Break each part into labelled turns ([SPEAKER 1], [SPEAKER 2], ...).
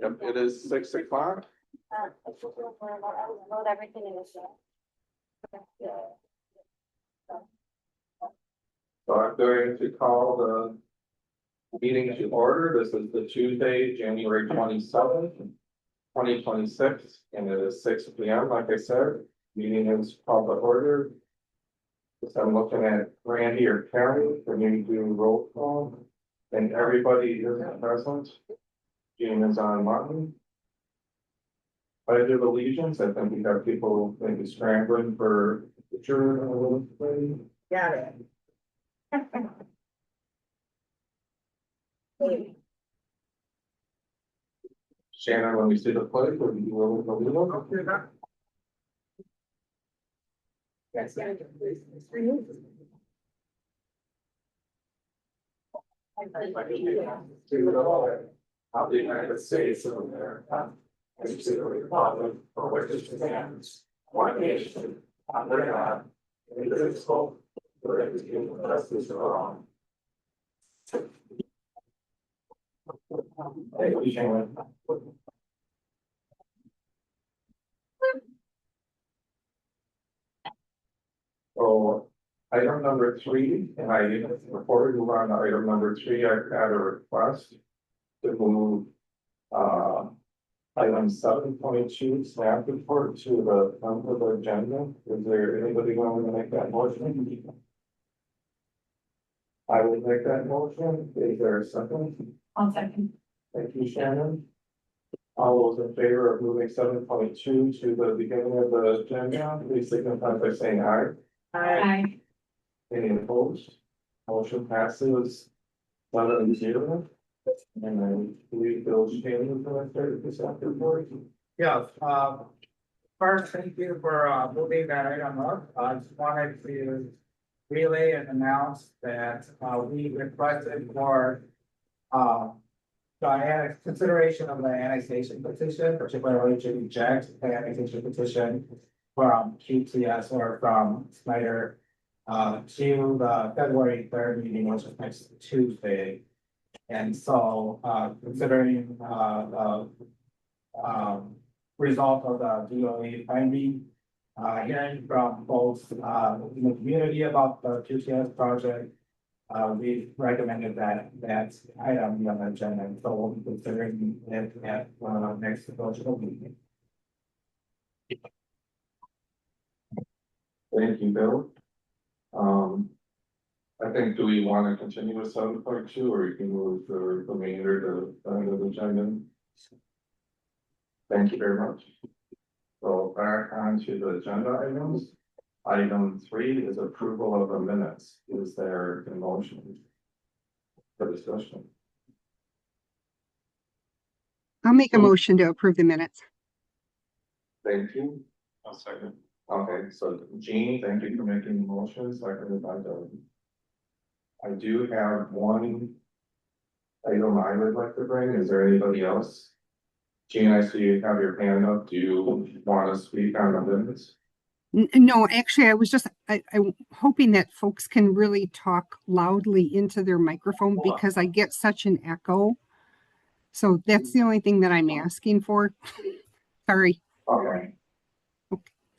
[SPEAKER 1] Yep, it is 6 o'clock.
[SPEAKER 2] Load everything in the show.
[SPEAKER 1] So I'm going to call the meeting to order. This is the Tuesday, January 27th, 2026, and it is 6 p.m. Like I said, meeting is called to order. So I'm looking at Randy or Karen, for me to do roll call, and everybody is present. Gene is on Martin. Pledge of allegiance. I think we have people maybe scrambling for the journal.
[SPEAKER 3] Got it.
[SPEAKER 1] Shannon, when we see the pledge, will you roll the wheel?
[SPEAKER 3] Yes.
[SPEAKER 1] Of the United States of America, and to the republic for which it stands, one nation, under God, indivisible, with liberty and justice for all. Thank you, Shannon. So, item number 3, and before we move on to item number 3, I've had a request to move, item 7.2 staff report to the front of the agenda. Is there anybody going to make that motion? I will make that motion. Is there a second?
[SPEAKER 2] I'll second.
[SPEAKER 1] Thank you, Shannon. All those in favor of moving 7.2 to the beginning of the agenda, please signify by saying aye.
[SPEAKER 2] Aye.
[SPEAKER 1] Any opposed? Motion passes 7-0. And then we Bill Shannon for that 30% report.
[SPEAKER 3] Yes, first, thank you for moving that item up. I just wanted to relay and announce that we requested for the consideration of the annexation petition, particularly to reject the annexation petition from QTS or from Snyder to the February 3rd meeting, which is next Tuesday. And so, considering the result of the DOE finding, hearing from folks in the community about the QTS project, we recommended that item be on the agenda, and so we'll be considering it at next negotiable meeting.
[SPEAKER 1] Thank you, Bill. I think, do we want to continue with 7.2 or you can move the remainder to the end of the agenda? Thank you very much. So back onto the agenda items. Item 3 is approval of the minutes. Is there a motion for discussion?
[SPEAKER 4] I'll make a motion to approve the minutes.
[SPEAKER 1] Thank you. I'll second. Okay, so Jean, thank you for making the motion, seconded by Doug. I do have one item I would like to bring. Is there anybody else? Jean, I see you have your hand up. Do you want to speak on the minutes?
[SPEAKER 4] No, actually, I'm hoping that folks can really talk loudly into their microphone because I get such an echo. So that's the only thing that I'm asking for. Sorry.
[SPEAKER 1] Okay.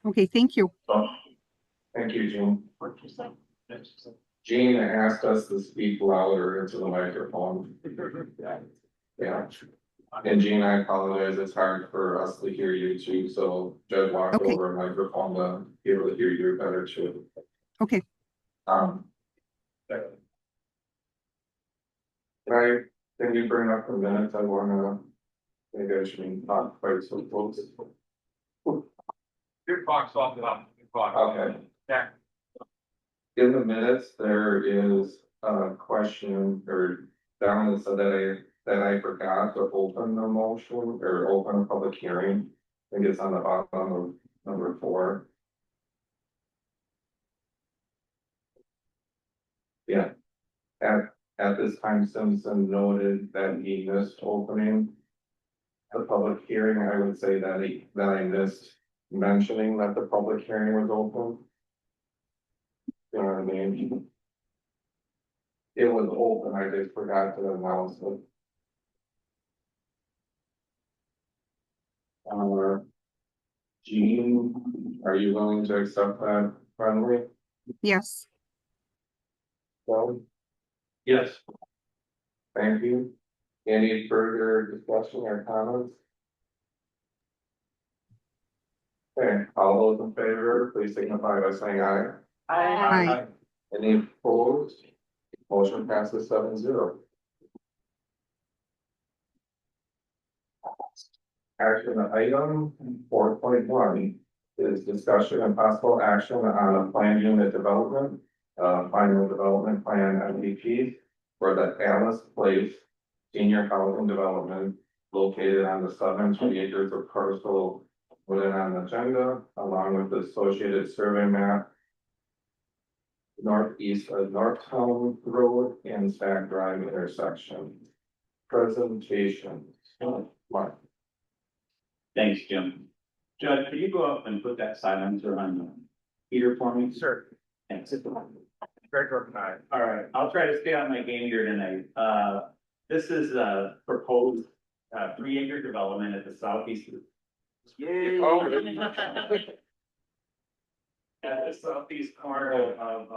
[SPEAKER 4] Okay, thank you.
[SPEAKER 1] Thank you, Jean. Jean asked us to speak louder into the microphone. Yeah. And Jean, I apologize. It's hard for us to hear you too. So Judge walked over a microphone to be able to hear you better too.
[SPEAKER 4] Okay.
[SPEAKER 1] Can you bring up the minutes? I wanna, maybe I shouldn't talk quite so close.
[SPEAKER 5] Your clock's off.
[SPEAKER 1] Okay.
[SPEAKER 5] Yeah.
[SPEAKER 1] In the minutes, there is a question or down that said that I forgot to open the motion or open a public hearing. I think it's on the bottom of number 4. Yeah. At this time, Simpson noted that he missed opening the public hearing. I would say that I missed mentioning that the public hearing was open. You know what I mean? It was open, I just forgot to announce it. Jean, are you willing to accept that friendly?
[SPEAKER 4] Yes.
[SPEAKER 1] So,
[SPEAKER 5] Yes.
[SPEAKER 1] thank you. Any further discussion or comments? Okay, all those in favor, please signify by saying aye.
[SPEAKER 4] Aye.
[SPEAKER 1] Any opposed? Motion passes 7-0. Action item 4.1 is discussion and possible action on a planned unit development, final development plan MVP for the Alice Place Senior Housing Development located on the southern 3 acres of parcel put it on the agenda, along with the associated survey map northeast of Northtown Road and Stack Drive intersection. Presentation. Mark.
[SPEAKER 5] Thanks, Jim. Judd, could you go up and put that silencer on the heater for me?
[SPEAKER 3] Sure.
[SPEAKER 5] Thanks.
[SPEAKER 3] Great work, Ty.
[SPEAKER 5] All right, I'll try to stay on my game here tonight. This is a proposed 3 acre development at the southeast. Yay. At the southeast corner of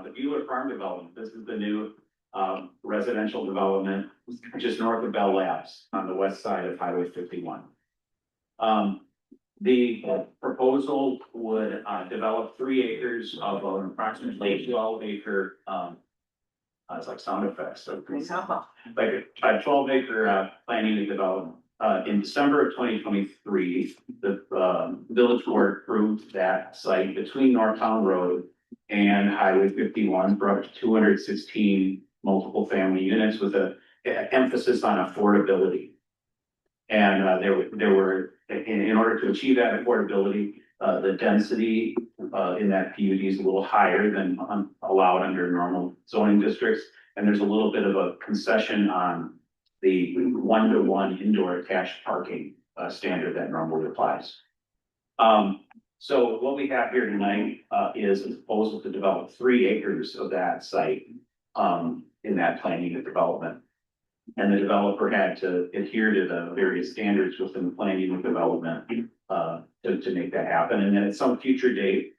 [SPEAKER 5] the Bueller Farm Development. This is the new residential development just north of Bell Labs on the west side of Highway 51. The proposal would develop 3 acres of an approximately 12 acre, it's like sound effects, so like a 12 acre planning and development. In December of 2023, the village board approved that site between Northtown Road and Highway 51 for up to 216 multiple family units with a emphasis on affordability. And there were in order to achieve that affordability, the density in that PUD is a little higher than allowed under normal zoning districts. And there's a little bit of a concession on the 1-to-1 indoor attached parking standard that normally applies. So what we have here tonight is a proposal to develop 3 acres of that site in that planning and development. And the developer had to adhere to the various standards within the planning and development to make that happen. And then at some future date,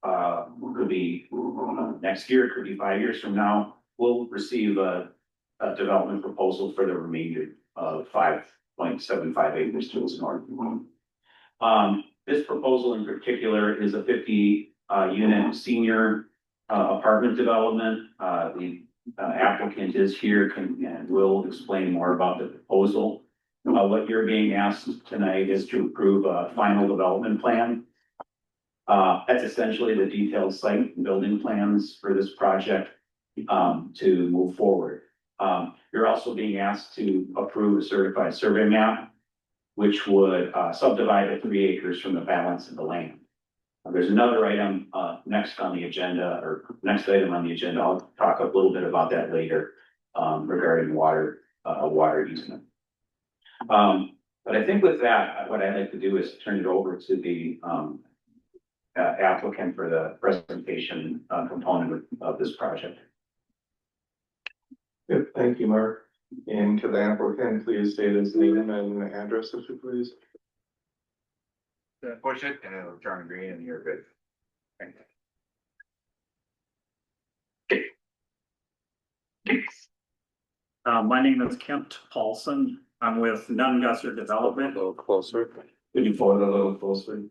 [SPEAKER 5] could be next year, it could be 5 years from now, we'll receive a development proposal for the remainder of 5.75 acres to its north. This proposal in particular is a 50 unit senior apartment development. The applicant is here and will explain more about the proposal. What you're being asked tonight is to approve a final development plan. That's essentially the detailed site and building plans for this project to move forward. You're also being asked to approve a certified survey map, which would subdivide the 3 acres from the balance of the land. There's another item next on the agenda, or next item on the agenda. I'll talk a little bit about that later regarding water easement. But I think with that, what I'd like to do is turn it over to the applicant for the presentation component of this project.
[SPEAKER 1] Good, thank you, Mark. And to the applicant, please state his name and address, if you please.
[SPEAKER 6] Push it and it'll turn green and you're good.
[SPEAKER 7] My name is Kent Paulson. I'm with Nungusser Development.
[SPEAKER 1] A little closer. Could you pull it a little closer?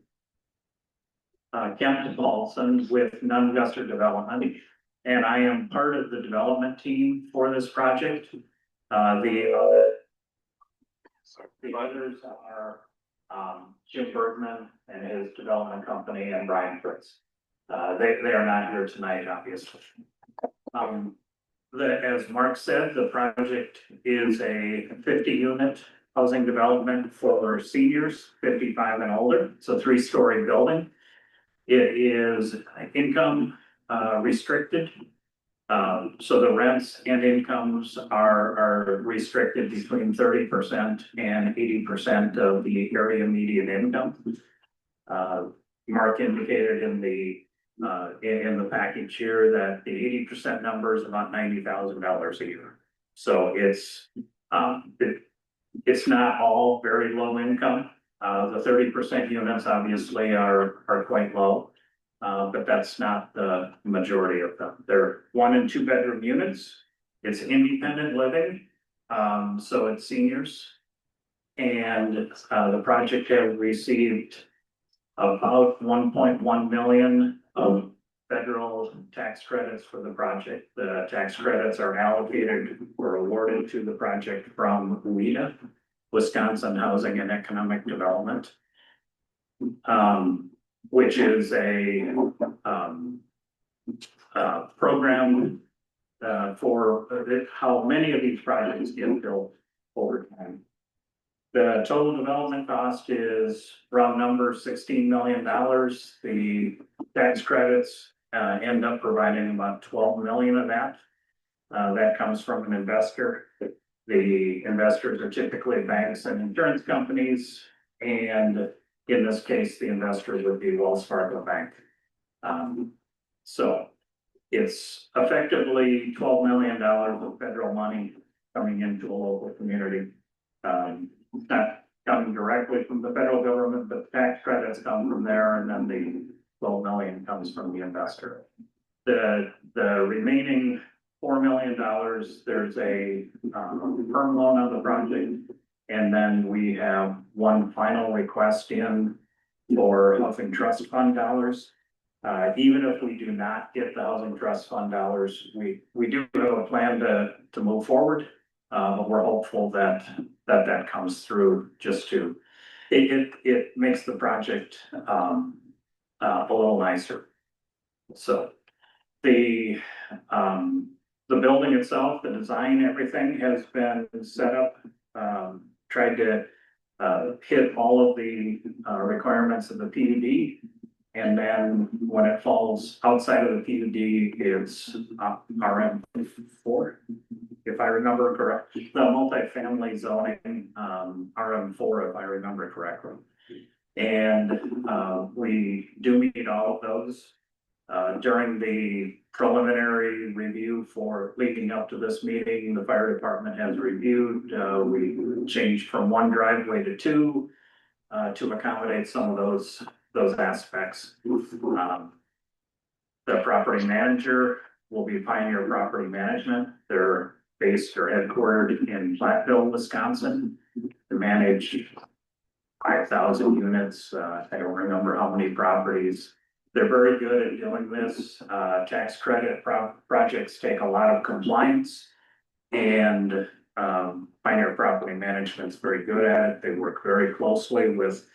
[SPEAKER 7] Kent Paulson with Nungusser Development, and I am part of the development team for this project. The others are Jim Bergman and his development company and Brian Fritz. They are not here tonight, obviously. As Mark said, the project is a 50 unit housing development for seniors 55 and older. It's a 3-story building. It is income restricted. So the rents and incomes are restricted between 30% and 80% of the area median income. Mark indicated in the in the package here, that the 80% number is about $90,000 a year. So it's not all very low income. The 30% units obviously are quite low. But that's not the majority of them. They're 1 and 2 bedroom units. It's independent living, so it's seniors. And the project has received about 1.1 million of federal tax credits for the project. The tax credits are allocated or awarded to the project from WHEDA, Wisconsin Housing and Economic Development. Which is a program for how many of these projects get built over time. The total development cost is round number $16 million. The tax credits end up providing about 12 million of that. That comes from an investor. The investors are typically banks and insurance companies, and in this case, the investor would be Wells Fargo Bank. So it's effectively $12 million of federal money coming into a local community. Not coming directly from the federal government, but tax credits come from there, and then the 12 million comes from the investor. The remaining $4 million, there's a perm loan on the project. And then we have one final request in for Housing Trust Fund dollars. Even if we do not get the Housing Trust Fund dollars, we do have a plan to move forward. But we're hopeful that comes through just to, it makes the project a little nicer. So the building itself, the design, everything has been set up. Tried to hit all of the requirements of the PUD. And then when it falls outside of the PUD, it's RM4, if I remember correctly. The multifamily zoning, RM4, if I remember correctly. And we do meet all of those. During the preliminary review for leading up to this meeting, the fire department has reviewed. We changed from 1 driveway to 2 to accommodate some of those aspects. The property manager will be Pioneer Property Management. They're based or headquartered in Platteville, Wisconsin, to manage 5,000 units. I don't remember how many properties. They're very good at doing this. Tax credit projects take a lot of compliance, and Pioneer Property Management's very good at it. They work very closely with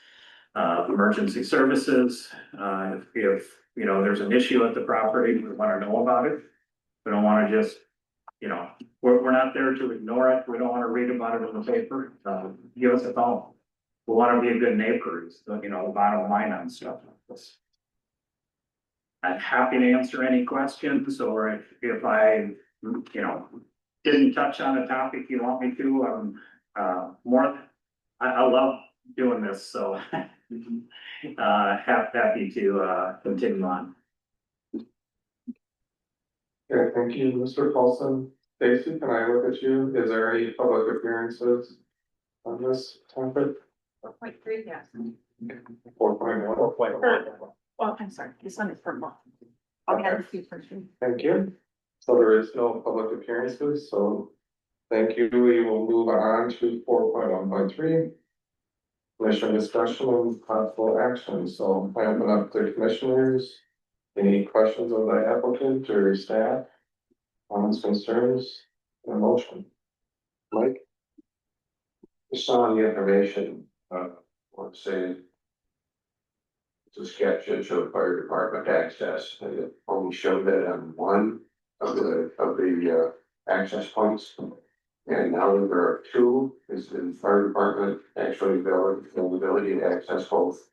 [SPEAKER 7] emergency services. If you know there's an issue at the property, we want to know about it. We don't want to just, we're not there to ignore it. We don't want to read about it in the paper. Give us a call. We want to be a good neighbor. Is the bottom line on stuff like this. I'm happy to answer any questions, or if I, didn't touch on a topic you want me to, I love doing this, so happy to continue on.
[SPEAKER 1] Okay, thank you, Mr. Paulson. Stacy, can I look at you? Is there any public appearances on this topic?
[SPEAKER 2] 4.3, yes.
[SPEAKER 1] 4.1.
[SPEAKER 2] Well, I'm sorry, this one is for both. I'll get a few first.
[SPEAKER 1] Thank you. So there is no public appearances, so thank you. We will move on to 4.1.3. Commission discussion and possible action. So I open up to commissioners. Any questions of the applicant or staff? Comments, concerns, and motion? Mike?
[SPEAKER 8] Just on the information, let's say. It's a sketch that showed fire department access, and it only showed that on one of the access points. And now that there are 2, is the fire department actually the ability to access both?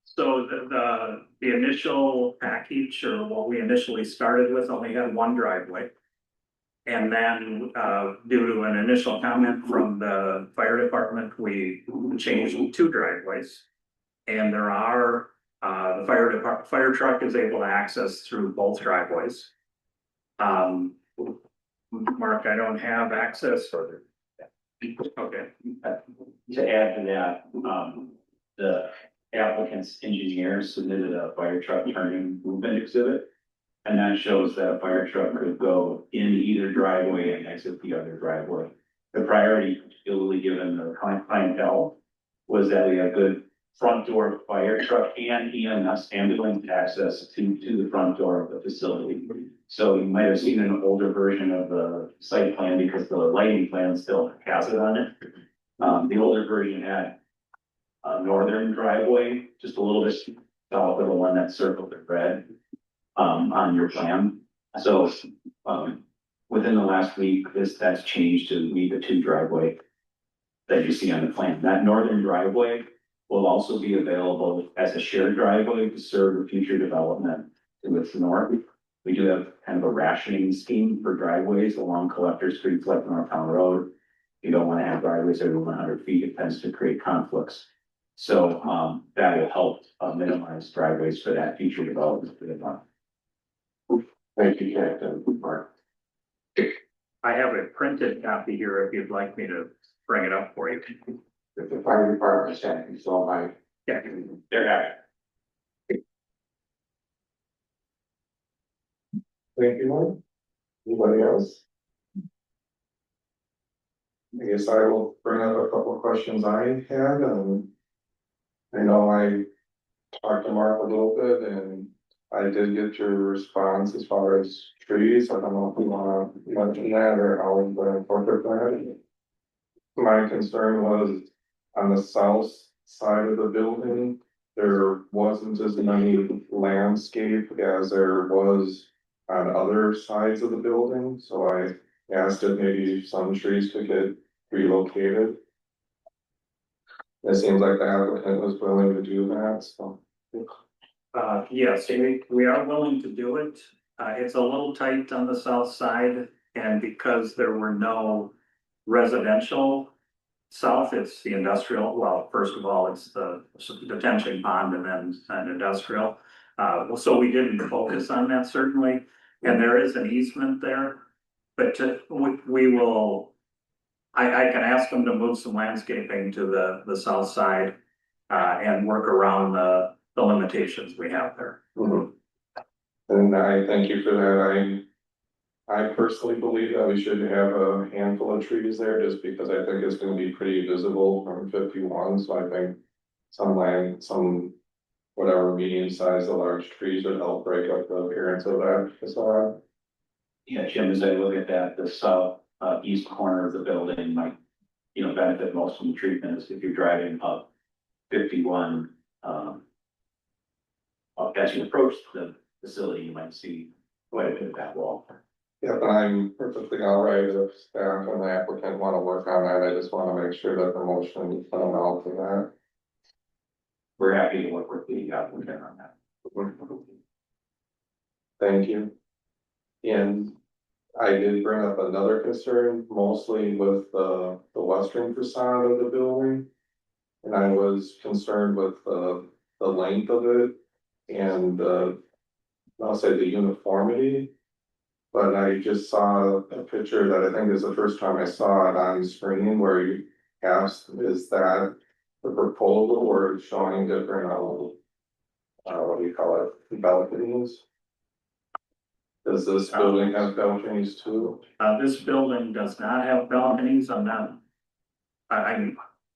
[SPEAKER 7] So the initial package, or what we initially started with, only had 1 driveway. And then due to an initial comment from the fire department, we changed 2 driveways. And there are, the fire truck is able to access through both driveways. Mark, I don't have access further. Okay,
[SPEAKER 5] To add to that, the applicant's engineer submitted a fire truck turning movement exhibit. And that shows that a fire truck could go in either driveway and exit the other driveway. The priority, particularly given the clientele, was that we have good front door fire truck and EMS ambulance access to the front door of the facility. So you might have seen an older version of the site plan because the lighting plan still has it on it. The older version had a northern driveway, just a little bit south of the one that's circled in red, on your plan. So, within the last week, that's changed to meet the two driveway that you see on the plan. That northern driveway will also be available as a shared driveway to serve the future development to its north. We do have kind of a rationing scheme for driveways along collector streets like Northtown Road. You don't want to have driveways every 100 feet, it tends to create conflicts. So, that will help minimize driveways for that future development for the north.
[SPEAKER 8] Thank you, Captain Mark.
[SPEAKER 7] I have a printed copy here if you'd like me to bring it up for you.
[SPEAKER 8] If the fire department's happy, so am I.
[SPEAKER 7] Yeah.
[SPEAKER 5] They're happy.
[SPEAKER 1] Thank you, Mark. Anybody else? I guess I will bring up a couple of questions I had, I know I talked to Mark a little bit and I did get your response as far as trees. I don't know if you wanna mention that or how we're gonna incorporate that. My concern was on the south side of the building, there wasn't as many landscape as there was on other sides of the building, so I asked if maybe some trees could get relocated. It seems like the applicant was willing to do that, so.
[SPEAKER 7] Yes, we are willing to do it. It's a little tight on the south side, and because there were no residential south, it's the industrial, well, first of all, it's the detention pond and then an industrial. So we didn't focus on that certainly, and there is an easement there. But we will, I can ask them to move some landscaping to the south side, and work around the limitations we have there.
[SPEAKER 1] And I thank you for that. I personally believe that we should have a handful of trees there just because I think it's gonna be pretty visible from 51, so I think some whatever medium size or large trees would help break up the appearance of that facade.
[SPEAKER 5] Yeah, Jim, as I look at that, the south, east corner of the building might, benefit most from the treatment if you're driving up 51, as you approach the facility, you might see quite a bit of that wall.
[SPEAKER 1] Yeah, but I'm perfectly all right if staff and the applicant wanna work on that, I just wanna make sure that the motion is done out for that.
[SPEAKER 5] We're happy to work with the applicant on that.
[SPEAKER 1] Thank you. And I did bring up another concern, mostly with the western facade of the building. And I was concerned with the length of it and I'll say the uniformity. But I just saw a picture that I think is the first time I saw it on screen where you asked, is that the proposal or showing different, what do you call it, balconies? Does this building have balconies too?
[SPEAKER 7] This building does not have balconies. I'm not.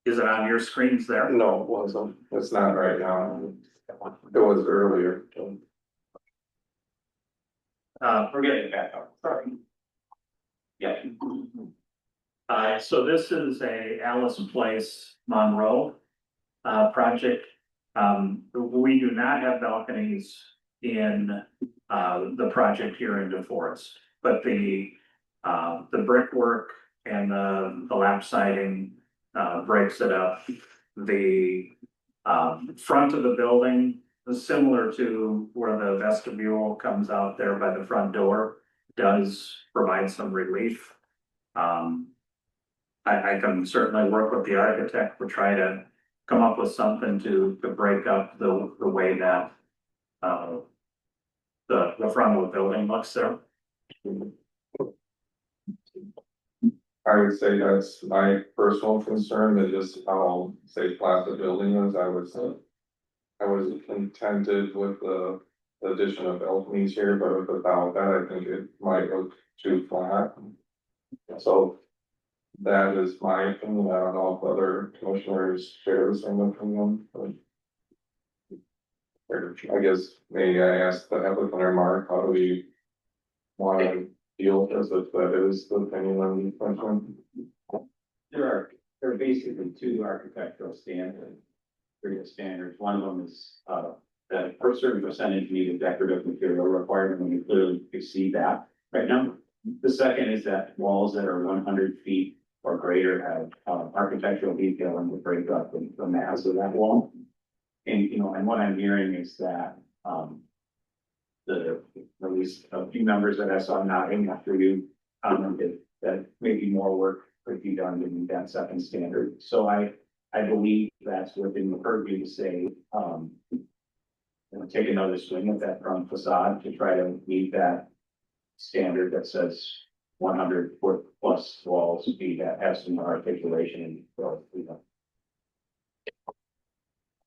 [SPEAKER 7] Is it on your screens there?
[SPEAKER 1] No, it wasn't. It's not right now. It was earlier.
[SPEAKER 5] We're getting back up, sorry. Yeah.
[SPEAKER 7] So this is a Alice Place Monroe project. We do not have balconies in the project here in DeForest, but the brickwork and the lap siding breaks it up. The front of the building is similar to where the vestibule comes out there by the front door, does provide some relief. I can certainly work with the architect to try to come up with something to break up the way that, the front of the building looks there.
[SPEAKER 1] I would say that's my personal concern, that just how, say, flat the building is, I was contented with the addition of balconies here, but without that, I think it might look too flat. So that is my opinion. I don't know if other commissioners share the same opinion, but or I guess maybe I asked the applicant or Mark, how do we want to deal with this, if that is the opinion on the question?
[SPEAKER 5] There are basically two architectural standards. One of them is, that for a certain percentage need a decorative material requirement, and we clearly exceed that right now. The second is that walls that are 100 feet or greater have, architectural detailing to break up the mass of that wall. And, you know, and what I'm hearing is that, at least a few members that I saw nodding after you commented that maybe more work could be done to meet that second standard. So I believe that's within the purview to say, take another swing at that front facade to try to meet that standard that says 100-foot plus walls that have some articulation and, you know.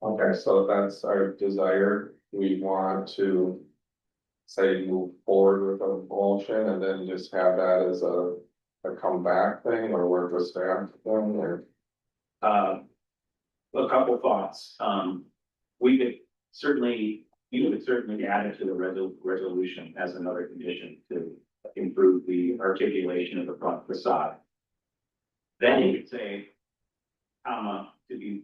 [SPEAKER 1] Okay, so that's our desire. We want to say move forward with a motion and then just have that as a comeback thing, or work with staff thing, or.
[SPEAKER 5] A couple thoughts. We could certainly, you could certainly add it to the resolution as another condition to improve the articulation of the front facade. Then you could say, to be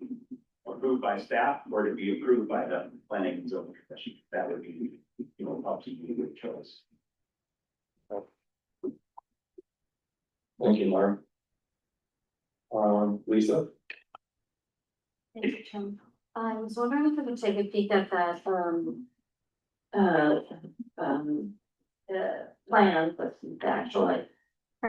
[SPEAKER 5] approved by staff or to be approved by the planning and zoning commission. That would be, you know, up to you, your choice.
[SPEAKER 1] Thank you, Mark. Lisa?
[SPEAKER 9] Thank you, Tim. I was wondering if we could take a peek at that, plan with the actual like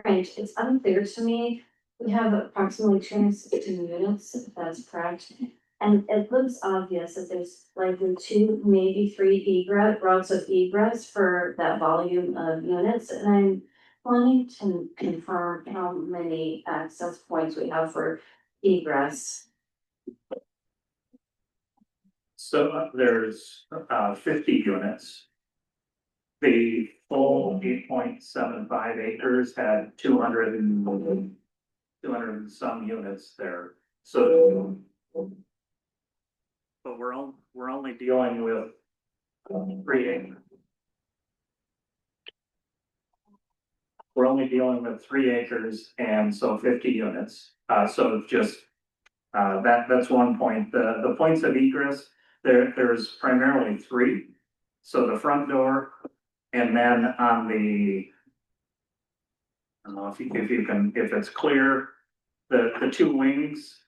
[SPEAKER 9] range. It's unclear to me. We have approximately 216 units, if that's correct. And it looks obvious that there's likely 2, maybe 3 routes of egress for that volume of units. And I'm wanting to confirm how many access points we have for egress.
[SPEAKER 7] So there's 50 units. The full 8.75 acres had 200 and some units there. So, but we're only dealing with 3 acres. We're only dealing with 3 acres and so 50 units. So just that's one point. The points of egress, there's primarily 3. So the front door, and then on the, I don't know if it's clear, the 2 wings,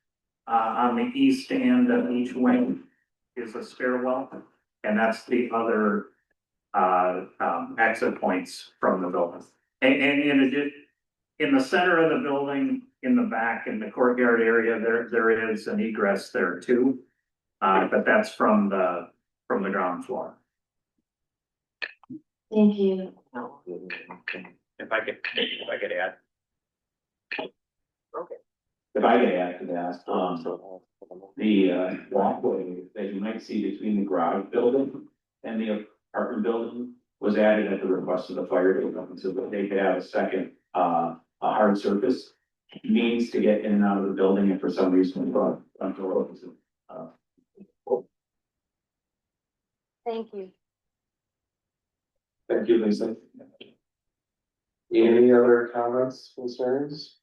[SPEAKER 7] on the east end of each wing is a stairwell, and that's the other exit points from the building. And in addition, in the center of the building, in the back, in the courtyard area, there is an egress there too. But that's from the ground floor.
[SPEAKER 9] Thank you.
[SPEAKER 5] If I could add. Okay. If I could add to that, the walkway that you might see between the garage building and the apartment building was added at the request of the fire department, so that they could have a second, a hard surface means to get in and out of the building, and for some reason, the front door opens.
[SPEAKER 9] Thank you.
[SPEAKER 1] Thank you, Lisa. Any other comments, concerns?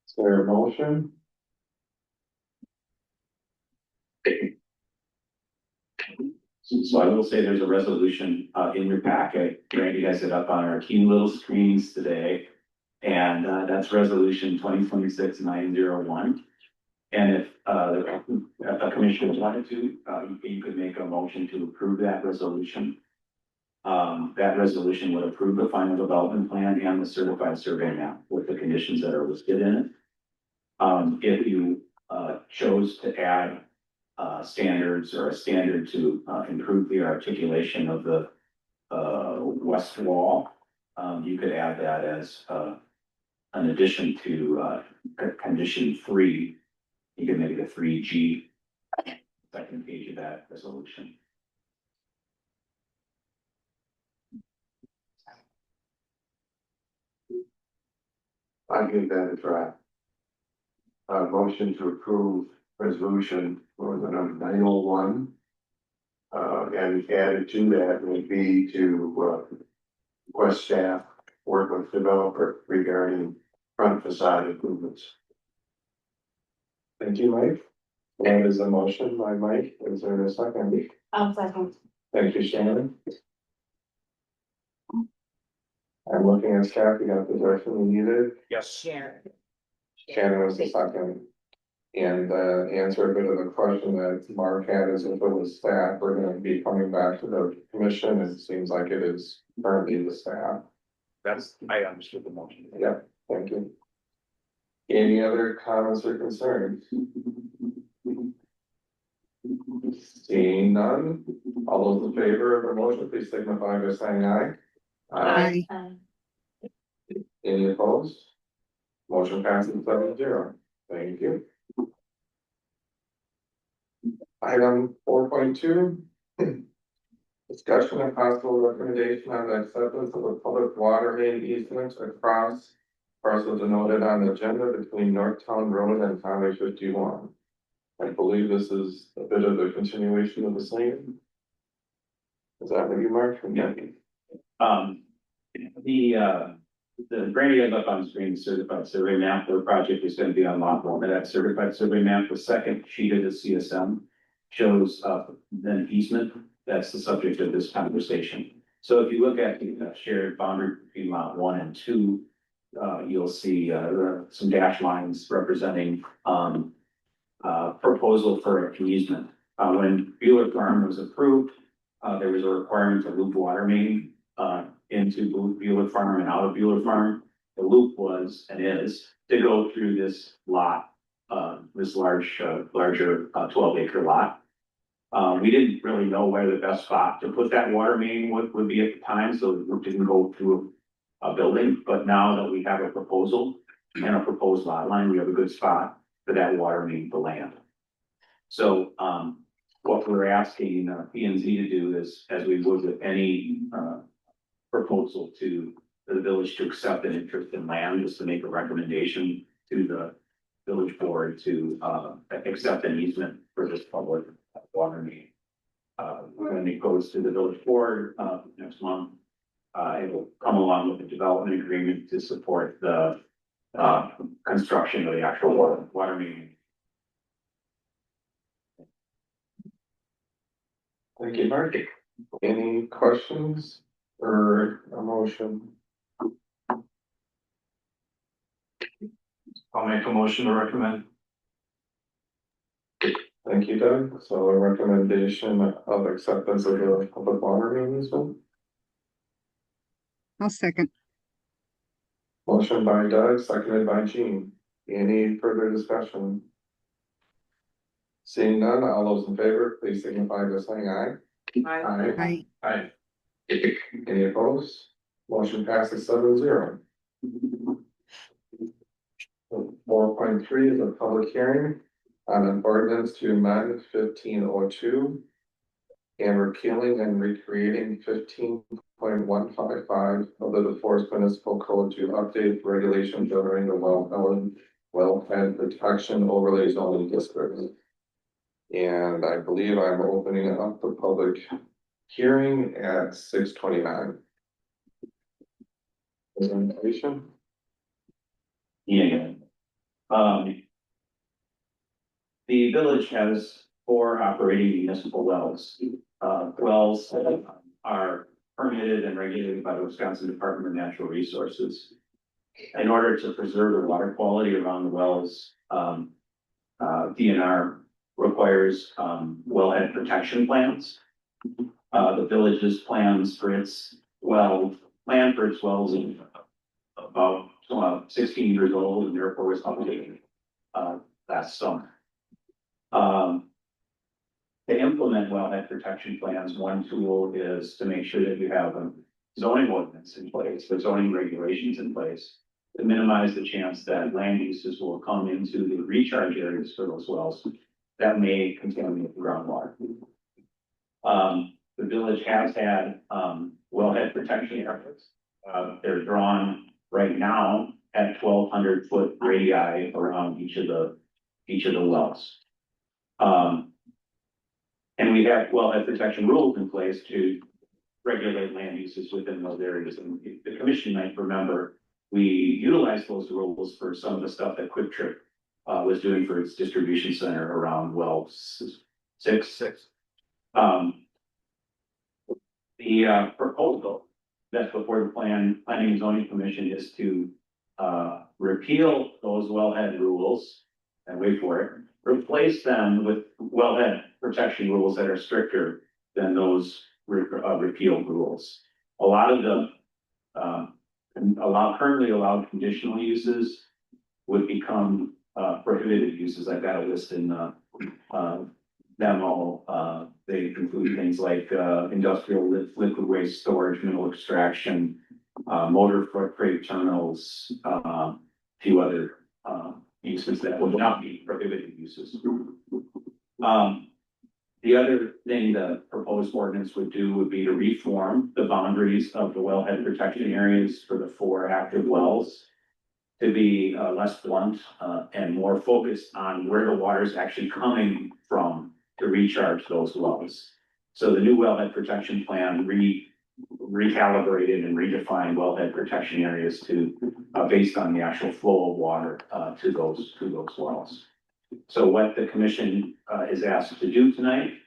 [SPEAKER 1] Is there a motion?
[SPEAKER 5] So I will say there's a resolution in your packet. Randy has it up on our key little screens today. And that's resolution 2026-901. And if a commissioner wanted to, you could make a motion to approve that resolution. That resolution would approve the final development plan and the certified survey map with the conditions that are listed in it. If you chose to add standards or a standard to improve the articulation of the west wall, you could add that as an addition to condition 3. You can make it a 3G, second page of that resolution.
[SPEAKER 8] I give that a try. Motion to approve resolution for the number 901. And added to that would be to request staff work with developer regarding front facade improvements.
[SPEAKER 1] Thank you, Mike. That is a motion by Mike. Is there a second?
[SPEAKER 9] Second.
[SPEAKER 1] Thank you, Shannon. I'm looking at staff. You got the direction we needed.
[SPEAKER 6] Yes.
[SPEAKER 1] Shannon was the second. And answer a bit of the question that Mark had is if it was staff, we're gonna be coming back to the commission. It seems like it is currently the staff.
[SPEAKER 6] I understood the motion.
[SPEAKER 1] Yep, thank you. Any other comments or concerns? Seeing none, all those in favor of the motion, please signify by saying aye.
[SPEAKER 4] Aye.
[SPEAKER 1] Any opposed? Motion passes 7-0. Thank you. Item 4.2. Discussion and possible recommendation on the acceptance of a public water main easement across parcel denoted on the agenda between Northtown Road and Highway 51. I believe this is a bit of a continuation of the same. Is that what you marked?
[SPEAKER 5] Yeah. The brand you have up on the screen, certified survey map for the project is going to be on lot 1 of that certified survey map. The second sheet of the CSM shows an easement. That's the subject of this conversation. So if you look at the shared boundary between lot 1 and 2, you'll see some dash lines representing proposal for an easement. When Bueller Farm was approved, there was a requirement to loop water main into Bueller Farm and out of Bueller Farm. The loop was and is to go through this lot, this larger 12-acre lot. We didn't really know where the best spot to put that water main would be at the time, so we didn't go through a building. But now that we have a proposal and a proposed lot line, we have a good spot for that water main to land. So what we're asking P and Z to do is, as we would with any proposal to the village to accept an interest in land, is to make a recommendation to the village board to accept an easement for this public water main. When it goes to the village board next month, it will come along with a development agreement to support the construction of the actual water main.
[SPEAKER 1] Thank you, Mark. Any questions or a motion?
[SPEAKER 6] I'll make a motion to recommend.
[SPEAKER 1] Thank you, Doug. So a recommendation of acceptance of the public water main easement.
[SPEAKER 4] I'll second.
[SPEAKER 1] Motion by Doug, seconded by Jean. Any further discussion? Seeing none, all those in favor, please signify by saying aye.
[SPEAKER 4] Aye.
[SPEAKER 1] Aye. Any opposed? Motion passes 7-0. 4.3 is a public hearing on an ordinance to amend 1502 and repealing and recreating 15.155 of the DeForest Municipal Code to update regulations governing the wellhead protection overlay zoning district. And I believe I'm opening up the public hearing at 6:29. Presentation.
[SPEAKER 5] Yeah. The village has 4 operating municipal wells. Wells are permitted and regulated by the Wisconsin Department of Natural Resources. In order to preserve the water quality around the wells, DNR requires wellhead protection plans. The village's plans for its wells is about 16 years old, and therefore was updated last summer. To implement wellhead protection plans, one tool is to make sure that you have a zoning ordinance in place, or zoning regulations in place to minimize the chance that land uses will come into the recharge areas for those wells that may contaminate the groundwater. The village has had, wellhead protection areas. They're drawn right now at 1,200 foot radii around each of the wells. And we have wellhead protection rules in place to regulate land uses within those areas. And the commission might remember, we utilized those rules for some of the stuff that Quick Trip was doing for its distribution center around well six. The proposal that's before the planning and zoning commission is to repeal those wellhead rules, and wait for it, replace them with wellhead protection rules that are stricter than those repealed rules. A lot of the currently allowed conditional uses would become prohibited uses. I've got a list in demo. They include things like industrial liquid waste storage, mineral extraction, motor freight terminals, a few other uses that would not be prohibited uses. The other thing the proposed ordinance would do would be to reform the boundaries of the wellhead protection areas for the 4 active wells to be less blunt and more focused on where the water is actually coming from to recharge those wells. So the new wellhead protection plan recalibrated and redefined wellhead protection areas to based on the actual flow of water to those wells. So what the commission is asked to do tonight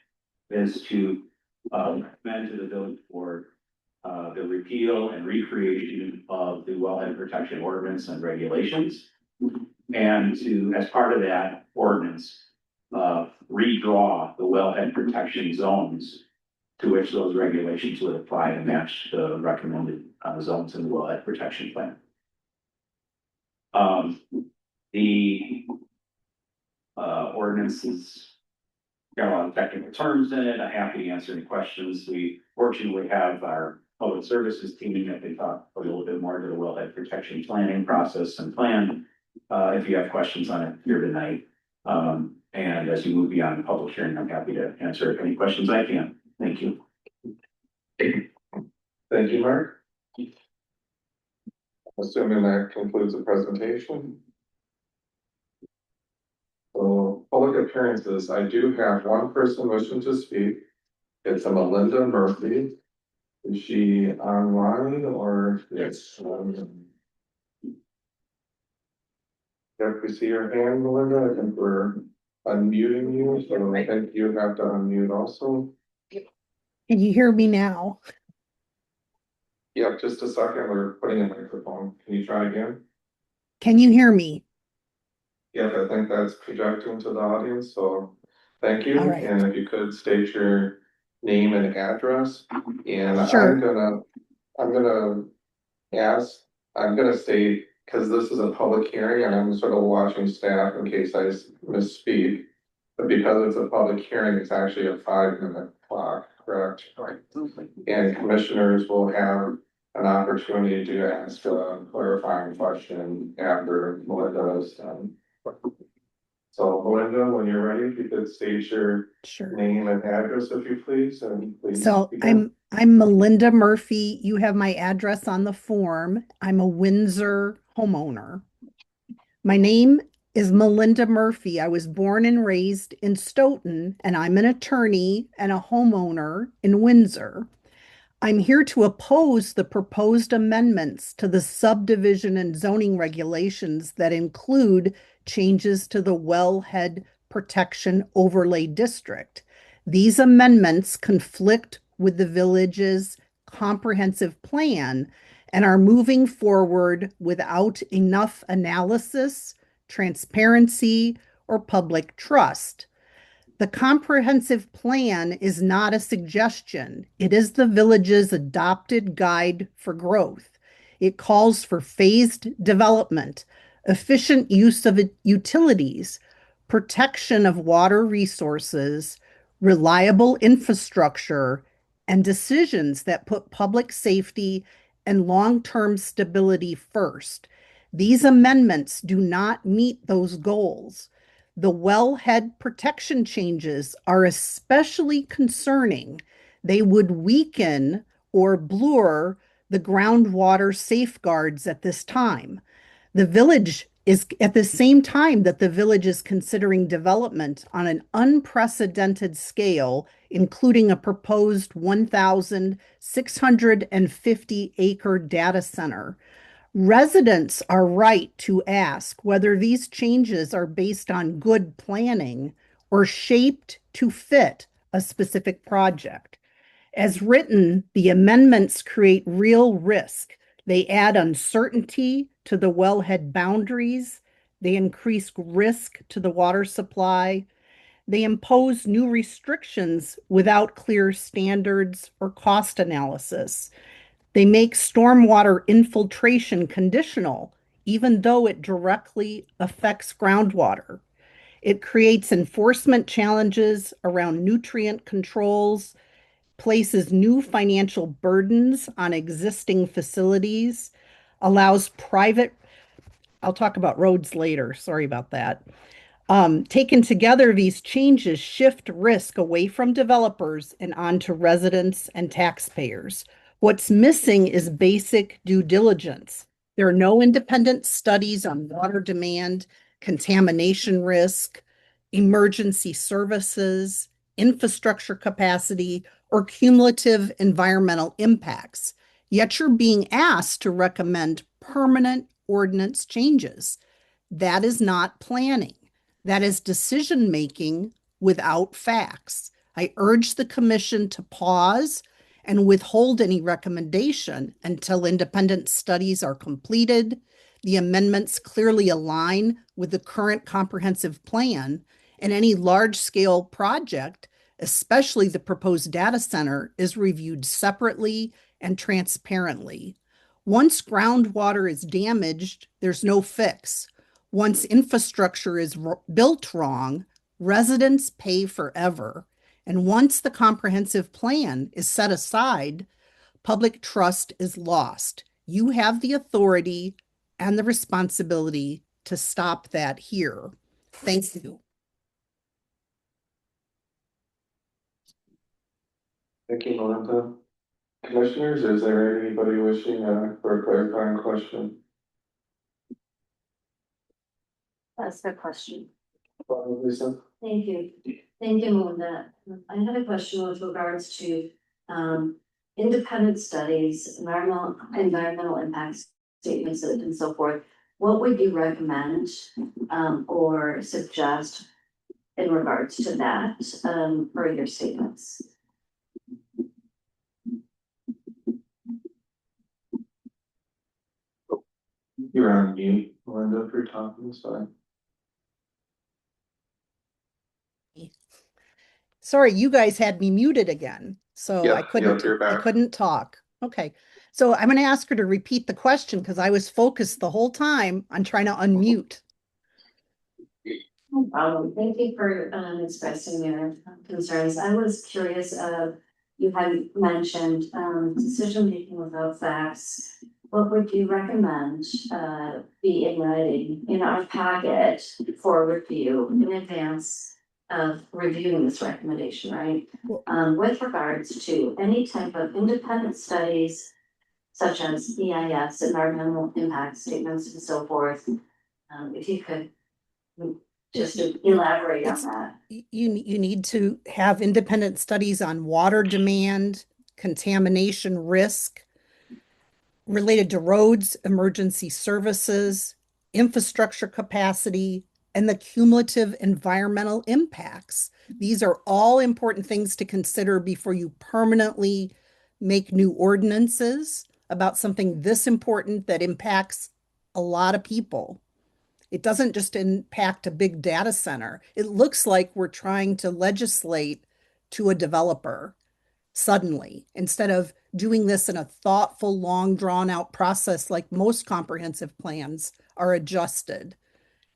[SPEAKER 5] is to recommend to the village board the repeal and recreation of the wellhead protection ordinance and regulations. And to, as part of that ordinance, redraw the wellhead protection zones to which those regulations would apply to match the recommended zones in the wellhead protection plan. The ordinance has got a lot of technical terms in it. I'm happy to answer any questions. We fortunately have our public services team that can talk a little bit more to the wellhead protection planning process and plan. If you have questions on it here tonight. And as you move beyond the public hearing, I'm happy to answer any questions I can. Thank you.
[SPEAKER 1] Thank you, Mark. Assuming that concludes the presentation. So, public appearances, I do have one person wishing to speak. It's a Melinda Murphy. Is she online or? Yes. If we see your hand, Melinda, I think we're unmuting you, so I think you have to unmute also.
[SPEAKER 10] Can you hear me now?
[SPEAKER 1] Yeah, just a second, we're putting a microphone. Can you try again?
[SPEAKER 10] Can you hear me?
[SPEAKER 1] Yeah, I think that's projecting to the audience, so thank you.
[SPEAKER 10] All right.
[SPEAKER 1] And if you could state your name and address, and
[SPEAKER 10] Sure.
[SPEAKER 1] I'm gonna state, because this is a public hearing and I'm sort of watching staff in case I misspeak. But because it's a public hearing, it's actually a 5-minute clock, correct?
[SPEAKER 10] Right.
[SPEAKER 1] And commissioners will have an opportunity to ask a clarifying question after Melinda is done. So Melinda, when you're ready, if you could state your
[SPEAKER 10] Sure.
[SPEAKER 1] name and address, if you please, and please.
[SPEAKER 10] So
[SPEAKER 1] begin.
[SPEAKER 10] I'm Melinda Murphy. You have my address on the form. I'm a Windsor homeowner. My name is Melinda Murphy. I was born and raised in Stoughton, and I'm an attorney and a homeowner in Windsor. I'm here to oppose the proposed amendments to the subdivision and zoning regulations that include changes to the Wellhead Protection Overlay District. These amendments conflict with the village's comprehensive plan and are moving forward without enough analysis, transparency, or public trust. The comprehensive plan is not a suggestion. It is the village's adopted guide for growth. It calls for phased development, efficient use of utilities, protection of water resources, reliable infrastructure, and decisions that put public safety and long-term stability first. These amendments do not meet those goals. The wellhead protection changes are especially concerning. They would weaken or blur the groundwater safeguards at this time. The village is at the same time that the village is considering development on an unprecedented scale, including a proposed 1,650 acre data center. Residents are right to ask whether these changes are based on good planning or shaped to fit a specific project. As written, the amendments create real risk. They add uncertainty to the wellhead boundaries. They increase risk to the water supply. They impose new restrictions without clear standards or cost analysis. They make stormwater infiltration conditional, even though it directly affects groundwater. It creates enforcement challenges around nutrient controls, places new financial burdens on existing facilities, allows private, I'll talk about roads later, sorry about that. Taken together, these changes shift risk away from developers and onto residents and taxpayers. What's missing is basic due diligence. There are no independent studies on water demand, contamination risk, emergency services, infrastructure capacity, or cumulative environmental impacts. Yet you're being asked to recommend permanent ordinance changes. That is not planning. That is decision-making without facts. I urge the commission to pause and withhold any recommendation until independent studies are completed, the amendments clearly align with the current comprehensive plan, and any large-scale project, especially the proposed data center, is reviewed separately and transparently. Once groundwater is damaged, there's no fix. Once infrastructure is built wrong, residents pay forever. And once the comprehensive plan is set aside, public trust is lost. You have the authority and the responsibility to stop that here. Thank you.
[SPEAKER 1] Thank you, Melinda. Commissioners, is there anybody wishing for a clarifying question?
[SPEAKER 9] That's the question.
[SPEAKER 1] Lisa?
[SPEAKER 9] Thank you. Thank you, Melinda. I had a question with regards to independent studies, environmental impact statements and so forth. What would you recommend or suggest in regards to that for your statements?
[SPEAKER 1] You're on mute, Melinda, if you're talking, sorry.
[SPEAKER 10] Sorry, you guys had me muted again, so
[SPEAKER 1] Yeah,
[SPEAKER 10] I couldn't,
[SPEAKER 1] you're
[SPEAKER 10] I
[SPEAKER 1] back.
[SPEAKER 10] couldn't talk. Okay, so I'm going to ask her to repeat the question because I was focused the whole time on trying to unmute.
[SPEAKER 9] Thank you for expressing your concerns. I was curious, you had mentioned decision making without facts. What would you recommend be in writing in our packet for review in advance of reviewing this recommendation, right? With regards to any type of independent studies, such as EIS, environmental impact statements and so forth, if you could just elaborate on that.
[SPEAKER 10] You need to have independent studies on water demand, contamination risk, related to roads, emergency services, infrastructure capacity, and the cumulative environmental impacts. These are all important things to consider before you permanently make new ordinances about something this important that impacts a lot of people. It doesn't just impact a big data center. It looks like we're trying to legislate to a developer suddenly, instead of doing this in a thoughtful, long drawn out process like most comprehensive plans are adjusted.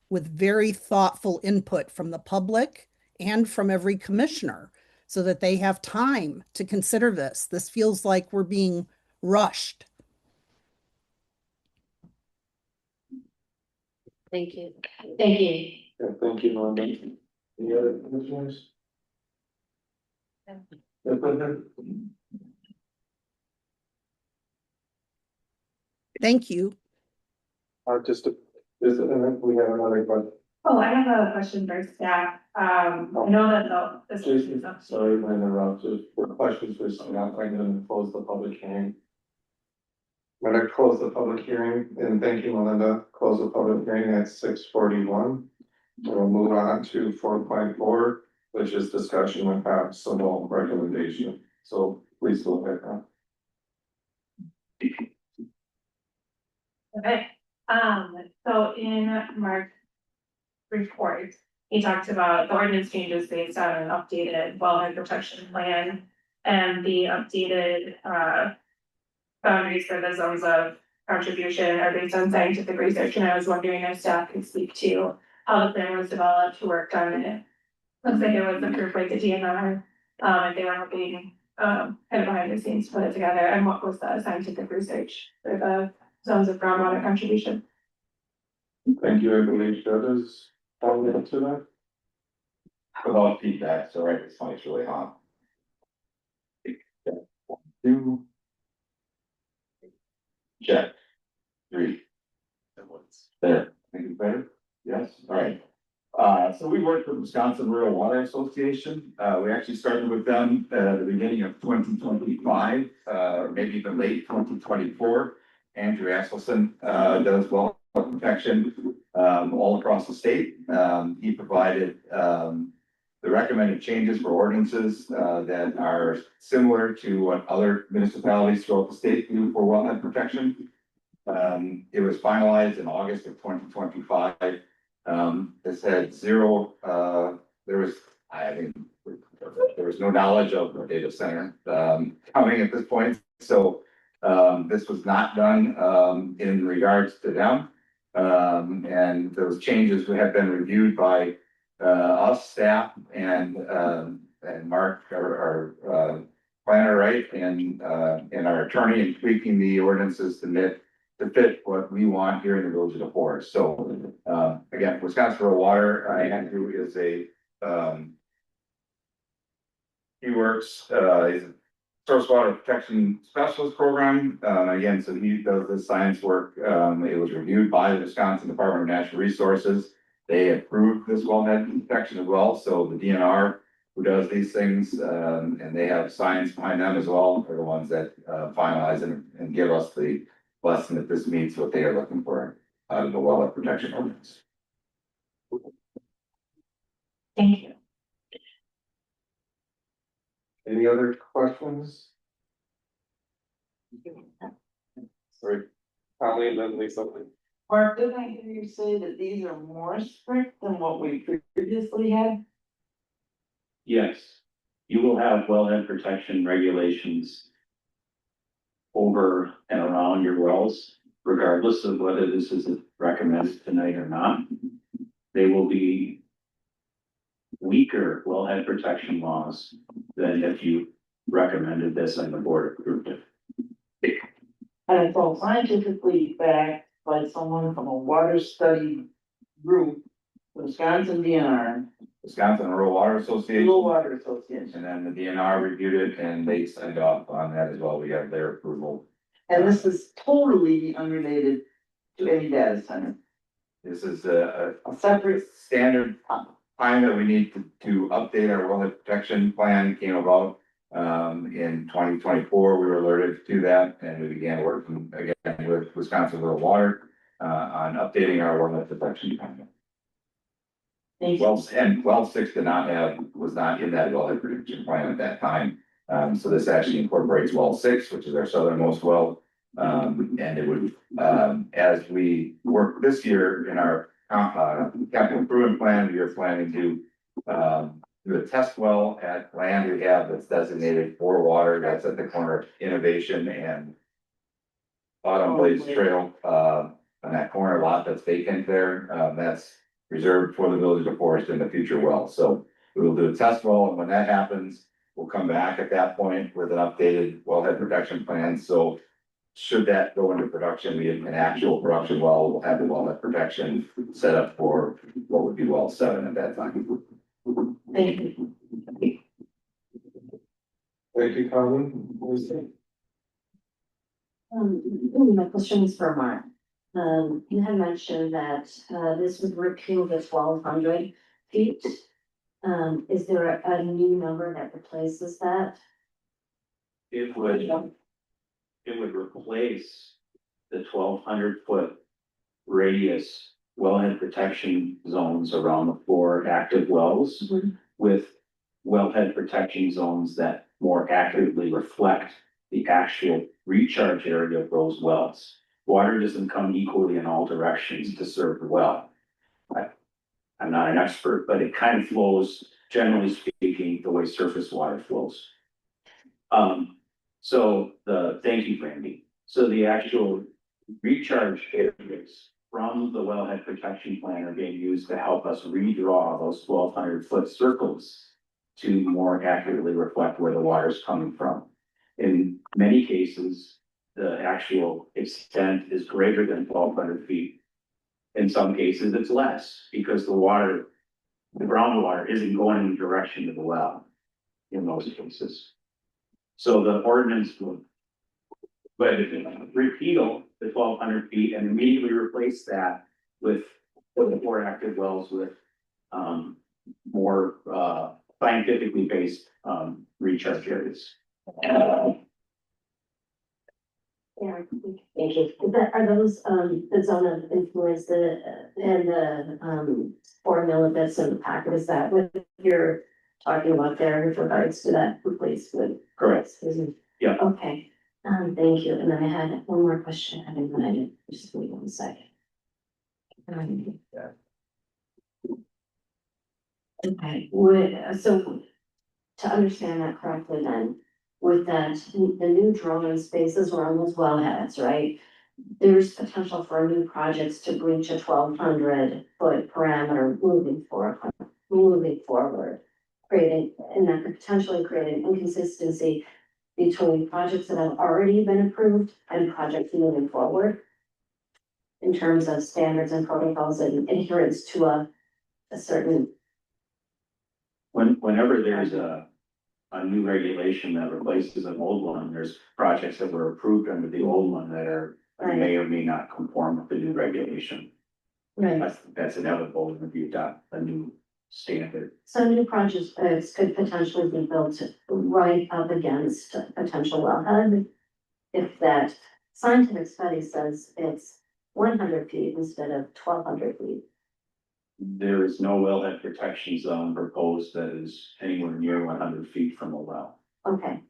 [SPEAKER 10] with very thoughtful input from the public and from every commissioner so that they have time to consider this. This feels like we're being rushed.
[SPEAKER 9] Thank you. Thank you.
[SPEAKER 1] Yeah, thank you, Melinda. Any other commissioners?
[SPEAKER 10] Thank you.
[SPEAKER 1] We have another question.
[SPEAKER 2] Oh, I have a question for staff. I know that this
[SPEAKER 1] Jason, sorry to interrupt, just for questions for staff, I'm gonna close the public hearing. I'm gonna close the public hearing, and thank you, Melinda, close the public hearing at 6:41. We'll move on to 4.4, which is discussion with possible recommendation, so please go ahead now.
[SPEAKER 2] Okay, so in Mark's report, he talked about the ordinance changes based on an updated wellhead protection plan and the updated, boundaries for the zones of contribution are based on scientific research, and I was wondering if staff could speak to how the plan was developed, who worked on it. Looks like it was approved by the DNR, and they were helping, kind of behind the scenes to put it together, and what was the scientific research for the zones of groundwater contribution?
[SPEAKER 1] Thank you, I believe that is all into that.
[SPEAKER 6] Without feedback, so right, it's really hot. Two. Check. Three. There, think it's better? Yes, all right. So we worked with Wisconsin Rural Water Association. We actually started with them at the beginning of 2025, maybe even late 2024. Andrew Axelson does well protection all across the state. He provided the recommended changes for ordinances that are similar to what other municipalities throughout the state do for wetland protection. It was finalized in August of 2025. This had zero, there was no knowledge of a data center coming at this point. So this was not done in regards to them. And those changes have been reviewed by us, staff, and Mark, our planner, right, and our attorney, and tweaking the ordinances to fit what we want here in the village of the forest. So again, Wisconsin Rural Water, Andrew is he works, he's a source water protection specialist program. Again, so he does this science work. It was reviewed by the Wisconsin Department of Natural Resources. They approved this wellhead protection as well. So the DNR, who does these things, and they have science behind them as well, are the ones that finalize and give us the lesson that this meets what they are looking for out of the wellhead protection ordinance.
[SPEAKER 2] Thank you.
[SPEAKER 1] Any other questions? Sorry, Colleen, then Lisa.
[SPEAKER 11] Mark, didn't I hear you say that these are more strict than what we previously had?
[SPEAKER 5] Yes, you will have wellhead protection regulations over and around your wells, regardless of whether this is recommended tonight or not. They will be weaker wellhead protection laws than if you recommended this and the board approved it.
[SPEAKER 11] And it's all scientifically backed by someone from a water study group, Wisconsin DNR,
[SPEAKER 6] Wisconsin Rural Water Association.
[SPEAKER 11] Rural Water Association.
[SPEAKER 6] And then the DNR reviewed it and they signed off on that as well. We have their approval.
[SPEAKER 11] And this is totally unrelated to any data center,
[SPEAKER 6] This is a
[SPEAKER 11] a separate.
[SPEAKER 6] standard time that we need to update our wellhead protection plan came about. In 2024, we were alerted to that and we began working again with Wisconsin Rural Water on updating our wellhead protection plan.
[SPEAKER 11] Thank you.
[SPEAKER 6] Well 6 was not in that wellhead protection plan at that time. So this actually incorporates well 6, which is our southernmost well. And it would, as we work this year in our capital improvement plan, we are planning to do a test well at land we have that's designated for water. That's at the corner of Innovation and Autumn Blaze Trail, on that corner lot that's vacant there. That's reserved for the village of Forest in the future well. So we will do a test well, and when that happens, we'll come back at that point with an updated wellhead protection plan. So should that go into production, we have an actual production well, we'll have the wellhead protection set up for what would be well 7 at that time.
[SPEAKER 11] Thank you.
[SPEAKER 1] Thank you, Colin. Lucy?
[SPEAKER 9] My question is for Mark. You had mentioned that, this would repeal the 1,200 feet. Is there a new number that replaces that?
[SPEAKER 5] It would replace the 1,200 foot radius wellhead protection zones around the 4 active wells
[SPEAKER 9] Mhm.
[SPEAKER 5] with wellhead protection zones that more accurately reflect the actual recharge area of those wells. Water doesn't come equally in all directions to serve the well. I'm not an expert, but it kind of flows, generally speaking, the way surface water flows. Thank you, Brandy. So the actual recharge areas from the wellhead protection plan are being used to help us redraw those 1,200 foot circles to more accurately reflect where the water is coming from. In many cases, the actual extent is greater than 1,200 feet. In some cases, it's less because the groundwater isn't going in the direction of the well in most cases. So the ordinance would repeal the 1,200 feet and immediately replace that with the 4 active wells with more scientifically based recharge areas.
[SPEAKER 9] Yeah, thank you. Are those, the zone of influence, and the, formula that's in the packet, is that what you're talking about there with regards to that replacement?
[SPEAKER 5] Correct.
[SPEAKER 9] Excuse me.
[SPEAKER 5] Yeah.
[SPEAKER 9] Okay, thank you. And then I had one more question, I didn't mind it, just wait 1 second. Okay, so to understand that correctly then, with that, the new drawing spaces around those wellheads, right? There's potential for new projects to breach a 1,200 foot parameter moving forward. Creating, and that could potentially create an inconsistency between projects that have already been approved and projects moving forward. In terms of standards and protocols and adherence to a certain.
[SPEAKER 5] Whenever there's a new regulation that replaces an old one, there's projects that were approved under the old one that may or may not conform with the new regulation.
[SPEAKER 9] Right.
[SPEAKER 5] That's inevitable when you adopt a new standard.
[SPEAKER 9] So new projects could potentially be built right up against a potential wellhead. If that scientific study says it's 100 feet instead of 1,200 feet.
[SPEAKER 5] There is no wellhead protection zone proposed that is anywhere near 100 feet from a well.
[SPEAKER 9] Okay,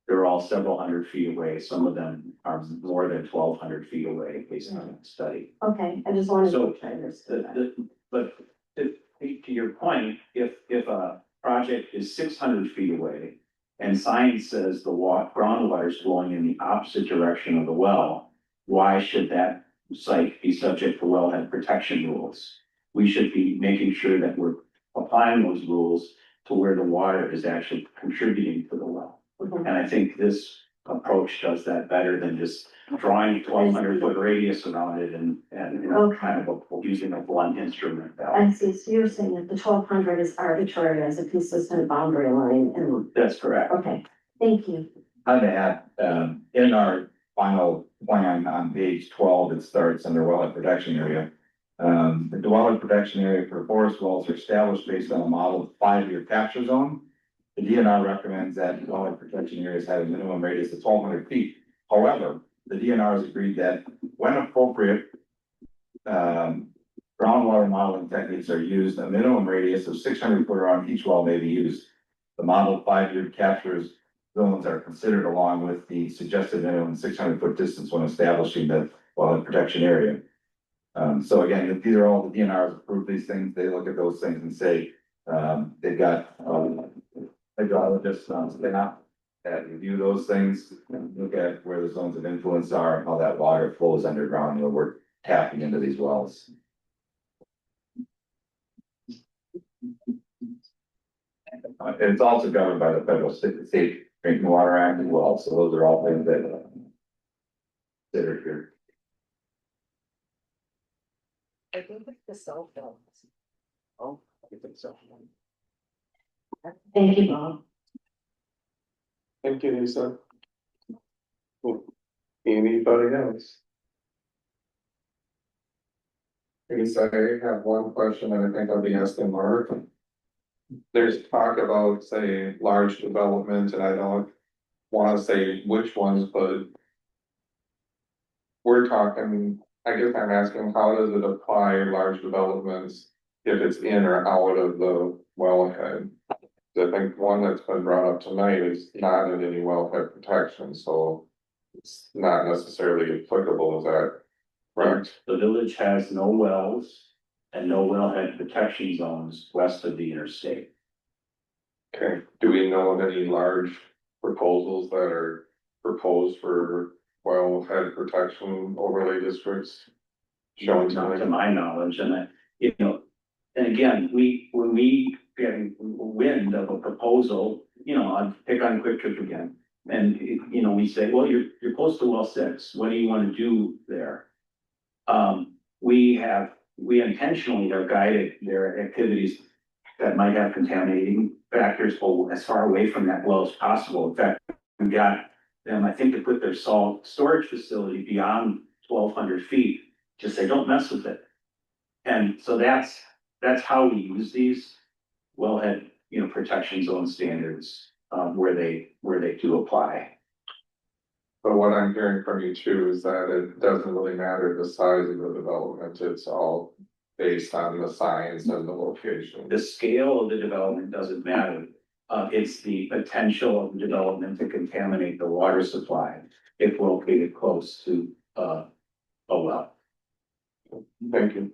[SPEAKER 5] They're all several hundred feet away. Some of them are more than 1,200 feet away based on the study.
[SPEAKER 9] okay, I just wanted
[SPEAKER 5] So,
[SPEAKER 9] to try to understand that.
[SPEAKER 5] But to your point, if a project is 600 feet away and science says the groundwater is flowing in the opposite direction of the well, why should that site be subject to wellhead protection rules? We should be making sure that we're applying those rules to where the water is actually contributing to the well.
[SPEAKER 9] Mhm.
[SPEAKER 5] And I think this approach does that better than just drawing 1,200 foot radius around it and you know,
[SPEAKER 9] Okay.
[SPEAKER 5] kind of using a blunt instrument.
[SPEAKER 9] I see, so you're saying that the 1,200 is arbitrary as a consistent boundary line and,
[SPEAKER 5] That's correct.
[SPEAKER 9] okay, thank you.
[SPEAKER 6] I'd add, in our final plan on page 12, it starts under wellhead protection area. The wellhead protection area for forest wells are established based on a model of 5-year capture zone. The DNR recommends that wellhead protection areas have a minimum radius of 1,200 feet. However, the DNR has agreed that when appropriate, groundwater modeling techniques are used, a minimum radius of 600 foot around each well may be used. The model 5-year captures zones are considered along with the suggested minimum 600 foot distance when establishing the wellhead protection area. So again, these are all the DNRs approved these things. They look at those things and say, they've got, hydrologists on staff that review those things, and look at where the zones of influence are, and how that water flows underground where we're tapping into these wells. It's also governed by the federal state drinking water act as well, so those are all things that considered here.
[SPEAKER 11] I think it's the cell phone. Oh, I think so. Thank you, Bob.
[SPEAKER 1] Thank you, Lisa. Anybody else? I guess I have one question that I think I'll be asking Mark. There's talk about, say, large development, and I don't wanna say which ones, but we're talking, I guess I'm asking, how does it apply large developments if it's in or out of the wellhead? I think one that's been brought up tonight is not in any wellhead protection, so it's not necessarily applicable, is that correct?
[SPEAKER 5] The village has no wells and no wellhead protection zones west of the interstate.
[SPEAKER 1] Okay, do we know of any large proposals that are proposed for wellhead protection overlay districts? Showing
[SPEAKER 5] Not to
[SPEAKER 1] tonight,
[SPEAKER 5] my knowledge, and that, you know, and again, when we get wind of a proposal, you know, I'd pick on Quick Trip again. And, you know, we say, well, you're close to well 6, what do you wanna do there? We intentionally have guided their activities that might have contaminating factors as far away from that well as possible. In fact, we got them, I think, to put their salt storage facility beyond 1,200 feet, just say, don't mess with it. And so that's how we use these wellhead, you know, protection zone standards, where they do apply.
[SPEAKER 1] but what I'm hearing from you too is that it doesn't really matter the size of the development, it's all based on the science and the location.
[SPEAKER 5] The scale of the development doesn't matter. It's the potential of the development to contaminate the water supply if located close to, a well.
[SPEAKER 1] Thank you.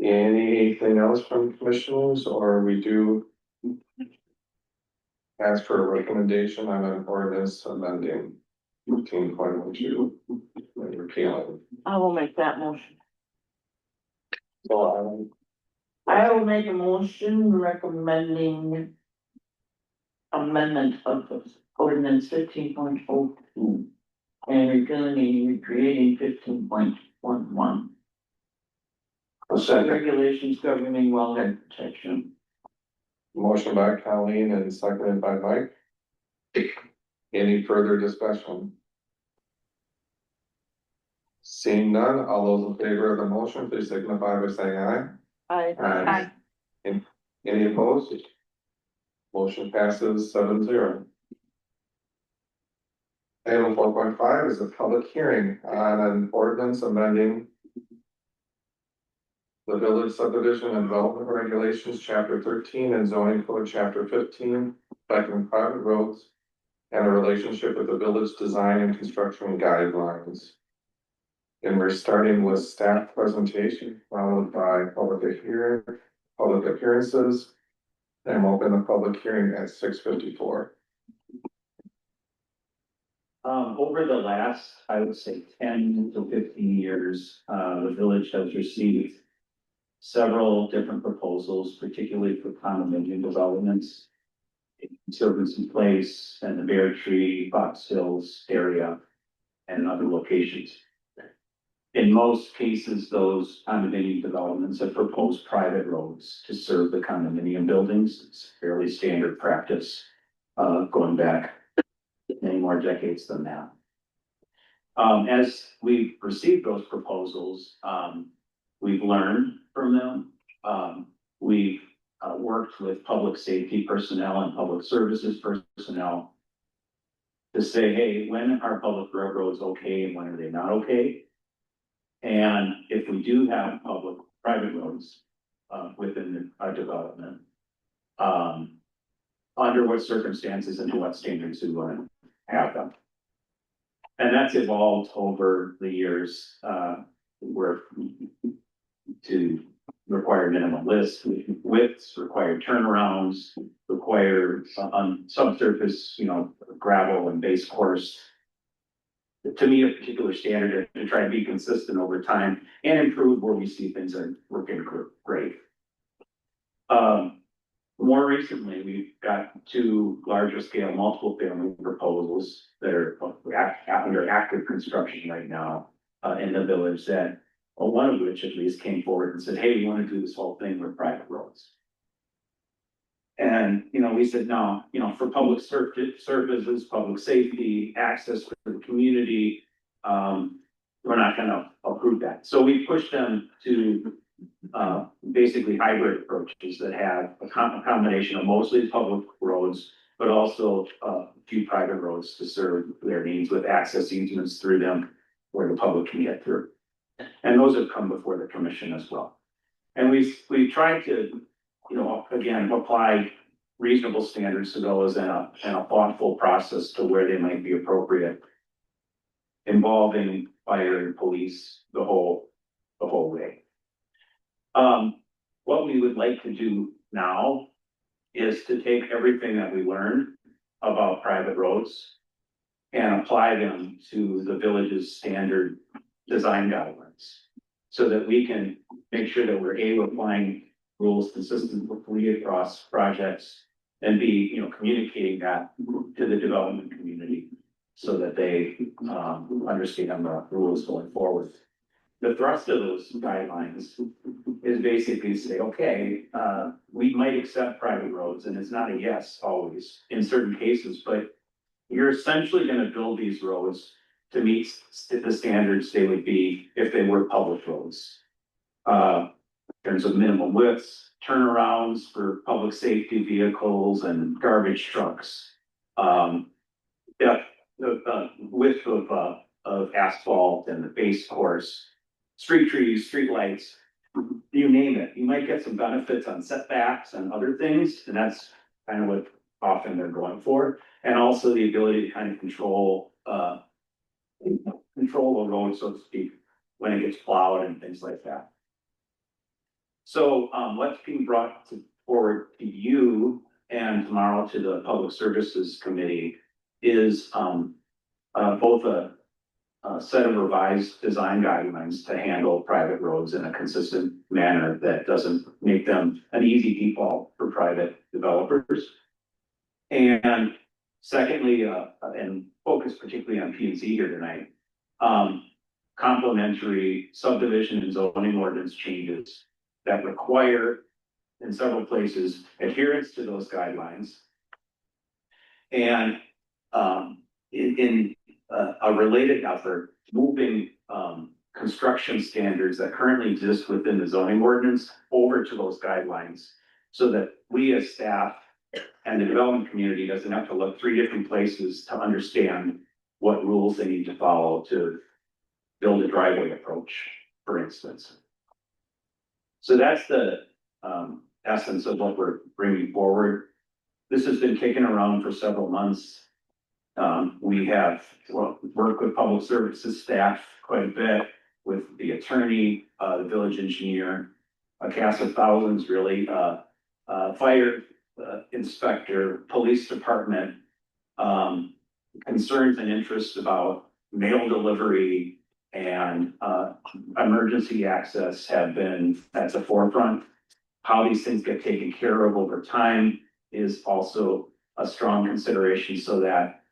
[SPEAKER 1] Anything else from commissioners, or we do ask for a recommendation on an ordinance amending 15.12 and repealing?
[SPEAKER 11] I will make that motion.
[SPEAKER 1] So
[SPEAKER 11] I will make a motion recommending amendment of the ordinance 15.02 and repealing and recreating 15.11.
[SPEAKER 8] A second.
[SPEAKER 11] Regulations governing wellhead protection.
[SPEAKER 1] motion by Colleen and seconded by Mike. Any further discussion? Seeing none, all those in favor of the motion, please signify by saying aye.
[SPEAKER 11] Aye.
[SPEAKER 1] Any opposed? Motion passes 7-0. Item 4.5 is a public hearing on an ordinance amending the village subdivision and development regulations, chapter 13, and zoning code, chapter 15, affecting private roads and a relationship with the village design and construction guidelines. And we're starting with staff presentation, followed by public appearances. And we'll open the public hearing at 6:54.
[SPEAKER 5] Over the last, I would say 10 to 15 years, the village has received several different proposals, particularly for condominium developments in Silverton Place and the Bear Tree, Fox Hills area, and other locations. In most cases, those condominium developments have proposed private roads to serve the condominium buildings. It's fairly standard practice, going back many more decades than that. As we've received those proposals, we've learned from them. We've worked with public safety personnel and public services personnel to say, hey, when are public railroads okay and when are they not okay? And if we do have private roads within our development, under what circumstances and to what standards we want to have them. And that's evolved over the years, where to require minimum widths, require turnarounds, require on subsurface, gravel and base course. To meet a particular standard to try and be consistent over time and improve where we see things are working great. More recently, we've got two larger scale multiple family proposals that are under active construction right now in the village that, well, one of which at least came forward and said, hey, we want to do this whole thing with private roads. And, we said, no, for public services, public safety, access for the community, we're not gonna approve that. So we pushed them to basically hybrid approaches that have a combination of mostly public roads, but also a few private roads to serve their needs with access easements through them where the public can get through. And those have come before the commission as well. And we tried to, again, apply reasonable standards to those and a thoughtful process to where they might be appropriate, involving fire and police the whole way. What we would like to do now is to take everything that we learned about private roads and apply them to the village's standard design guidelines, so that we can make sure that we're applying rules consistently across projects and be, communicating that to the development community so that they understand the rules going forward. The thrust of those guidelines is basically to say, okay, we might accept private roads, and it's not a yes always in certain cases, but you're essentially going to build these roads to meet the standards they would be if they were public roads. In terms of minimum widths, turnarounds for public safety vehicles and garbage trucks. The width of asphalt and the base course, street trees, street lights, you name it. You might get some benefits on setbacks and other things, and that's kind of what often they're going for. And also the ability to kind of control the road, so to speak, when it gets plowed and things like that. So what's being brought forward to you and tomorrow to the Public Services Committee is both a set of revised design guidelines to handle private roads in a consistent manner that doesn't make them an easy default for private developers. And secondly, and focus particularly on P&Z here tonight, complementary subdivision and zoning ordinance changes that require, in several places, adherence to those guidelines. And in a related effort, moving construction standards that currently exist within the zoning ordinance over to those guidelines, so that we as staff and the development community doesn't have to look 3 different places to understand what rules they need to follow to build a driveway approach, for instance. So that's the essence of what we're bringing forward. This has been kicking around for several months. We have worked with public services staff quite a bit, with the attorney, the village engineer, a cast of thousands really, fire inspector, police department, concerns and interests about mail delivery and emergency access have been at the forefront. How these things get taken care of over time is also a strong consideration, so that,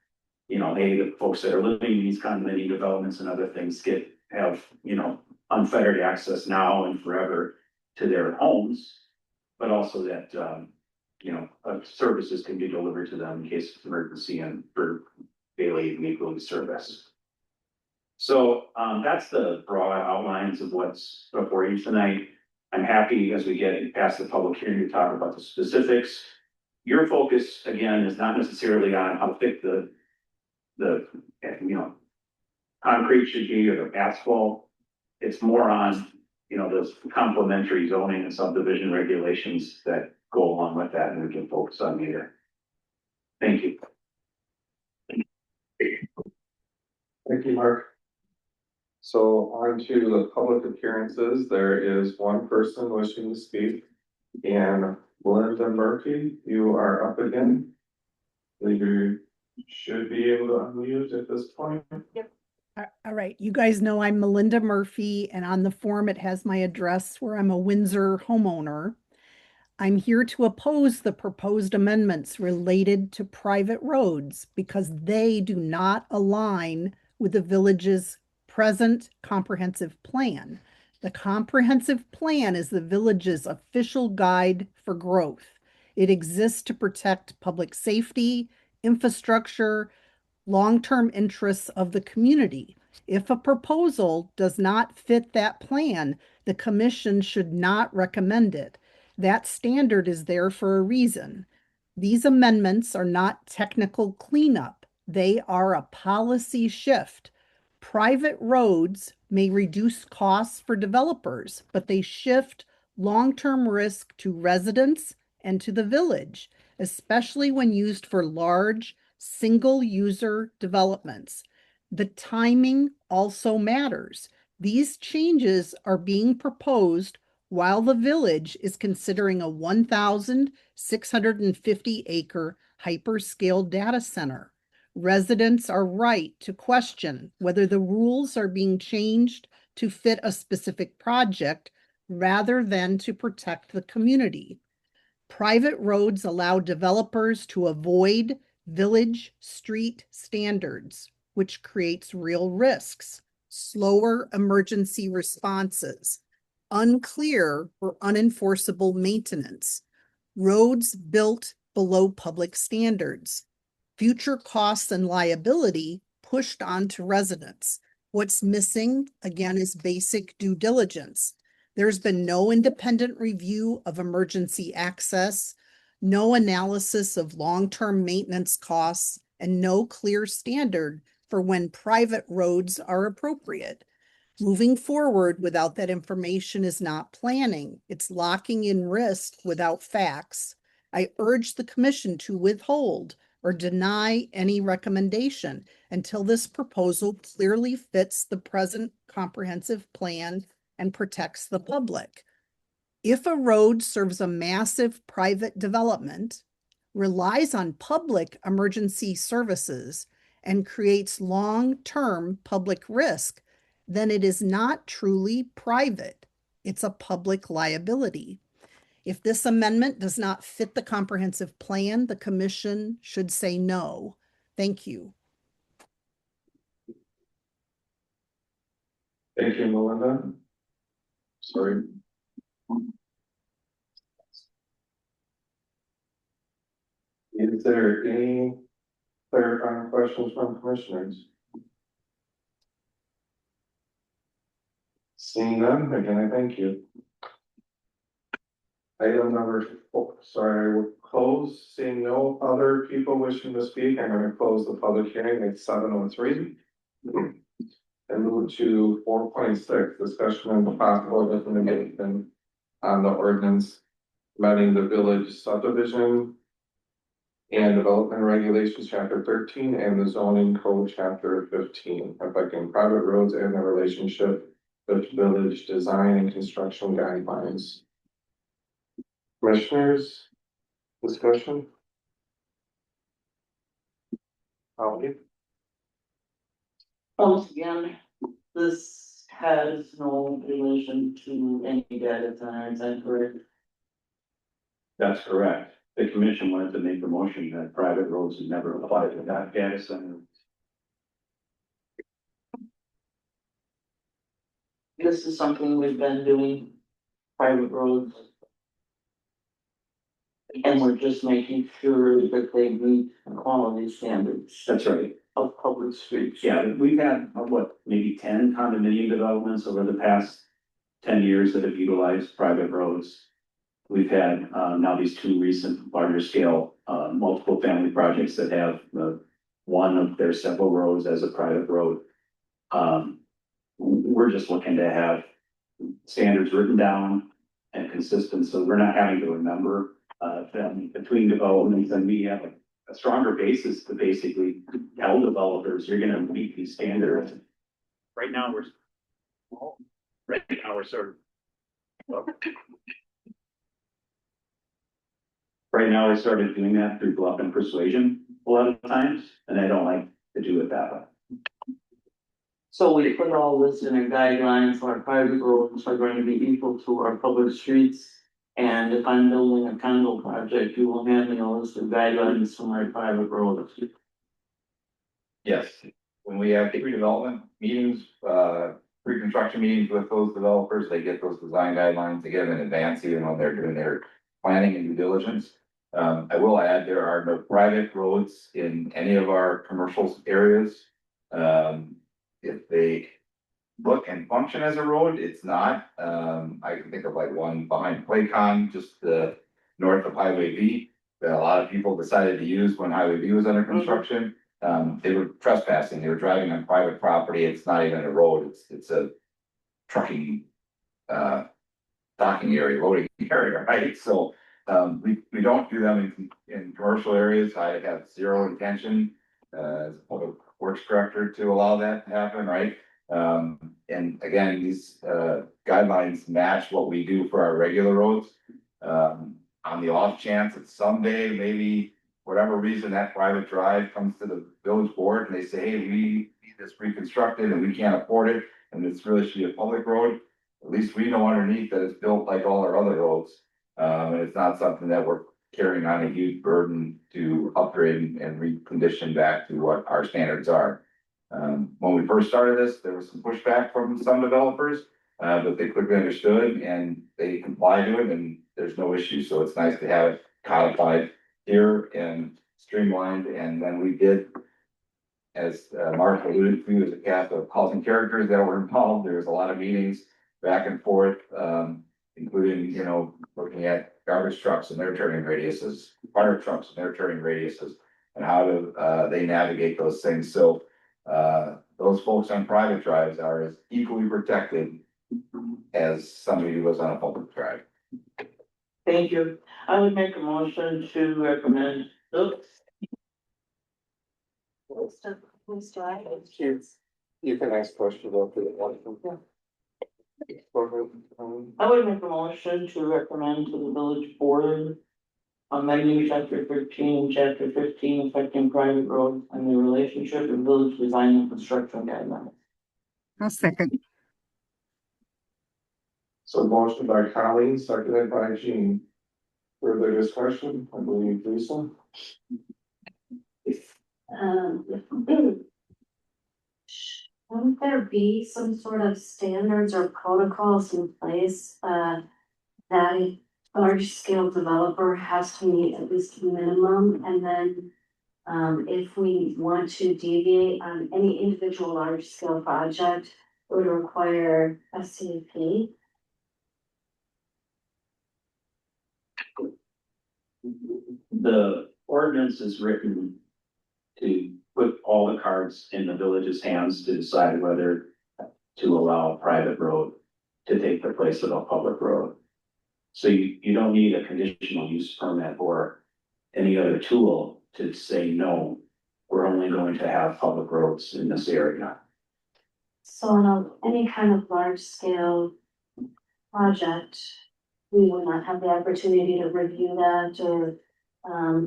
[SPEAKER 5] the folks that are living in these condominium developments and other things have unfettered access now and forever to their homes, but also that, services can be delivered to them in case of emergency and for daily weekly service. So that's the broad outlines of what's before you tonight. I'm happy as we get past the public hearing to talk about the specifics. Your focus, again, is not necessarily on how thick the concrete should be or the asphalt. It's more on, those complementary zoning and subdivision regulations that go along with that, and we can focus on later. Thank you.
[SPEAKER 1] Thank you, Mark. So on to the public appearances. There is one person wishing to speak, and Melinda Murphy, you are up again. You should be able to unmute at this point.
[SPEAKER 10] All right, you guys know I'm Melinda Murphy, and on the form it has my address where I'm a Windsor homeowner. I'm here to oppose the proposed amendments related to private roads because they do not align with the village's present comprehensive plan. The comprehensive plan is the village's official guide for growth. It exists to protect public safety, infrastructure, long-term interests of the community. If a proposal does not fit that plan, the commission should not recommend it. That standard is there for a reason. These amendments are not technical cleanup. They are a policy shift. Private roads may reduce costs for developers, but they shift long-term risk to residents and to the village, especially when used for large, single-user developments. The timing also matters. These changes are being proposed while the village is considering a 1,650-acre hyperscale data center. Residents are right to question whether the rules are being changed to fit a specific project rather than to protect the community. Private roads allow developers to avoid village street standards, which creates real risks, slower emergency responses, unclear or unenforceable maintenance, roads built below public standards, future costs and liability pushed onto residents. What's missing, again, is basic due diligence. There's been no independent review of emergency access, no analysis of long-term maintenance costs, and no clear standard for when private roads are appropriate. Moving forward without that information is not planning. It's locking in risk without facts. I urge the commission to withhold or deny any recommendation until this proposal clearly fits the present comprehensive plan and protects the public. If a road serves a massive private development, relies on public emergency services, and creates long-term public risk, then it is not truly private. It's a public liability. If this amendment does not fit the comprehensive plan, the commission should say no. Thank you.
[SPEAKER 1] Thank you, Melinda. Sorry. Is there any clarifying questions from commissioners? Seeing none, again, I thank you. Item number four, sorry, we'll close, seeing no other people wishing to speak, I'm gonna close the public hearing at 7:03. And move to 4.6, discussion and possible recommendation on the ordinance amending the village subdivision and development regulations, chapter 13, and the zoning code, chapter 15, affecting private roads and their relationship with village design and construction guidelines. Commissioners, discussion? Holly?
[SPEAKER 11] Once again, this has no relation to any data centers, I'm correct?
[SPEAKER 5] That's correct. The commission wanted to make a motion that private roads would never apply to that data center.
[SPEAKER 11] This is something we've been doing, private roads. And we're just making sure that they meet quality standards
[SPEAKER 5] That's right.
[SPEAKER 11] of public streets.
[SPEAKER 5] Yeah, we've had, maybe 10 condominium developments over the past 10 years that have utilized private roads. We've had, now these two recent larger scale, multiple family projects that have, one of their several roads as a private road. We're just looking to have standards written down and consistent, so we're not having to remember, them between developments, and we have a stronger basis to basically tell developers, you're gonna meet these standards. Right now, we're sort of. Right now, I started doing that through bluff and persuasion a lot of times, and I don't like to do it that way.
[SPEAKER 11] So we put all this in a guideline for our private roads are going to be equal to our public streets. And if I'm building a condo project, you will hand me a list of guidelines for my private roads.
[SPEAKER 6] Yes, when we have pre-development meetings, pre-construction meetings with those developers, they get those design guidelines, they get them in advance, even when they're doing their planning and due diligence. I will add, there are no private roads in any of our commercial areas. If they look and function as a road, it's not. I can think of like one behind Playcon, just north of Highway B, that a lot of people decided to use when Highway B was under construction. They were trespassing, they were driving on private property, it's not even a road, it's a trucking, docking area, loading area, right? So, we don't do them in commercial areas, I have zero intention, as a public works director to allow that to happen, right? And again, these, guidelines match what we do for our regular roads. On the off chance that someday, maybe whatever reason, that private drive comes to the village board and they say, hey, we need this reconstructed and we can't afford it, and it's really should be a public road, at least we know underneath that it's built like all our other roads. And it's not something that we're carrying on a huge burden to upgrade and recondition back to what our standards are. When we first started this, there was some pushback from some developers, but they quickly understood and they comply to it, and there's no issue. So it's nice to have it codified here and streamlined. And then we did, as Mark alluded to, as a cast of housing characters that were involved. There was a lot of meetings back and forth, including, you know, looking at garbage trucks and their turning radiuses, fire trucks and their turning radiuses, and how do they navigate those things. So those folks on private drives are as equally protected as somebody who lives on a public drive.
[SPEAKER 11] Thank you. I would make a motion to recommend, oops,
[SPEAKER 1] You can ask questions after the one.
[SPEAKER 11] I would make a motion to recommend to the village board amending chapter 13 and chapter 15 affecting private roads and the relationship of village design and construction guidelines.
[SPEAKER 4] I'll second.
[SPEAKER 1] So motion by Colleen, seconded by Jean. Further discussion, I believe Lisa.
[SPEAKER 9] Wouldn't there be some sort of standards or protocols in place, that a large scale developer has to meet at least minimum, and then if we want to deviate on any individual large scale project, it would require a CUP?
[SPEAKER 5] The ordinance is written to put all the cards in the village's hands to decide whether to allow a private road to take the place of a public road. So you don't need a conditional use permit or any other tool to say, no, we're only going to have public roads in this area.
[SPEAKER 9] So on any kind of large scale project, we would not have the opportunity to review that or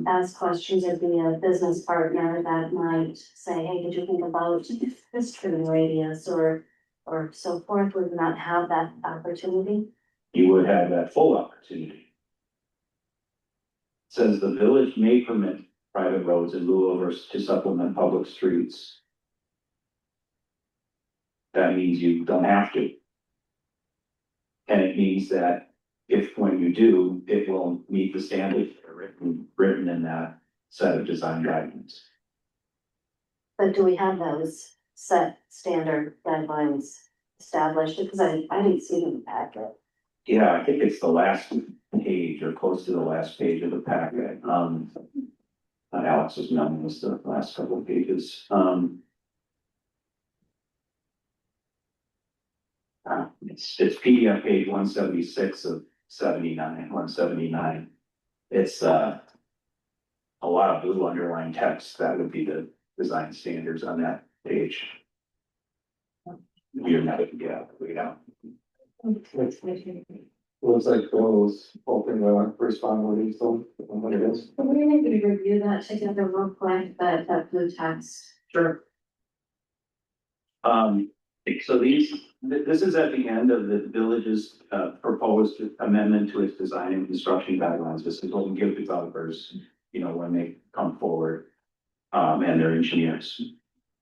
[SPEAKER 9] ask questions or be a business partner that might say, hey, did you think about this trimming radius or so forth? We would not have that opportunity.
[SPEAKER 5] You would have that full opportunity. It says the village may permit private roads in lieu of or to supplement public streets. That means you don't have to. And it means that if when you do, it will meet the standards that are written in that set of design guidelines.
[SPEAKER 9] But do we have those set standard guidelines established? Because I didn't see them in the packet.
[SPEAKER 5] Yeah, I think it's the last page or close to the last page of the packet. Alex's memo was the last couple of pages. It's PDF page 176 of 179. It's a lot of blue underlined text. That would be the design standards on that page. You're not, yeah, we don't.
[SPEAKER 1] Looks like Bill's hoping to respond with these, so what it is.
[SPEAKER 9] We need to review that together real quick, that blue text.
[SPEAKER 5] Sure. So this is at the end of the village's proposed amendment to its design and construction guidelines. This is what we give developers, you know, when they come forward. And their engineers.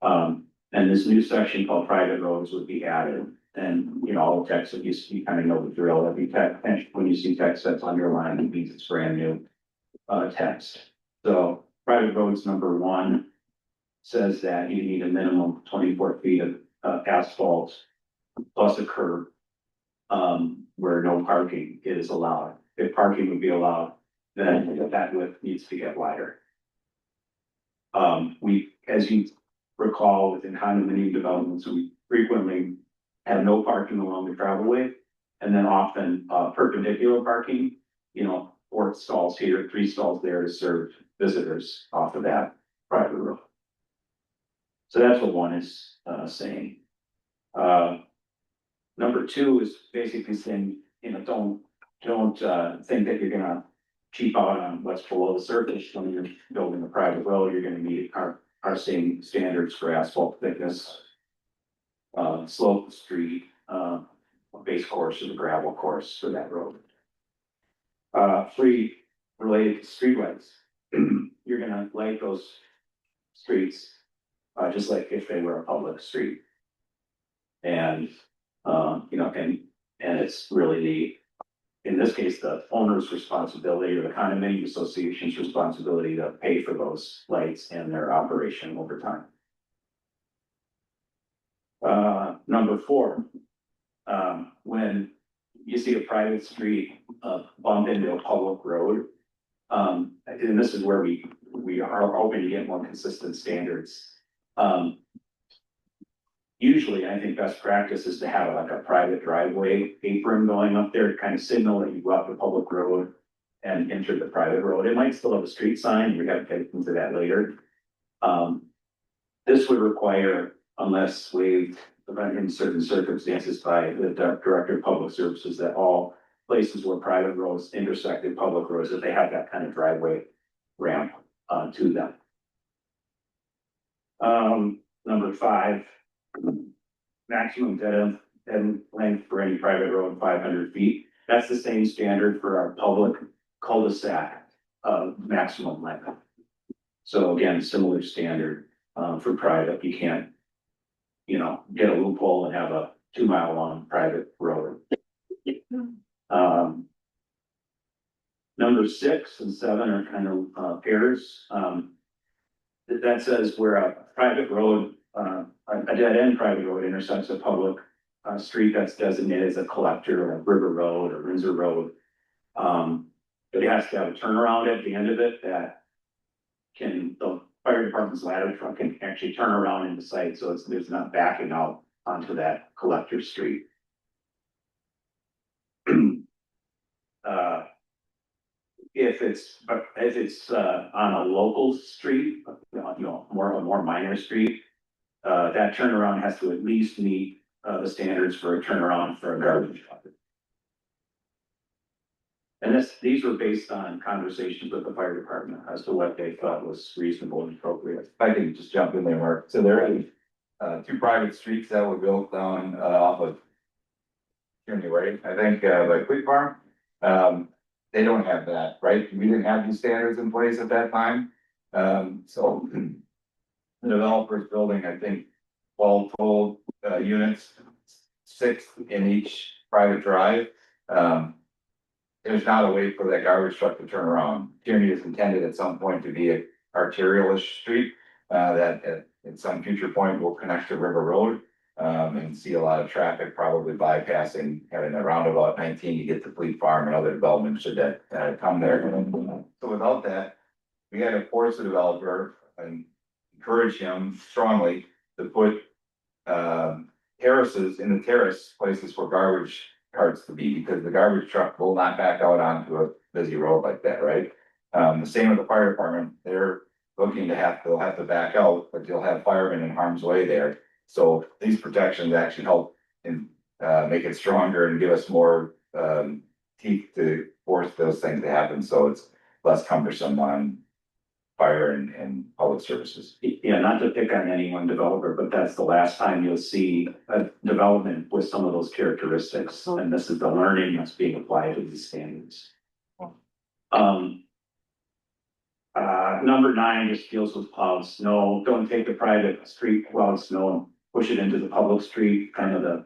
[SPEAKER 5] And this new section called private roads would be added. And, you know, all the text that you kind of know the drill, every text, when you see text that's underlined, it means it's brand new text. So private roads number 1 says that you need a minimum of 24 feet of asphalt plus a curb where no parking is allowed. If parking would be allowed, then that width needs to get wider. As you recall, within condominium developments, we frequently have no parking along the travelway. And then often perpendicular parking, you know, 4 stalls here, 3 stalls there to serve visitors off of that private road. So that's what 1 is saying. Number 2 is basically saying, you know, don't think that you're gonna cheap out on what's below the surface when you're building a private road. You're gonna meet our same standards for asphalt thickness, slope of the street, base course or the gravel course for that road. 3, related to streetlights. You're gonna light those streets just like if they were a public street. And you know, and it's really in this case, the owner's responsibility or the condominium association's responsibility to pay for those lights and their operation over time. Number 4, when you see a private street bump into a public road, and this is where we are hoping to get more consistent standards. Usually, I think best practice is to have like a private driveway apron going up there to kind of signal that you go up the public road and enter the private road. It might still have a street sign. We have to get into that later. This would require, unless waived in certain circumstances by the Director of Public Services, that all places where private roads intersected public roads, that they have that kind of driveway ramp to them. Number 5. Maximum dead end length for any private road, 500 feet. That's the same standard for our public cul-de-sac maximum length. So again, similar standard for private. You can't, you know, get a loophole and have a 2-mile long private road. Number 6 and 7 are kind of pairs. That says where a private road, a dead end private road intersects a public street that's designated as a collector, like River Road or Windsor Road. But it has to have a turnaround at the end of it that the fire department's ladder truck can actually turn around in the site, so there's not backing out onto that collector street. If it's on a local street, you know, a more minor street, that turnaround has to at least meet the standards for a turnaround for a garbage truck. And these were based on conversations with the fire department as to what they thought was reasonable and appropriate.
[SPEAKER 6] I can just jump in there, Mark. So there are 2 private streets that were built down off of Kearney Way, I think, by Quick Farm. They don't have that, right? We didn't have these standards in place at that time. So the developer's building, I think, 12 total units, 6 in each private drive. There's not a way for that garbage truck to turn around. Kearney is intended at some point to be a arterial-ish street that at some future point will connect to River Road. And see a lot of traffic probably bypassing, having a roundabout 19 to get to Fleet Farm and other developments should that come there. So without that, we had to force the developer and encourage him strongly to put terraces in the terrace places for garbage carts to be, because the garbage truck will not back out onto a busy road like that, right? The same with the fire department. They're looking to they'll have to back out, but they'll have firemen in harm's way there. So these protections actually help and make it stronger and give us more teeth to force those things to happen. So it's less cumbersome on fire and public services.
[SPEAKER 5] Yeah, not to pick on any one developer, but that's the last time you'll see a development with some of those characteristics. And this is the learning that's being applied to these standards. Number 9 just deals with plowed snow. Don't take the private street plowed snow and push it into the public street, kind of the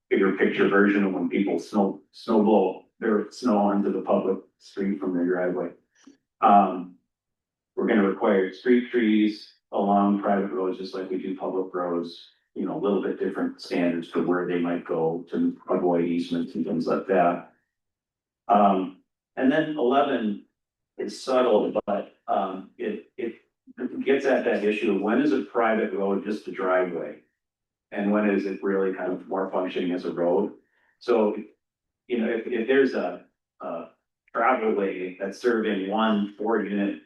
[SPEAKER 5] bigger picture version of when people snow blow their snow onto the public street from their driveway. We're gonna require street trees along private roads, just like we do public roads, you know, a little bit different standards for where they might go to avoid easements and things like that. And then 11 is subtle, but, it gets at that issue of when is a private road just a driveway? And when is it really kind of more functioning as a road? So, you know, if there's a travel way that's serving one 4-unit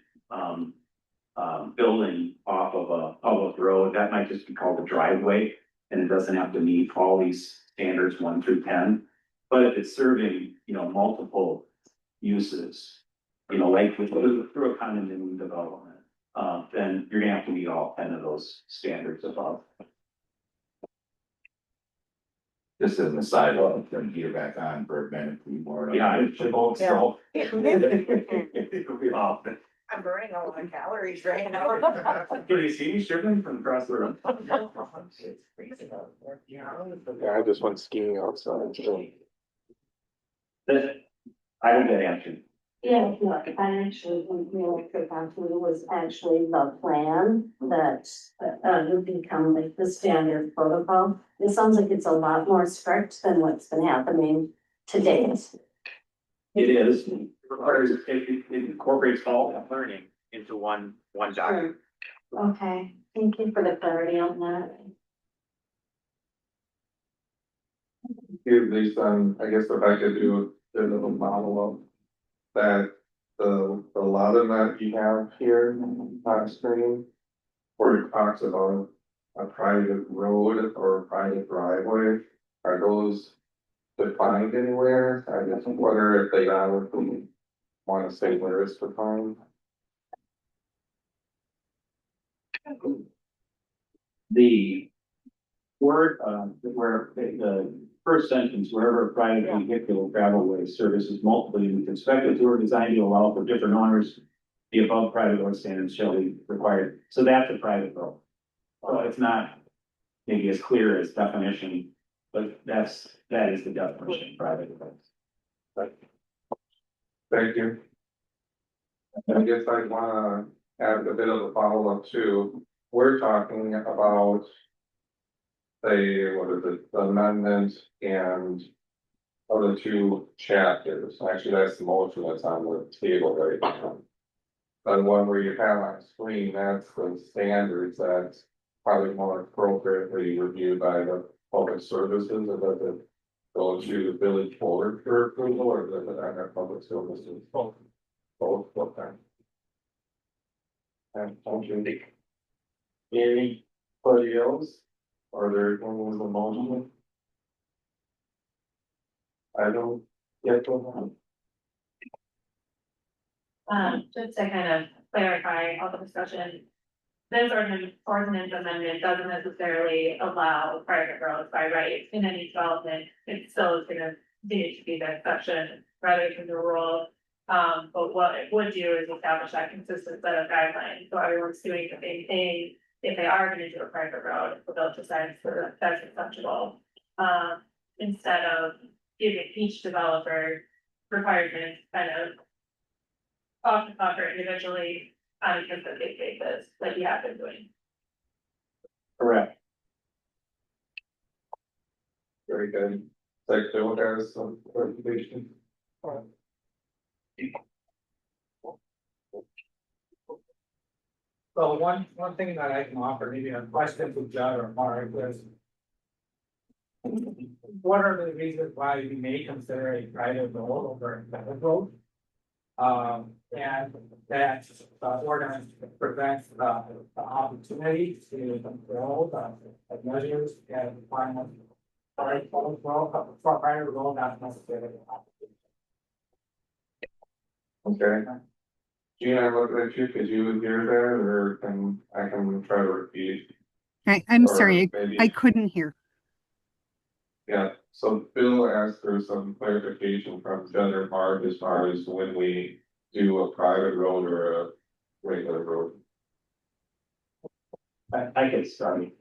[SPEAKER 5] building off of a public road, that might just be called a driveway. And it doesn't have to meet all these standards 1 through 10. But if it's serving, you know, multiple uses, you know, like through a condominium development, then you're gonna have to meet all 10 of those standards above.
[SPEAKER 6] Just as an aside, I'll turn gear back on for a minute. More.
[SPEAKER 5] Yeah, I should hold so.
[SPEAKER 11] I'm burning a lot of calories right now.
[SPEAKER 5] Can you see me shivering from across the room?
[SPEAKER 1] Yeah, I just went skiing outside, so.
[SPEAKER 5] I hope that answered.
[SPEAKER 9] Yeah, look, I actually, when we took on to was actually the plan that, would become like the standard protocol. It sounds like it's a lot more strict than what's been happening to date.
[SPEAKER 5] It is, it requires, it incorporates all that learning into one document.
[SPEAKER 9] Okay, thank you for the clarity on that.
[SPEAKER 1] Here, based on, I guess if I could do a little model of that, the lot of that you have here on screen, where it talks about a private road or a private driveway, are those defined anywhere? I just wonder if they are, if we want to say where it's defined.
[SPEAKER 5] The word, where the first sentence, wherever a private vehicular travelway services multiple units inspected or designed to allow for different owners, the above private road standards shall be required. So that's a private road. So it's not maybe as clear as definition, but that is the definition of private roads.
[SPEAKER 1] Thank you. I guess I'd wanna add a bit of a follow-up too. We're talking about, say, what is it, the amendment and of the 2 chapters. Actually, that's the motion that's on the table right now. The one where you have on screen, that's the standards that's probably more appropriately reviewed by the public services, or does it go to the village board for approval, or does it under public services? Both, okay. And function. Anybody else? Are there one was a motion? I don't get to one.
[SPEAKER 2] Just to kind of clarify all the discussion. This ordinance amendment doesn't necessarily allow private roads by right in any development. It still is gonna continue to be the exception rather than the rule. But what it would do is establish that consistent set of guidelines, so everyone's doing the same thing. If they are gonna do a private road, the village decides that that's acceptable. Instead of giving each developer requirements kind of offer individually on a consistent basis, like you have been doing.
[SPEAKER 5] Correct.
[SPEAKER 1] Very good. Secretary has some clarification.
[SPEAKER 3] So one thing that I can offer, maybe a question to Judd or Mark is. What are the reasons why we may consider a private road over a public road? And that ordinance prevents the opportunity to control the measures and requirements. For private road, not necessarily.
[SPEAKER 1] Okay. Gene, I'm looking at you, could you hear that, or I can try to repeat?
[SPEAKER 4] I'm
[SPEAKER 1] Or
[SPEAKER 4] sorry,
[SPEAKER 1] maybe-
[SPEAKER 4] I couldn't hear.
[SPEAKER 1] Yeah, so Bill asked for some clarification from Jen or Mark as far as when we do a private road or a regular road.
[SPEAKER 5] I get started.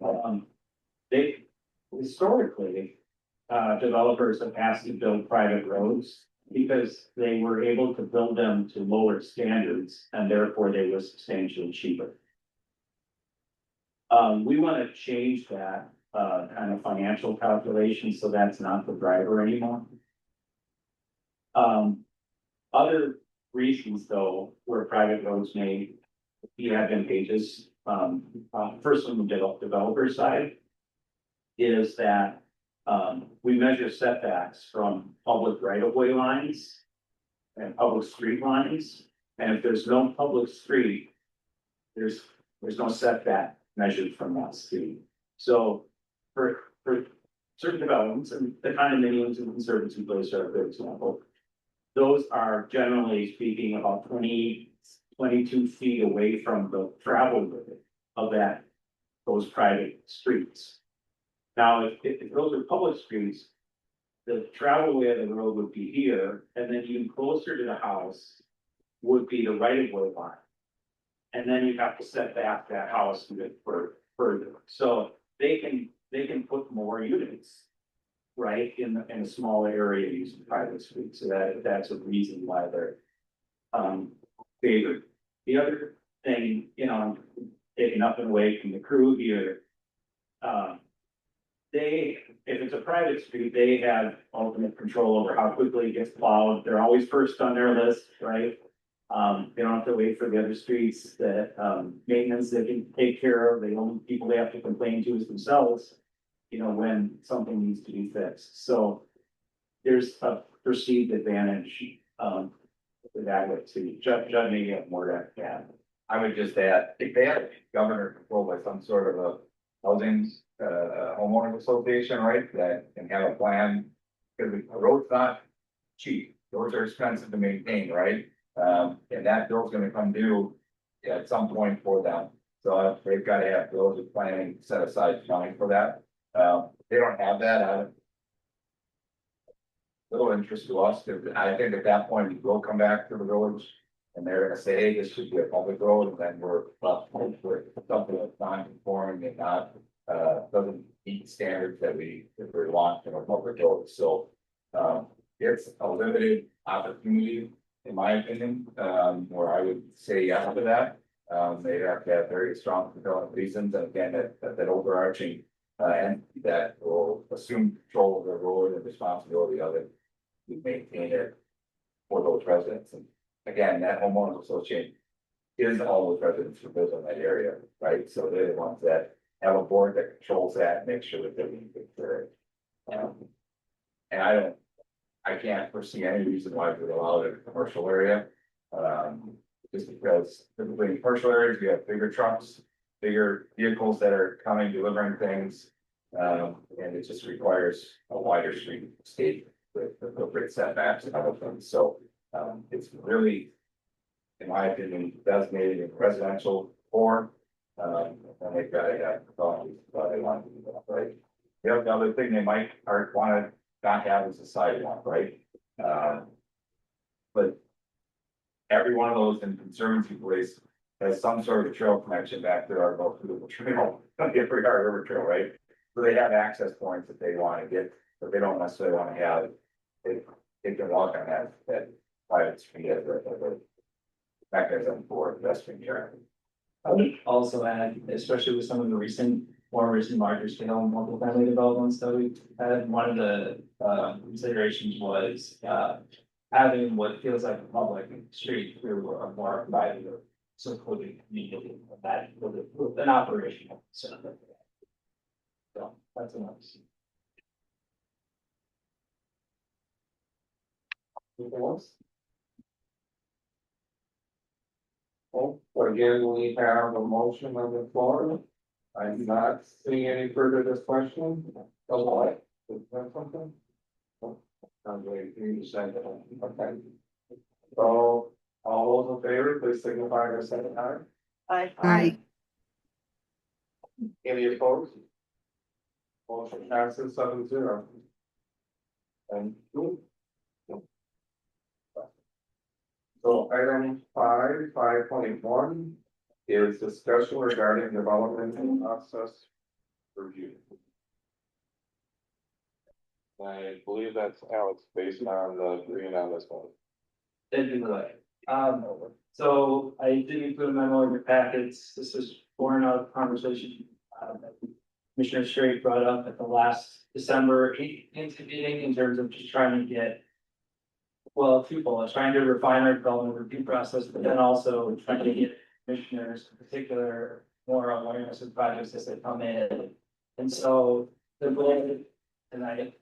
[SPEAKER 5] They, historically, developers have asked to build private roads because they were able to build them to lower standards and therefore they were substantially cheaper. We want to change that, kind of financial calculation, so that's not the driver anymore. Other reasons though, where private roads may be advantageous, first on the developer side. Is that, we measure setbacks from public right-of-way lines. And public street lines, and if there's no public street. There's no setback measured from that street. So for certain developments, and the condominiums and conservancy places are a good example. Those are generally speaking about 22 feet away from the travel limit of those private streets. Now, if those are public streets, the travel way of the road would be here, and then even closer to the house would be the right of way line. And then you have to set back that house a bit further, so they can put more units. Right, in a small area using private streets, so that's a reason why they're favored. The other thing, taking up and away from the crew here. If it's a private street, they have ultimate control over how quickly it gets plowed. They're always first on their list, right? They don't have to wait for the other streets that, maintenance they can take care of. The only people they have to complain to is themselves. When something needs to be fixed. So there's a perceived advantage, with that way too. Judd maybe have more to add.
[SPEAKER 6] I would just add, if they had governor controlled by some sort of a housing, homeowners association, right, that can have a plan. Because a road's not cheap, roads are expensive to maintain, right? And that bill's gonna come due at some point for them. So they've gotta have bills of planning set aside money for that. They don't have that. Little interest to us, because I think at that point, we will come back to the village. And they're gonna say, hey, this should be a public road, and then we're left with something that's non-conforming and not, doesn't meet standards that we want in a public road, so. It's a limited opportunity, in my opinion, where I would say yes to that. They have to have very strong compelling reasons, and again, that overarching. And that will assume control of the road and responsibility of it. We maintain it for those residents, and again, that homeowners association. Is all those residents who live in that area, right? So they're the ones that have a board that controls that, and make sure that they're being good for it. And I can't foresee any reason why we would allow it in a commercial area. Just because typically in commercial areas, we have bigger trucks, bigger vehicles that are coming, delivering things. And it just requires a wider street state with appropriate setbacks and other things, so, it's really. In my opinion, designated in residential form, and they've got to have thought they want to do that, right? The other thing they might want to not have is a sidewalk, right? But every one of those in conservancy place has some sort of trail connection back to our most beautiful trail, every river trail, right? So they have access points that they want to get, but they don't necessarily want to have. They can walk on that private street as a mechanism for investment here.
[SPEAKER 12] I would also add, especially with some of the more recent larger scale multifamily developments that we've had, one of the considerations was having what feels like a public street through a more private or secluded community, that with an operation. So that's another.
[SPEAKER 1] Anything else? Well, again, we have a motion on the floor. I'm not seeing any further discussion. Otherwise, is there something? I'm waiting for you to say that. Okay. So All those in favor, please signify by saying aye.
[SPEAKER 4] Aye.
[SPEAKER 1] Any opposed? Motion passes 7-0. Thank you. So item 5.1 is discussion regarding development and process review. I believe that's Alex based on the green on this one.
[SPEAKER 12] That'd be good. So I did include a memo in your packets. This is born out of conversation. That Commissioner Straight brought up at the last December 18th meeting in terms of just trying to get. Well, twofold, trying to refine our development review process, but then also trying to get commissioners, in particular, more awareness of projects as they come in. And so the goal, and I,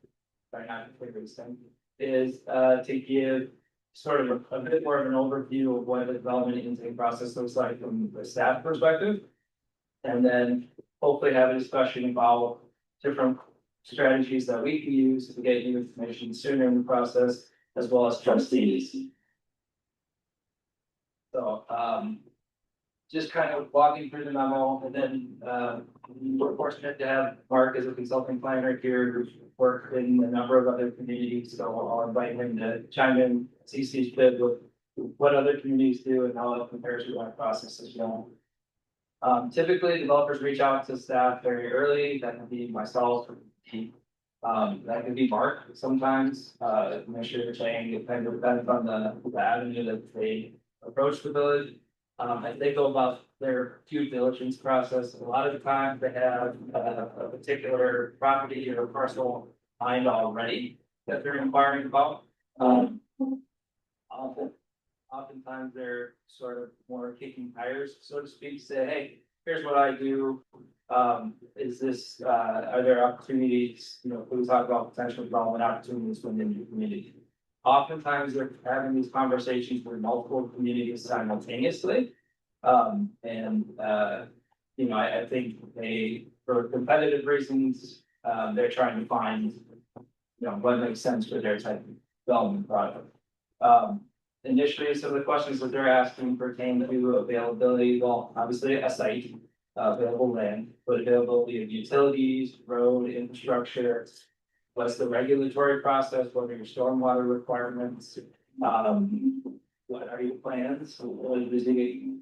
[SPEAKER 12] try not to figure this thing, is to give sort of a bit more of an overview of what the development intake process looks like from the staff perspective. And then hopefully have a discussion about different strategies that we can use to get new information sooner in the process, as well as trustees. So, just kind of walking through the memo, and then, we're fortunate to have Mark as a consulting planner here, who's worked in a number of other communities, so I'll invite him to chime in, CC's bid with what other communities do and how it compares to our process as well. Typically, developers reach out to staff very early, that can be myself or Pete. That could be Mark sometimes, Commissioner Chang, it kind of depends on the avenue that they approach the village. As they go about their due diligence process, a lot of the time they have a particular property or parcel mind already that they're inquiring about. Oftentimes they're sort of more kicking tires, so to speak, say, hey, here's what I do. Is this, are there opportunities, we talk about potential development opportunities within your community. Oftentimes they're having these conversations with multiple communities simultaneously. I think for competitive reasons, they're trying to find, what makes sense for their type of development project. Initially, some of the questions that they're asking pertain to availability, well, obviously a site, available land, but availability of utilities, road infrastructure. What's the regulatory process? What are your stormwater requirements? What are your plans? What is the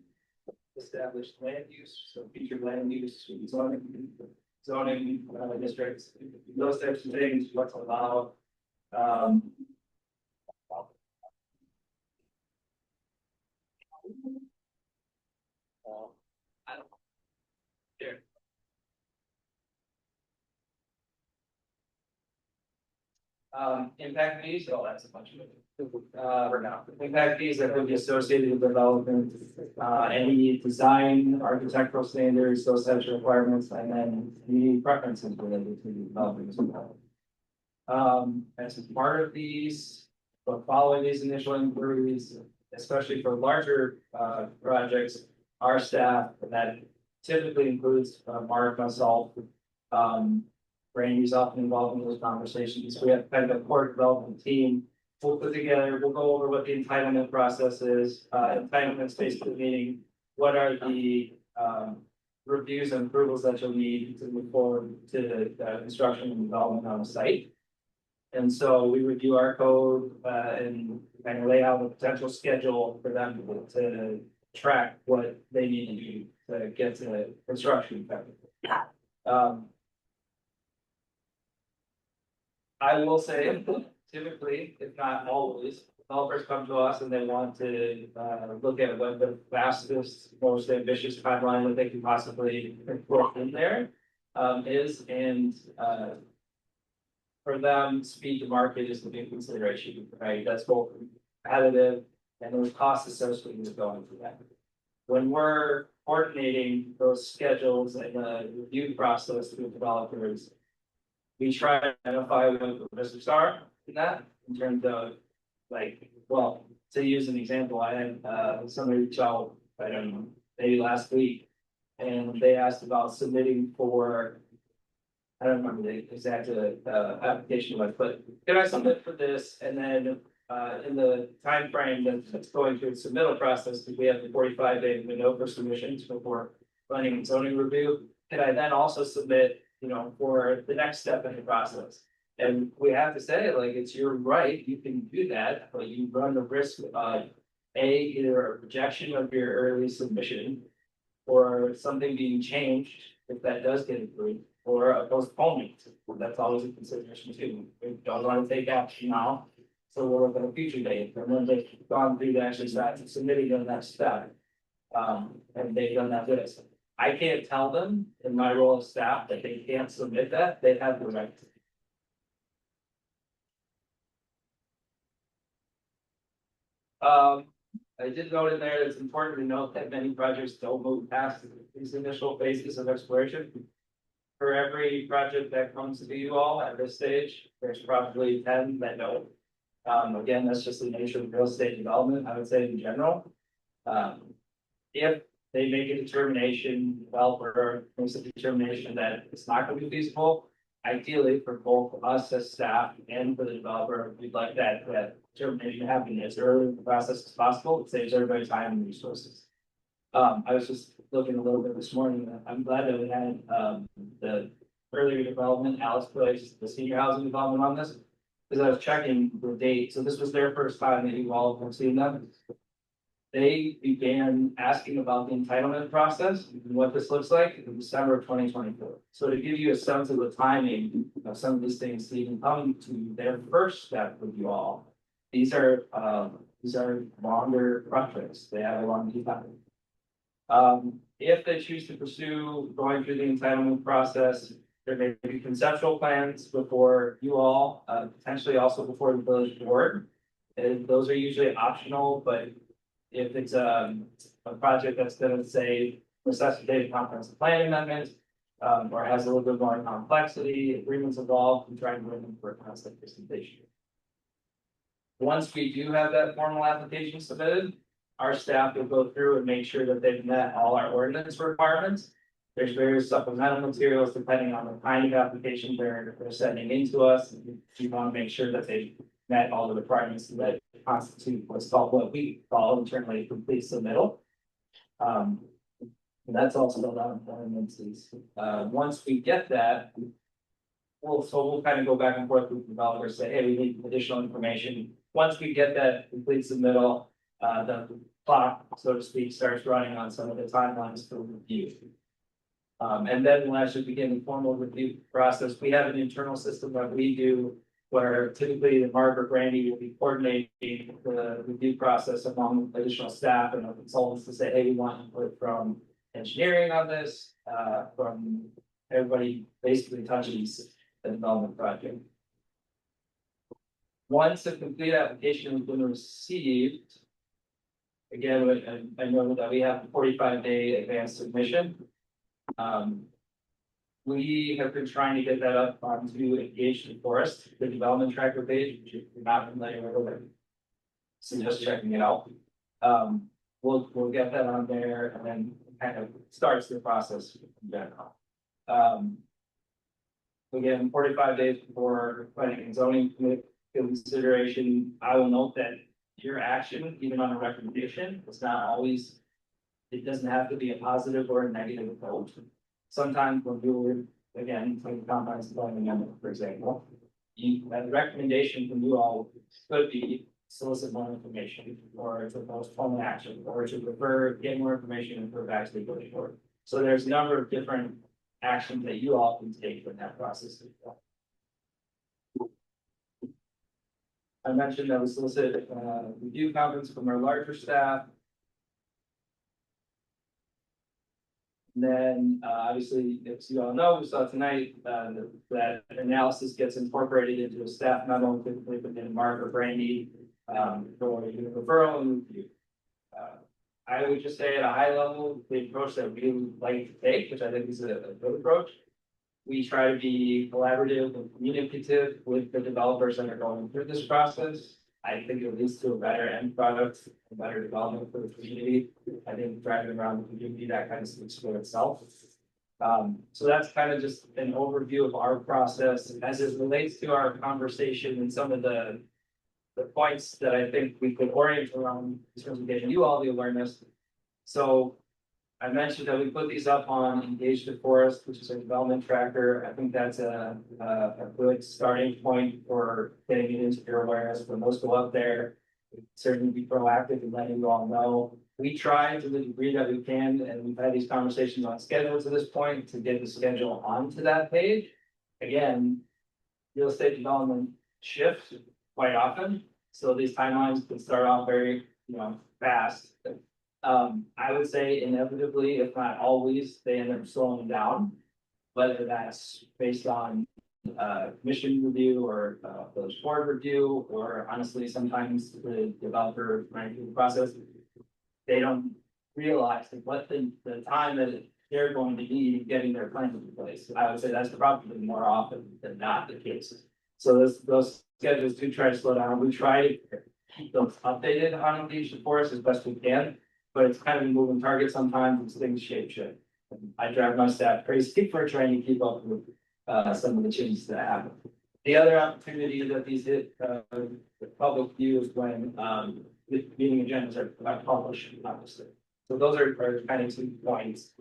[SPEAKER 12] established land use, so future land use, zoning districts, those types of things, what's allowed. I don't care. Impact fees, oh, that's a bunch of it. For now, impact fees that would be associated with development, any design, architectural standards, those types of requirements, and then any preferences related to development as well. As a part of these, but following these initial inquiries, especially for larger projects, our staff, that typically includes Mark, myself, Randy's often involved in those conversations. We have kind of a core development team. We'll put together, we'll go over what the entitlement process is, entitlements basically meaning what are the reviews and approvals that you'll need to move forward to the construction and development on the site. And so we review our code and kind of lay out a potential schedule for them to track what they need to do to get to construction. I will say, typically, if not always, developers come to us and they want to look at what the fastest, most ambitious timeline that they can possibly work in there is, and for them, speed to market is the big consideration, right? That's both competitive and those costs associated with going through that. When we're coordinating those schedules and the review process with developers, we try to identify what the risks are in that, in terms of, like, well, to use an example, I had somebody reach out, I don't know, maybe last week, and they asked about submitting for, I don't remember the exact application, but can I submit for this? And then in the time frame that's going through the submittal process, because we have the 45-day window for submissions before planning and zoning review. Can I then also submit, for the next step in the process? And we have to say, like, it's your right, you can do that, but you run the risk of either a rejection of your early submission or something being changed if that does get approved, or a postponement. That's always a consideration too. We don't want to take action now, so we'll look at a future date. And when they've gone through the exercise of submitting the next step, and they've done that with us. I can't tell them in my role as staff that they can't submit that. They have the right to. I did note in there that it's important to note that many projects don't move past these initial phases of exploration. For every project that comes to you all at this stage, there's probably 10 that don't. Again, that's just the nature of real estate development, I would say in general. If they make a determination, developer makes a determination that it's not going to be feasible, ideally for both us as staff and for the developer, we'd like that determination happen as early in the process as possible. It saves everybody time and resources. I was just looking a little bit this morning. I'm glad that we had the earlier development, Alice Place, the senior housing development on this. Because I was checking the date, so this was their first time that you all have seen them. They began asking about the entitlement process and what this looks like in December of 2024. So to give you a sense of the timing of some of these things to even come to their first step with you all, these are longer projects. They have a long lead time. If they choose to pursue going through the entitlement process, there may be conceptual plans before you all, potentially also before the village board. And those are usually optional, but if it's a project that's gonna say necessitate a comprehensive plan amendment, or has a little bit more complexity, agreements involved, we try to bring them for a constant presentation. Once we do have that formal application submitted, our staff will go through and make sure that they've met all our ordinance requirements. There's various supplemental materials depending on the kind of application they're sending into us. We want to make sure that they've met all the requirements that constitute what's called, what we call internally, complete submittal. And that's also spelled out in the ordinances. Once we get that, we'll kind of go back and forth with developers, say, hey, we need additional information. Once we get that complete submittal, the clock, so to speak, starts running on some of the timelines for review. And then we'll actually begin the formal review process. We have an internal system that we do where typically the Margaret Brandy will be coordinating the review process among additional staff and consultants to say, hey, we want input from engineering on this, from everybody basically touches the development project. Once a complete application has been received, again, I know that we have a 45-day advanced submission. We have been trying to get that up onto Engage the Forest, the development tracker page, which if you're not familiar with it, so just checking it out. We'll get that on there and then kind of starts the process in general. Again, 45 days before planning and zoning consideration, I will note that your action, even on a recommendation, is not always, it doesn't have to be a positive or a negative vote. Sometimes when you, again, take the comprehensive plan amendment, for example, a recommendation from you all could be solicit more information, or to postpone action, or to refer, get more information and refer back to the village board. So there's a number of different actions that you all can take in that process. I mentioned that we solicited review comments from our larger staff. And then, obviously, as you all know, we saw tonight that analysis gets incorporated into a staff memo, typically within Mark or Brandy, for referral and review. I would just say at a high level, the approach that we would like to take, which I think is a good approach. We try to be collaborative and communicative with the developers that are going through this process. I think it leads to a better end product, a better development for the community. I think driving around the community, that kind of speaks for itself. So that's kind of just an overview of our process as it relates to our conversation and some of the the points that I think we could orient around in terms of getting you all the awareness. So I mentioned that we put these up on Engage the Forest, which is a development tracker. I think that's a good starting point for getting it into your awareness. When those go up there, certainly be proactive in letting you all know. We try to the degree that we can, and we've had these conversations on schedule to this point to get the schedule onto that page. Again, real estate development shifts quite often, so these timelines can start off very, fast. I would say inevitably, if not always, they end up slowing down. Whether that's based on mission review or village board review, or honestly, sometimes the developer running through the process, they don't realize that what the time that they're going to need getting their plans in place. I would say that's probably more often than not the case. So those schedules do try to slow down. We try to keep those updated on Engage the Forest as best we can, but it's kind of a moving target sometimes as things shift. I drive my staff crazy for trying to keep up with some of the changes that happen. The other opportunity that these hit the public view is when the meeting agendas are published, obviously. So those are kind of 2 points.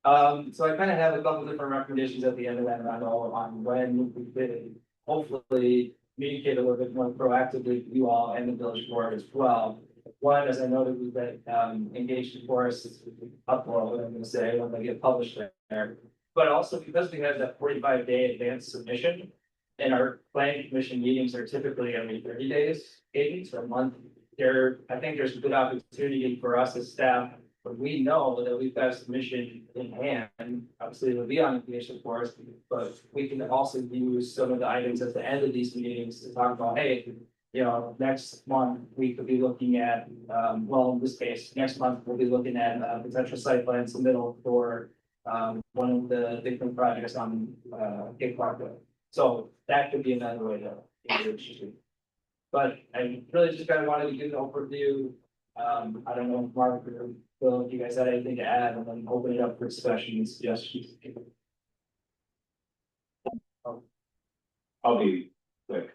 [SPEAKER 12] So I kind of have a couple different recommendations at the end of that round on when we could hopefully communicate a little bit more proactively with you all and the village board as well. One, as I noted, was that Engage the Forest upload, I'm going to say, when they get published there. But also because we have that 45-day advance submission, and our planning commission meetings are typically every 30 days, cadence or a month. I think there's a good opportunity for us as staff, when we know that we've got a submission in hand, obviously it'll be on Engage the Forest, but we can also use some of the items at the end of these meetings to talk about, hey, next month we could be looking at, well, in this case, next month we'll be looking at potential site plan submittal for one of the different projects on Cape Parkway. So that could be another way to engage you. But I really just kind of wanted to give an overview. I don't know if Mark or Bill, if you guys had anything to add, and then open it up for discussion and suggestions.
[SPEAKER 5] I'll be quick.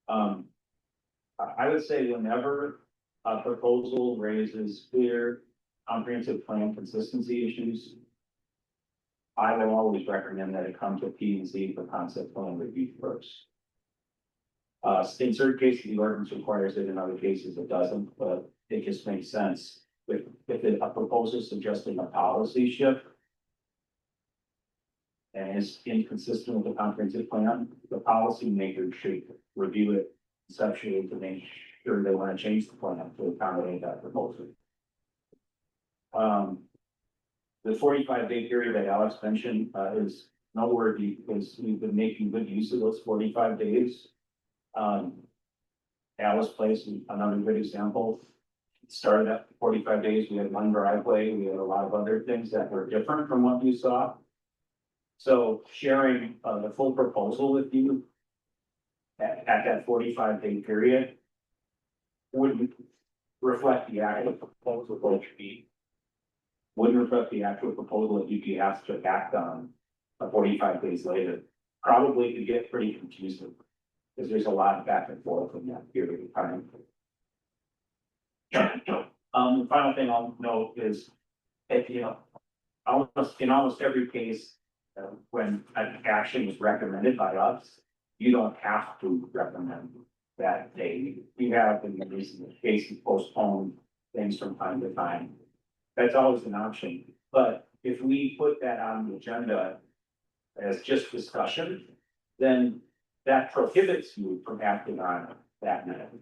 [SPEAKER 5] I would say whenever a proposal raises clear comprehensive plan consistency issues, I will always recommend that it come to P and Z for concept plan review first. In certain cases, the ordinance requires it, in other cases it doesn't, but it just makes sense. If a proposal suggesting a policy shift and is inconsistent with the comprehensive plan, the policymaker should review it conceptually to make sure they want to change the plan to accommodate that proposal. The 45-day period that Alex mentioned is noteworthy because we've been making good use of those 45 days. Alice Place is another good example. It started at 45 days. We had one driveway. We had a lot of other things that were different from what you saw. So sharing the full proposal with you at that 45-day period wouldn't reflect the actual proposal that you'd be. Wouldn't reflect the actual proposal that you'd be asked to act on 45 days later. Probably could get pretty confusing because there's a lot of back and forth in that period of time. The final thing I'll note is if in almost every case when an action is recommended by us, you don't have to recommend that day. We have in the recent cases postponed things from time to time. That's always an option. But if we put that on the agenda as just discussion, then that prohibits you from acting on that minute.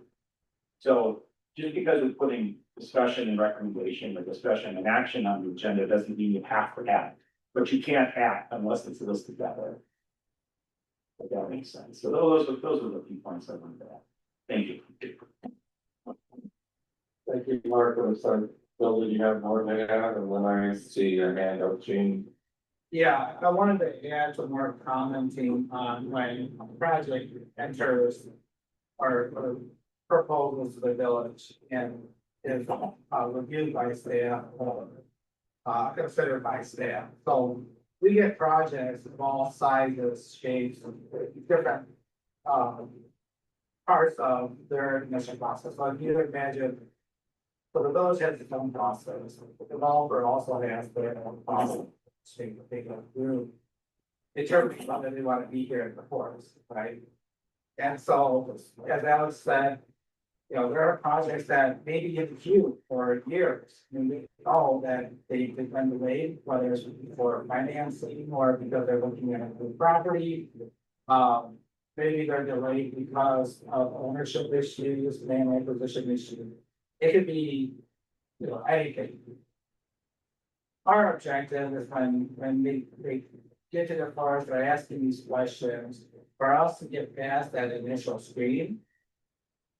[SPEAKER 5] So just because we're putting discussion and recommendation or discussion and action on the agenda doesn't mean you have to act, but you can't act unless it's listed that way. If that makes sense. So those are the few points I wanted to add. Thank you.
[SPEAKER 1] Thank you, Mark. So, Bill, did you have more to add? And then I see your hand up, Gene.
[SPEAKER 3] Yeah, I wanted to add some more commenting on when a project enters or proposals to the village and is reviewed by staff or considered by staff. So we get projects of all sizes, shapes, and different parts of their initial process, so if you imagine. So the village has its own process, the developer also has their own process. So they go through. Determining whether they want to be here in the forest, right? And so, as Alex said, you know, there are projects that maybe in the queue for years. I mean, we know that they've been delayed, whether it's for financing or because they're looking at a new property. Maybe they're delayed because of ownership issues, land acquisition issues. It could be, you know, anything. Our objective is when they get to the forest, they're asking these questions, for us to get past that initial screen.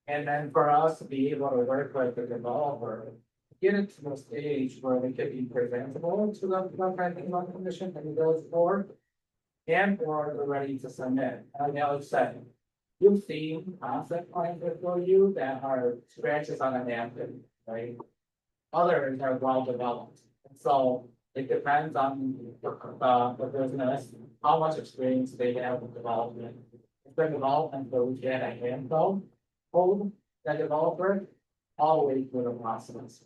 [SPEAKER 3] And then for us to be able to work with the developer, get it to the stage where they could be presentable to the planning commission and the village board. And or they're ready to submit, and Alex said, you've seen concept plans before you that are scratches on a napkin, right? Others are well developed, and so it depends on the business, how much experience they have with development. If the development goes in a handful, hold the developer all the way through the process.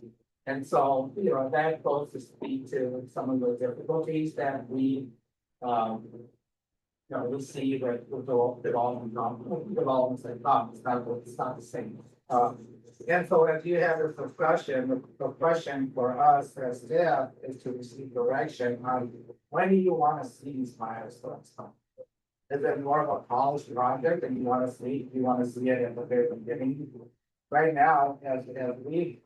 [SPEAKER 3] And so, you know, that goes to speak to some of the difficulties that we, you know, we see with developments that come, it's not the same. And so as you have this discussion, the question for us as staff is to receive direction on when do you want to see these milestones come? Is it more of a polished project and you want to see it at the very beginning? Right now, as we've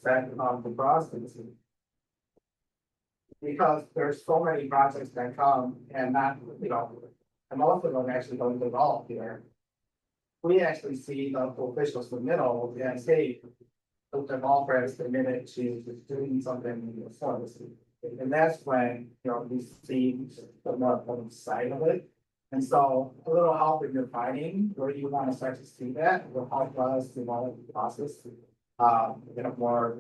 [SPEAKER 3] set the process. Because there's so many projects that come and not, you know, and most of them actually don't develop here. We actually see the official submittal and say, the developer is committed to doing something in the forest. And that's when, you know, we see the more important side of it. And so a little help in defining where you want to start to see that will help us develop the process in a more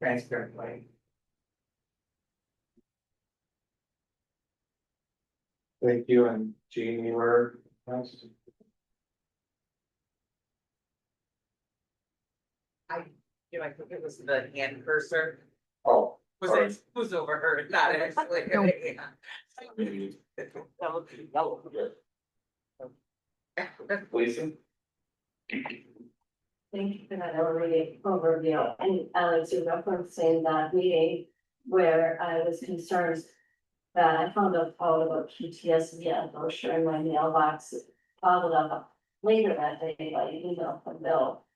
[SPEAKER 3] transparent way.
[SPEAKER 1] Thank you, and Jean, you were next.
[SPEAKER 13] You know, I think it was the hand cursor,
[SPEAKER 1] Oh,
[SPEAKER 13] was
[SPEAKER 1] sorry.
[SPEAKER 13] it, who's overheard, not actually.
[SPEAKER 4] No.
[SPEAKER 1] Lisa?
[SPEAKER 9] Thank you for that overview, and Alex, you referencing that meeting where I was concerned that I found out about QTS via brochure in my mailbox, followed up later that day by email from Bill.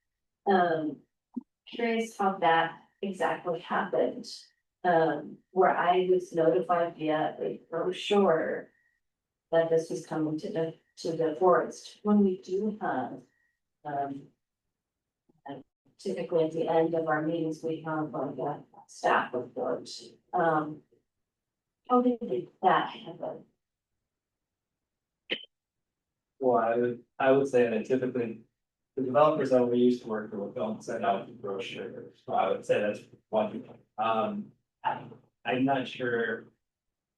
[SPEAKER 9] Curious how that exactly happened, where I was notified via a brochure that this was coming to the forest, when we do have, and typically at the end of our meetings, we have like a staff report. How did that happen?
[SPEAKER 12] Well, I would say that typically, the developers that we used to work with don't send out the brochure, so I would say that's one thing. I'm not sure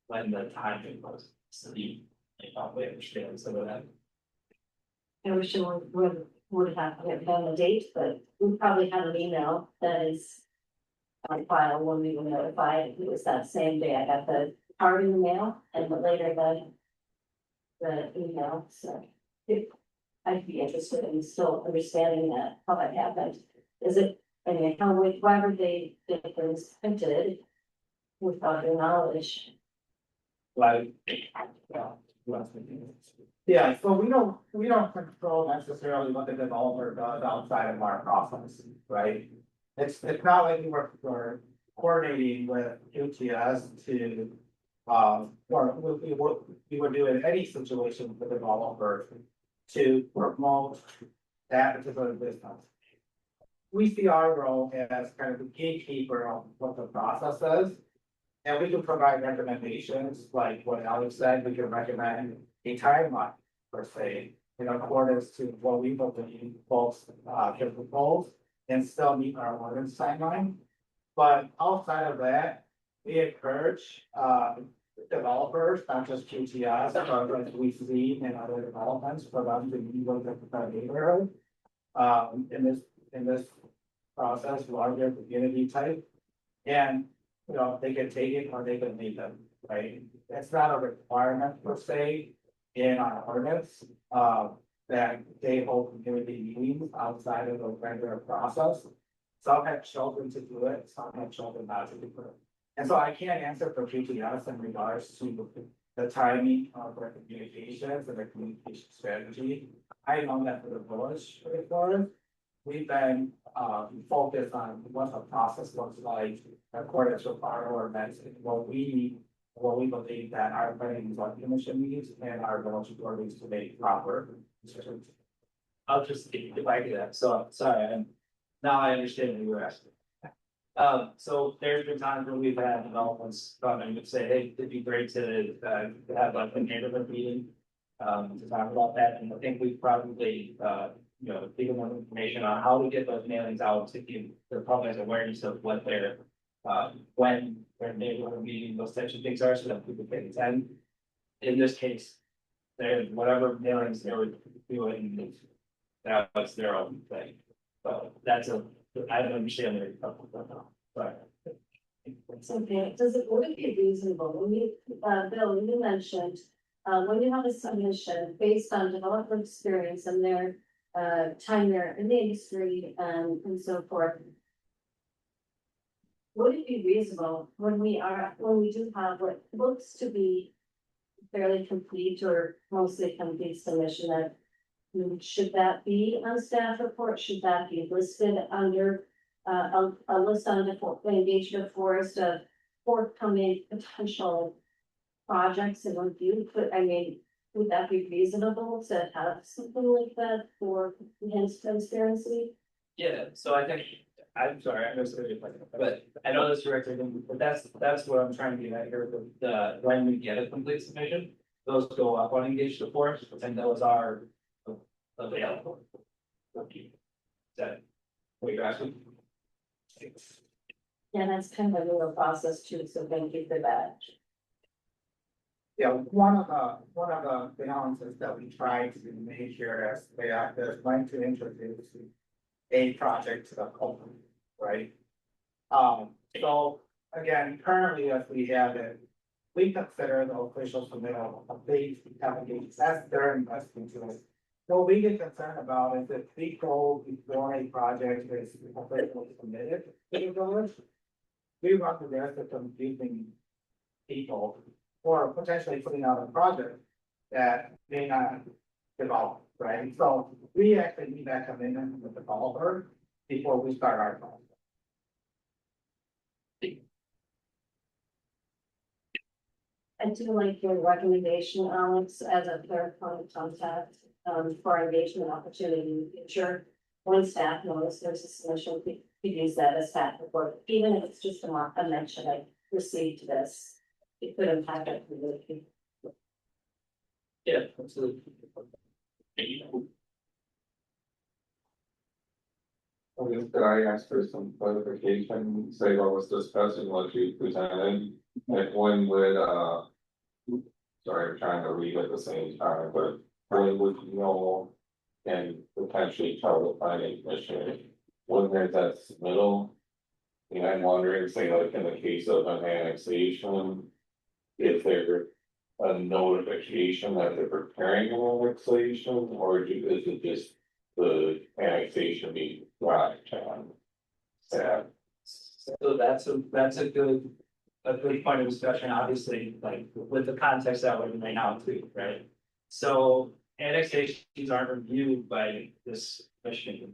[SPEAKER 12] when the timing was, so you probably understand some of that.
[SPEAKER 9] I wish it would have done the date, but we probably have an email that is on file when we were notified. It was that same day I got the card in the mail and later the email, so. I'd be interested in still understanding that, how that happened. Is it, I mean, why were they things printed without your knowledge?
[SPEAKER 12] Like,
[SPEAKER 3] Yeah, so we don't control necessarily what the developer does outside of our process, right? It's not like we're coordinating with QTS to, or we would do in any situation with the developer to promote that particular business. We see our role as kind of the gatekeeper of what the process is. And we can provide recommendations, like what Alex said, we can recommend a timeline, per se, in accordance to what we believe folks can propose and still meet our ordinance timeline. But outside of that, we encourage developers, not just QTS, but like we see in other developments for them to look at the neighborhood. In this process, larger community type. And, you know, they can take it or they can leave them, right? It's not a requirement per se in our ordinance, that they hold community meetings outside of the regular process. Some have chosen to do it, some have chosen not to do it. And so I can't answer for QTS in regards to the timing of their communications and their communication strategy. I know that for the village, we've been focused on what the process looks like according to our ordinance, and what we believe that our planning and zoning commission needs and our village board needs to make proper decisions.
[SPEAKER 12] I'll just, if I could, so, sorry, now I understand what you were asking. So there's been times when we've had developments come and would say, hey, it'd be great to have like a neighborhood meeting. To talk about that, and I think we've probably, given them information on how to get those mailings out to give the public awareness of what their, when their neighborhood meeting, those types of things are, so that people can attend. In this case, there, whatever mailings they were doing, that was their own thing. So that's I don't understand where you're coming from, but.
[SPEAKER 9] Okay, would it be reasonable, when you, Bill, you mentioned, when you have a submission based on developer experience and their tenure in the industry, and so forth. Would it be reasonable when we do have what looks to be fairly complete or mostly complete submission, that should that be on staff report? Should that be listed under a list on the engagement forest of forthcoming potential projects and review? Would that be reasonable to have something like that for enhanced transparency?
[SPEAKER 12] Yeah, so I think, I'm sorry, I missed it, but I know this director, but that's what I'm trying to get at here, with the, when we get a complete submission, those go up on Engage the Forest, and those are available. Is that what you're asking?
[SPEAKER 9] Yeah, that's kind of a newer process too, so thank you for that.
[SPEAKER 3] Yeah, one of the balances that we tried to make here as the actor is going to introduce a project to the company, right? So again, currently as we have it, we consider the official submittal a big application, that's their investment to it. What we get concerned about is if we go before a project is officially submitted to the village, we run the risk of confusing people or potentially putting out a project that may not develop, right? So we actually need that commitment from the developer before we start our project.
[SPEAKER 9] I do like your recommendation, Alex, as a third point of contact, for engagement opportunity in the future. When staff knows there's a submission, we use that as staff report, even if it's just a mention, I received this. It could impact it.
[SPEAKER 12] Yeah, absolutely.
[SPEAKER 1] Could I ask for some clarification, say what was discussing, what you presented, like when would, sorry, I'm trying to read at the same time, but when would you know and potentially tell the planning commission when there's that submittal? And I'm wondering, say like in the case of an annexation, is there a notification that they're preparing an annexation, or is it just the annexation being dragged on? Sad.
[SPEAKER 12] So that's a good point of discussion, obviously, like with the context that we're in right now too, right? So annexations aren't reviewed by this commission.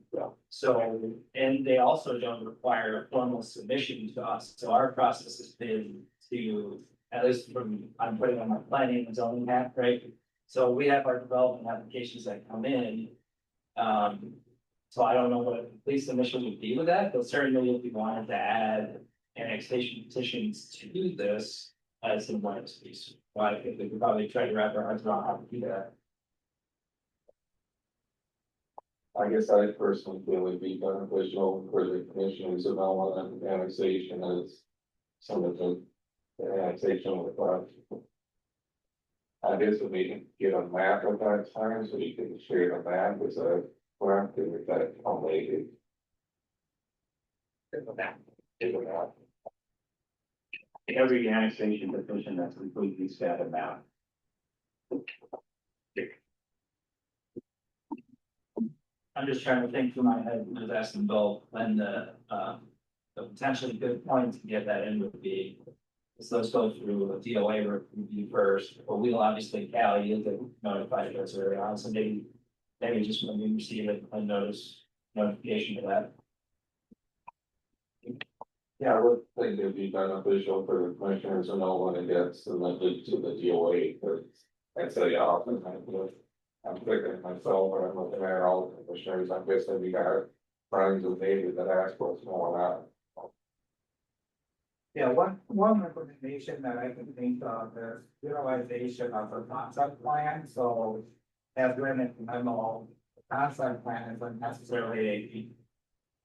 [SPEAKER 12] So, and they also don't require a formal submission to us. So our process has been to, at least from, I'm putting on my planning and zoning map, right? So we have our development applications that come in. So I don't know what a complete submission would be with that, but certainly if we wanted to add annexation petitions to this as an awareness piece, well, I think we could probably try to wrap our heads around how to do that.
[SPEAKER 1] I guess I personally feel it'd be beneficial for the commissioners of Allen and annexation as some of the annexation request. I guess we can get a map at that time, so you can share the map as a correct, with that only. Give a map.
[SPEAKER 5] Every annexation petition that's completely scattered out.
[SPEAKER 12] I'm just trying to think through my head, just asking Bill, when the potentially good point to get that in would be. So let's go through a DOA review first, but we'll obviously Cali, you'll get notified if it's early on, so maybe just when we receive it, a notification of that.
[SPEAKER 1] Yeah, I would think it'd be beneficial for the commissioners to know when it gets submitted to the DOA, because I say often, I'm thinking myself, or I'm looking at all the commissioners, I'm guessing we got friends and neighbors that ask what's going on.
[SPEAKER 3] Yeah, one recommendation that I can think of is utilization of the concept plan, so. As written in the memo, the concept plan isn't necessarily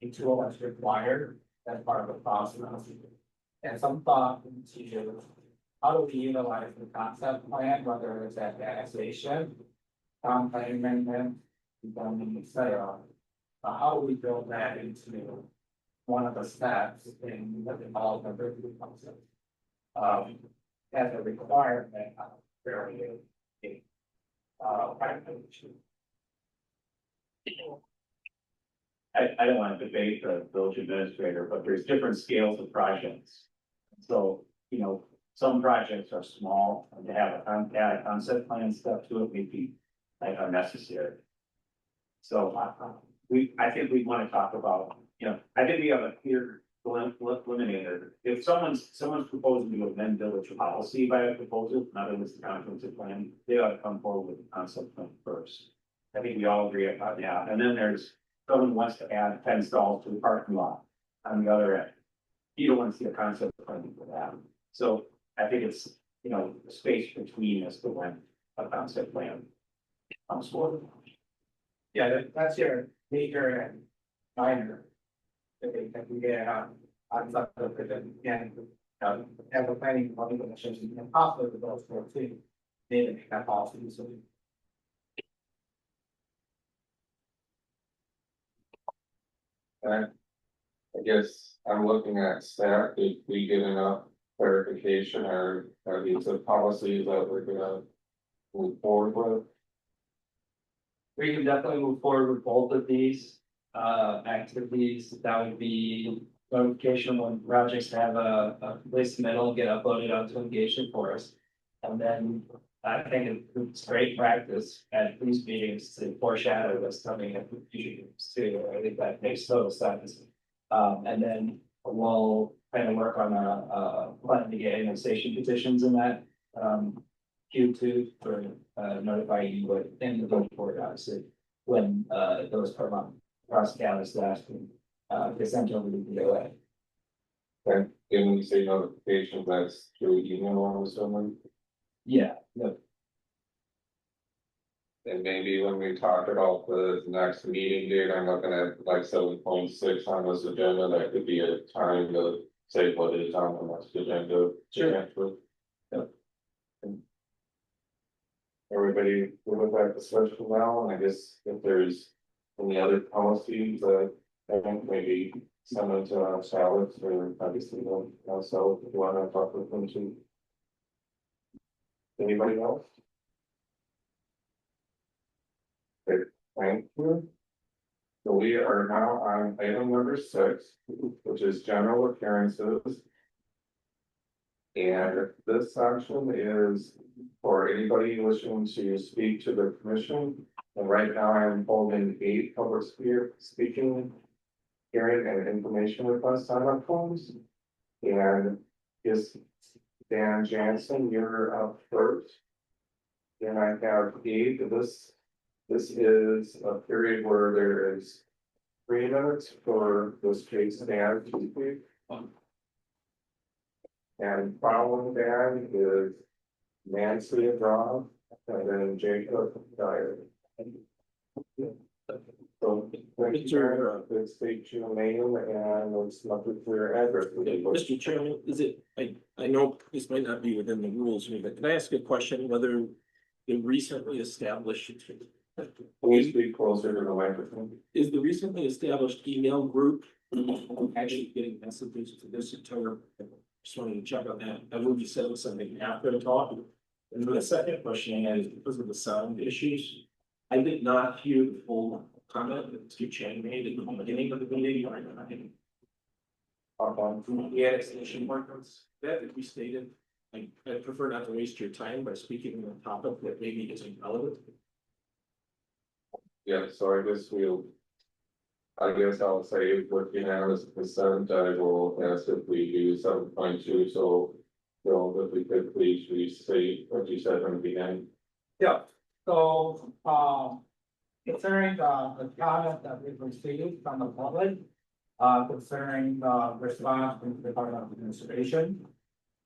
[SPEAKER 3] a tool that's required as part of the process. And some thought into how do we utilize the concept plan, whether it's at annexation, town plan amendment, etc. How do we build that into one of the steps in the development of the concept? As a requirement, fairly
[SPEAKER 5] I don't want to debate the village administrator, but there's different scales of projects. So, some projects are small, and to have a concept plan stuff to it may be like unnecessary. So, I think we want to talk about, I think we have a clear eliminator. If someone's proposing to amend village policy by a proposal, not in this comprehensive plan, they ought to come forward with the concept plan first. I think we all agree about that. And then there's someone who wants to add 10 stalls to the parking lot on the other end. You don't want to see a concept plan for that. So I think it's, the space between us to when a concept plan comes forward.
[SPEAKER 3] Yeah, that's your major and minor. That we get on subdivision and have a planning commission and possibly the those for too. They make that policy, so.
[SPEAKER 1] I guess I'm looking at staff, if we get enough clarification or are these the policies that we're gonna move forward with?
[SPEAKER 12] We can definitely move forward with both of these activities. That would be notification when projects have a place submittal, get uploaded onto engagement for us. And then I think it's great practice at these meetings to foreshadow what's coming at the future meetings too. I think that makes total sense. And then we'll kind of work on planning to get annexation petitions in that Q2 for notifying you what in the vote board, obviously, when those come up across the county slash get sent over to the DOA.
[SPEAKER 1] Okay, and when you say notification, that's through email or something?
[SPEAKER 12] Yeah, yep.
[SPEAKER 1] And maybe when we talk about the next meeting date, I'm looking at like 7.6 on this agenda, that could be a time to say what is on the next agenda.
[SPEAKER 12] Sure.
[SPEAKER 1] Yep. Everybody good with that discussion now, and I guess if there's any other policies that I think maybe send them to Salad or obviously so if you want to talk with them too. Anybody else? Okay, thank you. So we are now on item number 6, which is general appearances. And this section is for anybody wishing to speak to the commission. And right now I'm holding 8 public speaking, hearing and information requests on our phones. And is Dan Jansen, you're up first. And I have 8. This is a period where there is 3 minutes for this case Dan to speak. And following Dan is Nancy Robb and then Jacob Dyer. So So, thank you, Karen. Please state your name and what's up with your address.
[SPEAKER 14] Mr. Chairman, is it, I know this might not be within the rules, but can I ask a question whether the recently established
[SPEAKER 1] Please speak closer to the microphone.
[SPEAKER 14] is the recently established email group actually getting messages to this entire, just wanted to check on that. I will be saying something after the talk. And the second question I had is because of the sound issues. I did not hear the full comment that Mr. Chang made at the beginning of the meeting. The annexation workers, that we stated, I prefer not to waste your time by speaking on a topic that maybe isn't relevant.
[SPEAKER 1] Yeah, so I guess I'll say what you have as a percent, I will ask if we do 7.2, so. Bill, if we could please restate what you said from the beginning.
[SPEAKER 3] Yeah, so, concerning the comment that we've received from the public, concerning the response from the Department of Administration.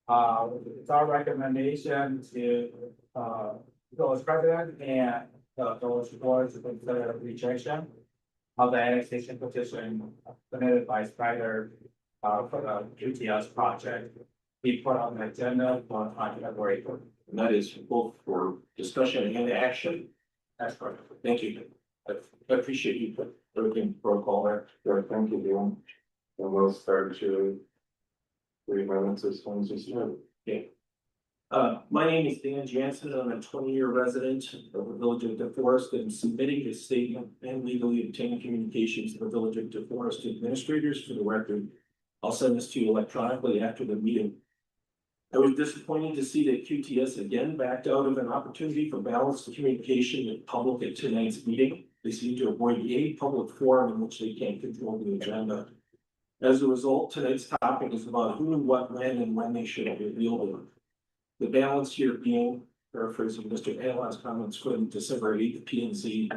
[SPEAKER 3] It's our recommendation to, village president and the village board to consider rejection of the annexation petition submitted by Snyder, for the QTS project. Be put on the agenda on February 3rd.
[SPEAKER 14] And that is both for discussion and action.
[SPEAKER 3] That's correct.
[SPEAKER 14] Thank you. I appreciate you put everything protocol there.
[SPEAKER 1] Sure, thank you, Bill. And we'll start to 3 minutes as soon as you start.
[SPEAKER 14] Okay. My name is Dan Jansen. I'm a 20-year resident of the village of DeForest and submitting a statement and legally obtained communications to the village of DeForest administrators for the record. I'll send this to you electronically after the meeting. I was disappointed to see that QTS again backed out of an opportunity for balanced communication with public at tonight's meeting. They seem to avoid any public forum in which they can't control the agenda. As a result, tonight's topic is about who, what, when, and when they should reveal them. The balance here being, paraphrasing Mr. Allen's comments from December 8th, P&Z,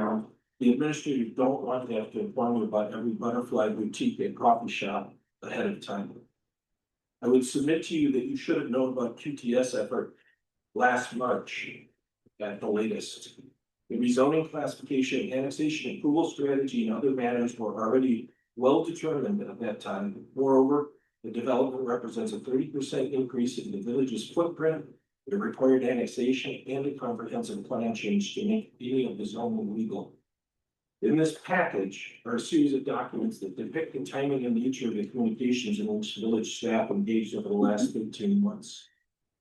[SPEAKER 14] the administrators don't want to have to inform you about every butterfly boutique and coffee shop ahead of time. I would submit to you that you should have known about QTS effort last March at the latest. The rezoning classification, annexation, approval strategy, and other matters were already well determined at that time. Moreover, the development represents a 30% increase in the village's footprint, the required annexation, and a comprehensive plan change to make any of the zoning legal. In this package are a series of documents that depict the timing and nature of the communications in which village staff engaged over the last 15 months.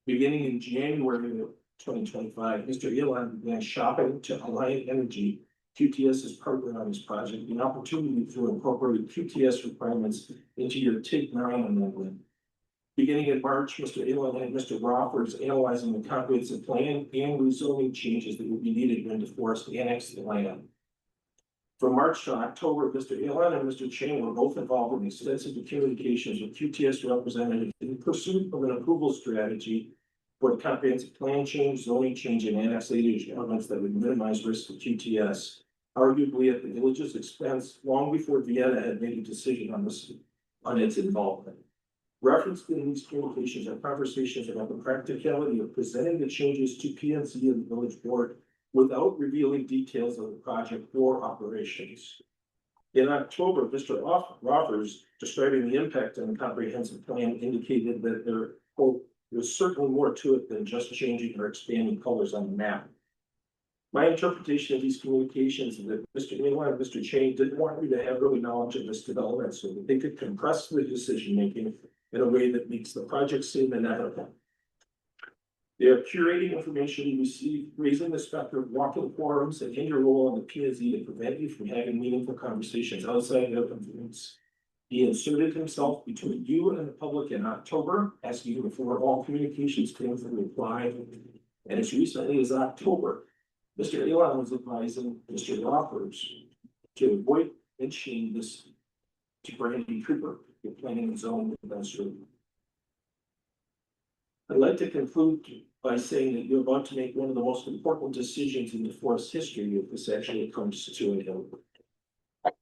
[SPEAKER 14] Beginning in January of 2025, Mr. Elon began shopping to Alliant Energy, QTS's partner on this project, an opportunity to incorporate QTS requirements into your TIG 9 amendment. Beginning in March, Mr. Elon and Mr. Roffers analyzing the comprehensive plan and rezoning changes that would be needed when DeForest annexed the land. From March to October, Mr. Allen and Mr. Chang were both involved in extensive communications with QTS representatives in pursuit of an approval strategy for the comprehensive plan change, zoning change, and annexation elements that would minimize risk to QTS, arguably at the village's expense, long before Vienna had made a decision on its involvement. Referenced in these communications are conversations about the practicality of presenting the changes to PNC and the village board without revealing details of the project or operations. In October, Mr. Roffers, describing the impact on the comprehensive plan, indicated that there, quote, was certainly more to it than just changing or expanding colors on the map. My interpretation of these communications is that Mr. Elon and Mr. Chang didn't want me to have early knowledge of this development so that they could compress the decision-making in a way that makes the project seem inevitable. They are curating information you receive, raising the specter of walking forums and in your role on the PNZ to prevent you from having meaningful conversations outside of influence. He inserted himself between you and the public in October, asking you before all communications came from reply. And as recently as October, Mr. Elon was advising Mr. Roffers to avoid mentioning this to Brandy Cooper, the planning and zoning administrator. I'd like to conclude by saying that you're about to make one of the most important decisions in the forest history if this actually comes to an end.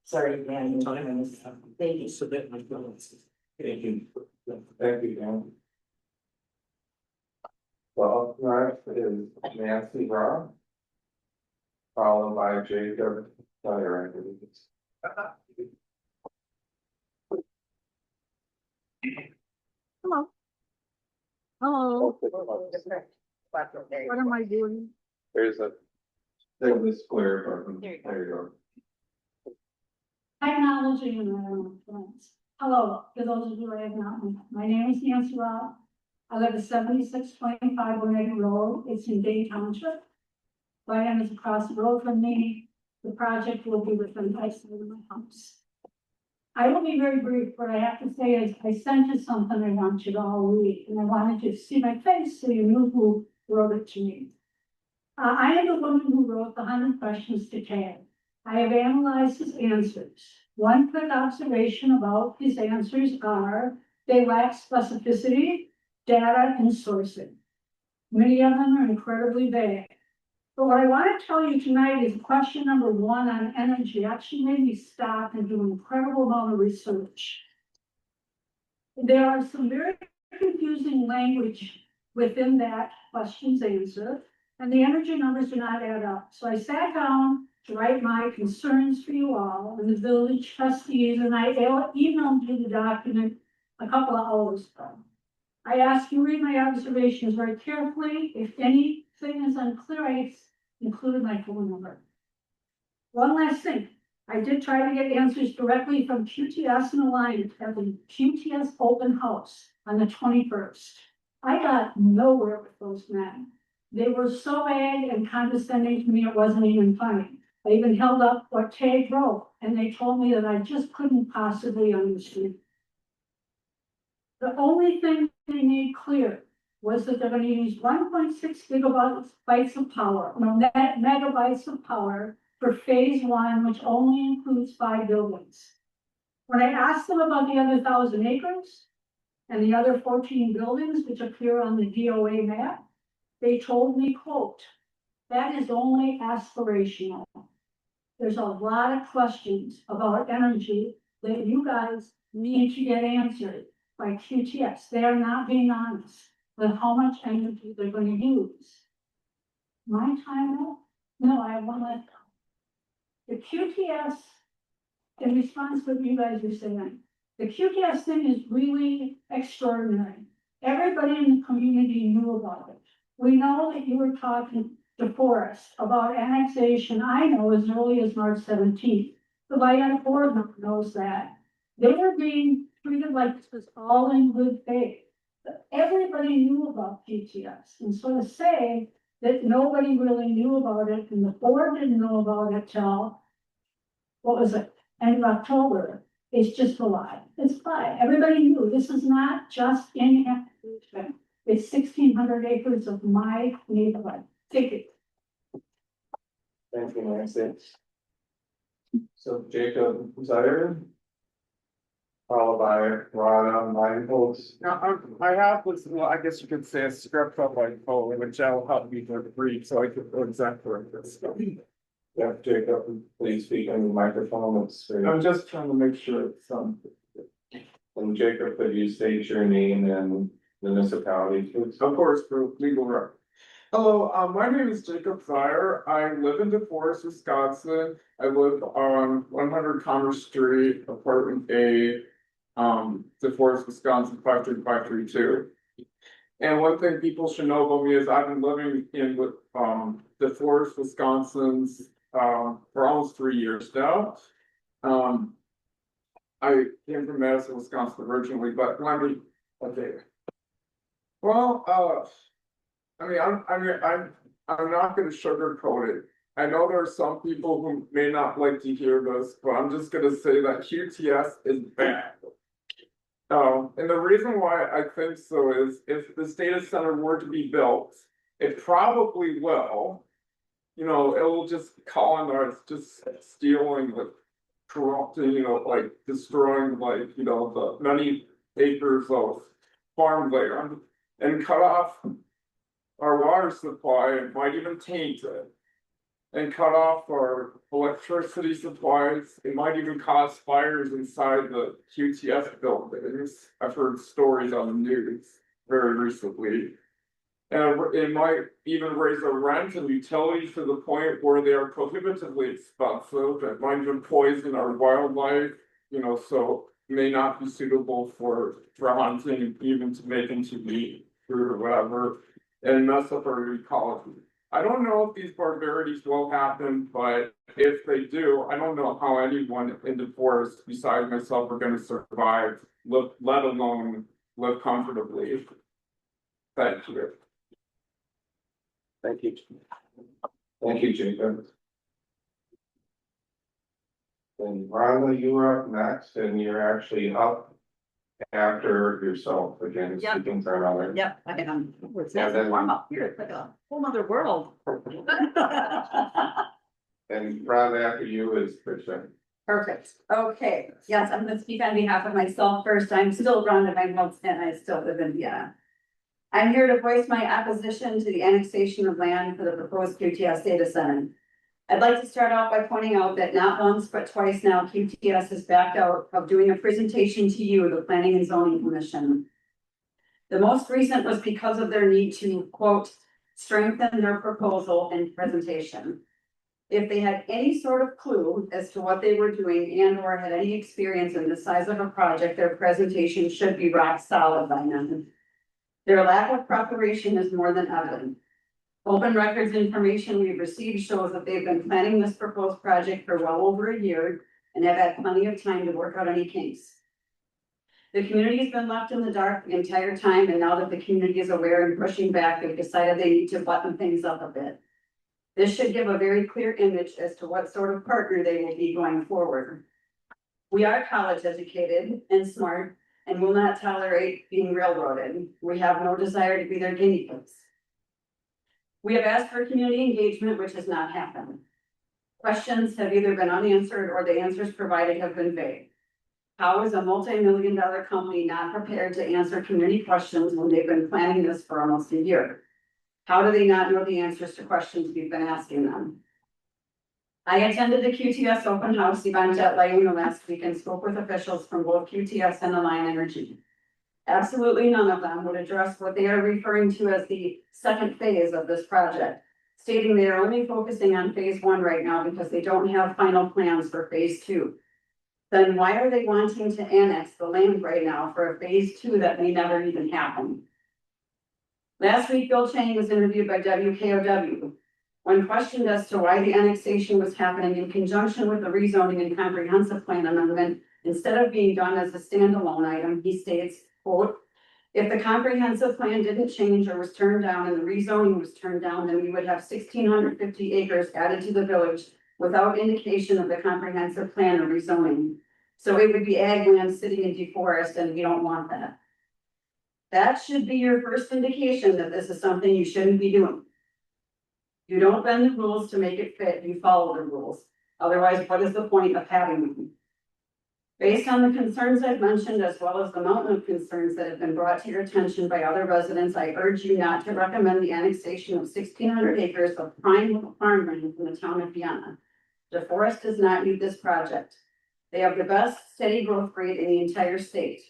[SPEAKER 11] Sorry, Dan.
[SPEAKER 14] Thank you. Submit my comments. Thank you.
[SPEAKER 1] Thank you, Dan. Well, up next is Nancy Robb, followed by Jacob Dyer.
[SPEAKER 10] Hello. Hello. What am I doing?
[SPEAKER 1] There's a square button.
[SPEAKER 9] There you go.
[SPEAKER 1] There you go.
[SPEAKER 15] Technology and friends. Hello, for those of you I have not met, my name is Nancy Robb. I live at 7625 Winnetka Road. It's in Dane Township. Land is across the road from me. The project will be within eyesight of my house. I will be very brief. What I have to say is I sent you something I want you to all read, and I wanted you to see my face so you knew who wrote it to me. I am the woman who wrote the 100 questions to Tad. I have analyzed his answers. One quick observation about his answers are they lack specificity, data, and sourcing. Many of them are incredibly vague. But what I want to tell you tonight is question number 1 on energy actually made me stop and do an incredible amount of research. There are some very confusing language within that question's answer, and the energy numbers do not add up. So I sat down to write my concerns for you all and the village trustees, and I emailed you the document a couple of hours ago. I ask you read my observations very carefully. If anything is unclear, I included my phone number. One last thing, I did try to get answers directly from QTS and Alliant at the QTS open house on the 21st. I got nowhere with those men. They were so vague and condescending to me, it wasn't even funny. I even held up what Tag wrote, and they told me that I just couldn't possibly understand. The only thing they made clear was that they're going to use 1.6 gigabytes of power, megabytes of power for phase 1, which only includes 5 buildings. When I asked them about the other 1,000 acres and the other 14 buildings which appear on the DOA map, they told me, quote, that is only aspirational. There's a lot of questions about energy that you guys need to get answered by QTS. They are not being honest with how much energy they're going to use. My time up? No, I have one left. The QTS, in response to what you guys are saying, the QTS thing is really extraordinary. Everybody in the community knew about it. We know that you were talking to Forest about annexation. I know as early as March 17th. The Light board knows that. They were being treated like this was all in good faith. But everybody knew about QTS. And so to say that nobody really knew about it and the board didn't know about it till, what was it, end of October, it's just a lie. It's a lie. Everybody knew this is not just any annexation. It's 1,600 acres of my neighborhood. Take it.
[SPEAKER 1] Thank you, Nancy. So Jacob Zaire. Followed by Rana, my folks.
[SPEAKER 16] Now, I have this, well, I guess you could say a script on my phone, which will help me to read, so I can go exactly where this.
[SPEAKER 1] Yeah, Jacob, please speak on the microphone.
[SPEAKER 16] I'm just trying to make sure it's,
[SPEAKER 1] And Jacob, could you state your name and municipality, please?
[SPEAKER 16] of course, for legal record. Hello, my name is Jacob Zaire. I live in DeForest, Wisconsin. I live on 100 Commerce Street, apartment A, DeForest, Wisconsin, 53532. And one thing people should know about me is I've been living in DeForest, Wisconsin's for almost 3 years now. I came from Madison, Wisconsin originally, but let me, okay. Well, I'm not gonna sugarcoat it. I know there are some people who may not like to hear this, but I'm just gonna say that QTS is bad. And the reason why I think so is if this data center were to be built, it probably will. You know, it will just colonize, just stealing, like corrupting, you know, like destroying, like, you know, the many acres of farmland and cut off our water supply, and might even taint it. And cut off our electricity supplies, it might even cause fires inside the QTS buildings. I've heard stories on the news very recently. And it might even raise the rent and utilities to the point where they are prohibitively expensive, it might even poison our wildlife, you know, so may not be suitable for hunting, even to make into meat, fruit or whatever, and mess up our ecology. I don't know if these barbarities will happen, but if they do, I don't know how anyone in the forest besides myself are gonna survive, let alone live comfortably. Thank you.
[SPEAKER 1] Thank you. Thank you, Jacob. And Rhonda, you are up next, and you're actually up after yourself again,
[SPEAKER 17] Yep.
[SPEAKER 1] speaking for another.
[SPEAKER 17] Yep, I am. It's
[SPEAKER 1] And then-
[SPEAKER 17] warm up here. It's like a whole nother world.
[SPEAKER 1] And Rhonda, after you is Tricia.
[SPEAKER 17] Perfect. Okay. Yes, I'm gonna speak on behalf of myself first. I'm still Rhonda Mangels and I still live in Vienna. I'm here to voice my opposition to the annexation of land for the proposed QTS data center. I'd like to start out by pointing out that not once but twice now QTS has backed out of doing a presentation to you, the Planning and Zoning Commission. The most recent was because of their need to, quote, strengthen their proposal and presentation. If they had any sort of clue as to what they were doing and or had any experience in the size of a project, their presentation should be rock solid by now. Their lack of preparation is more than evident. Open records information we've received shows that they've been planning this proposed project for well over a year and have had plenty of time to work out any kinks. The community has been left in the dark the entire time, and now that the community is aware and pushing back, they've decided they need to button things up a bit. This should give a very clear image as to what sort of partner they will be going forward. We are college educated and smart and will not tolerate being railroaded. We have no desire to be their guinea pigs. We have asked for community engagement, which has not happened. Questions have either been unanswered or the answers provided have been vague. How is a multi-million-dollar company not prepared to answer community questions when they've been planning this for almost a year? How do they not know the answers to questions we've been asking them? I attended the QTS open house event at Laguna last week and spoke with officials from both QTS and Alliant Energy. Absolutely none of them would address what they are referring to as the second phase of this project, stating they are only focusing on phase 1 right now because they don't have final plans for phase 2. Then why are they wanting to annex the land right now for a phase 2 that may never even happen? Last week, Bill Chang was interviewed by WKOW. When questioned as to why the annexation was happening in conjunction with the rezoning and comprehensive plan amendment, instead of being done as a standalone item, he states, quote, if the comprehensive plan didn't change or was turned down and the rezoning was turned down, then we would have 1,650 acres added to the village without indication of the comprehensive plan or rezoning. So it would be ag land sitting in deforest, and we don't want that. That should be your first indication that this is something you shouldn't be doing. You don't bend the rules to make it fit, you follow the rules. Otherwise, what is the point of having them? Based on the concerns I've mentioned, as well as the mountain of concerns that have been brought to your attention by other residents, I urge you not to recommend the annexation of 1,600 acres of prime farmland from the town of Vienna. DeForest does not need this project. They have the best steady growth rate in the entire state.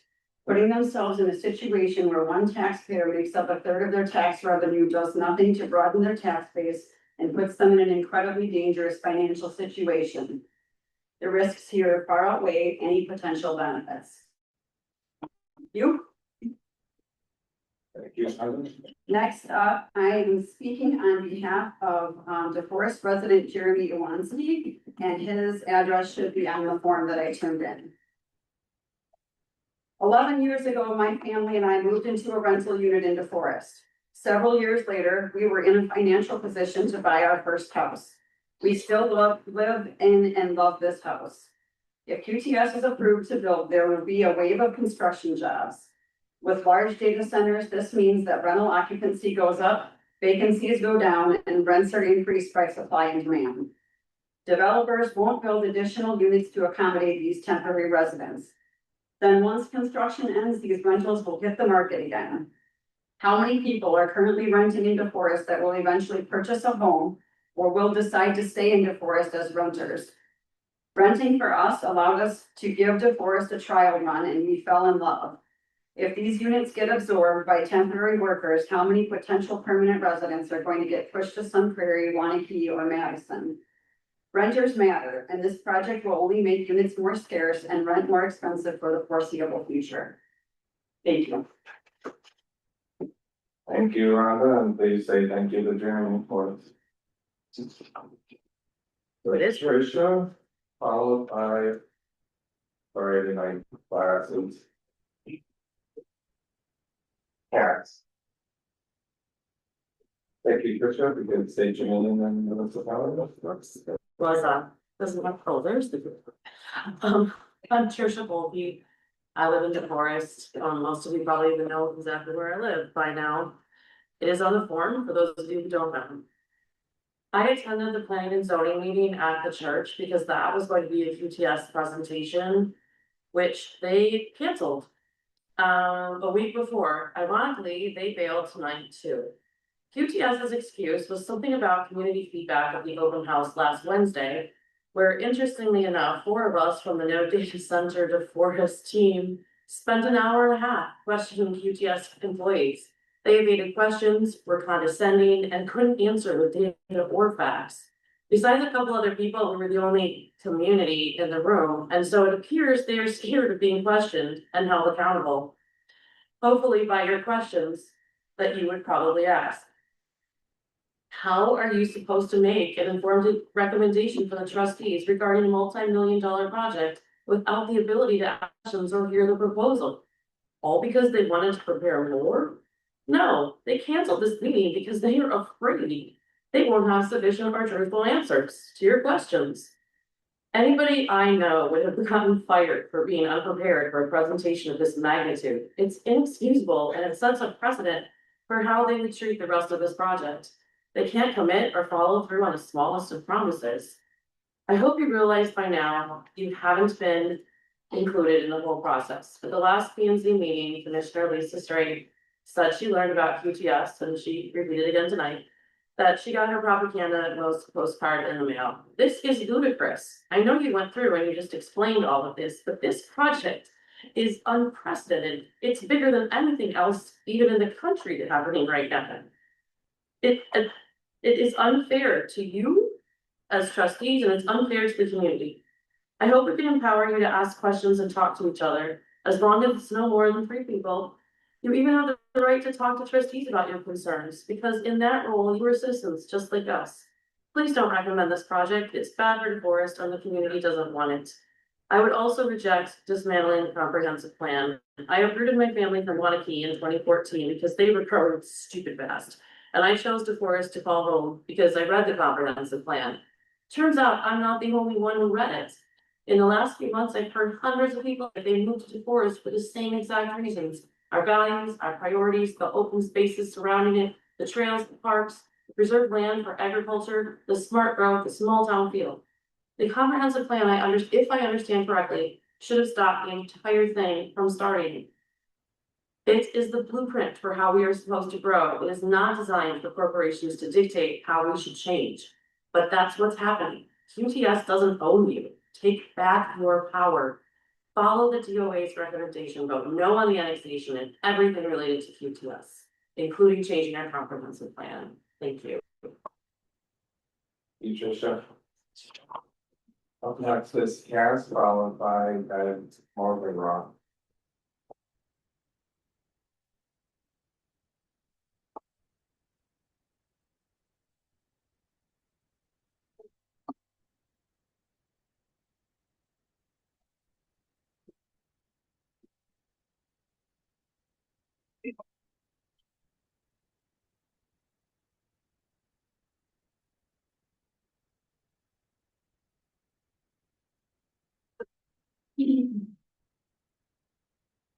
[SPEAKER 17] Putting themselves in a situation where one taxpayer makes up a third of their tax revenue does nothing to broaden their tax base and puts them in an incredibly dangerous financial situation. The risks here far outweigh any potential benefits. You?
[SPEAKER 1] Thank you.
[SPEAKER 17] Next up, I am speaking on behalf of DeForest resident Jeremy Iwanski, and his address should be on the form that I turned in. 11 years ago, my family and I moved into a rental unit in DeForest. Several years later, we were in a financial position to buy our first house. We still live in and love this house. If QTS is approved to build, there will be a wave of construction jobs. With large data centers, this means that rental occupancy goes up, vacancies go down, and rents are increased by supply and demand. Developers won't build additional units to accommodate these temporary residents. Then once construction ends, these rentals will hit the market again. How many people are currently renting in DeForest that will eventually purchase a home or will decide to stay in DeForest as renters? Renting for us allowed us to give DeForest a trial run and we fell in love. If these units get absorbed by temporary workers, how many potential permanent residents are going to get pushed to Sun Prairie, Wanakee, or Madison? Renters matter, and this project will only make units more scarce and rent more expensive for the foreseeable future. Thank you.
[SPEAKER 1] Thank you, Rhonda, and please say thank you to Jeremy for it.
[SPEAKER 13] It is
[SPEAKER 1] Tricia, followed by. Friday night classes. Cats. Thank you, Tricia, we can say Janine and Melissa Powell.
[SPEAKER 11] Doesn't have, oh, there's the group. I'm Tricia Volpe. I live in DeForest. Most of you probably even know exactly where I live by now. It is on the form for those of you who don't know. I attended the planning and zoning meeting at the church because that was going to be a QTS presentation, which they canceled. A week before, ironically, they bailed tonight too. QTS's excuse was something about community feedback at the open house last Wednesday, where interestingly enough, 4 of us from the No Data Center DeForest team spent an hour and a half questioning QTS employees. They evaded questions, were condescending, and couldn't answer with data or facts. Besides a couple other people, we were the only community in the room, and so it appears they are scared of being questioned and held accountable. Hopefully by your questions that you would probably ask. How are you supposed to make an informed recommendation for the trustees regarding a multi-million-dollar project without the ability to ask questions or hear the proposal? All because they wanted to prepare more? No, they canceled this meeting because they are afraid they won't have sufficient or truthful answers to your questions. Anybody I know would have gotten fired for being unprepared for a presentation of this magnitude. It's inexcusable and it sets a precedent for how they would treat the rest of this project. They can't commit or follow through on the smallest of promises. I hope you realize by now you haven't been included in the whole process. At the last P&Z meeting, Commissioner Lisa Straight said she learned about QTS, and she repeated again tonight, that she got her propaganda postcard in the mail. This is ludicrous. I know you went through and you just explained all of this, but this project is unprecedented. It's bigger than anything else, even in the country, that's happening right now. It is unfair to you as trustees, and it's unfair to the community. I hope we can empower you to ask questions and talk to each other. As long as it's no more than 3 people, you even have the right to talk to trustees about your concerns, because in that role, you are citizens just like us. Please don't recommend this project. It's bad for DeForest and the community doesn't want it. I would also reject dismantling the comprehensive plan. I uprooted my family from Wanakee in 2014 because they were growing stupid fast. And I chose DeForest to call home because I read the comprehensive plan. Turns out I'm not the only one who read it. In the last few months, I've heard hundreds of people that they moved to DeForest for the same exact reasons. Our values, our priorities, the open spaces surrounding it, the trails, the parks, the preserved land for agriculture, the smart growth, the small town feel. The comprehensive plan, if I understand correctly, should have stopped the entire thing from starting. It is the blueprint for how we are supposed to grow. It is not designed for corporations to dictate how we should change. But that's what's happening. QTS doesn't own you. Take back your power. Follow the DOA's recommendation, vote no on the annexation and everything related to QTS, including changing our comprehensive plan. Thank you.
[SPEAKER 1] Tricia. Up next is Cass, followed by Morgan Rock.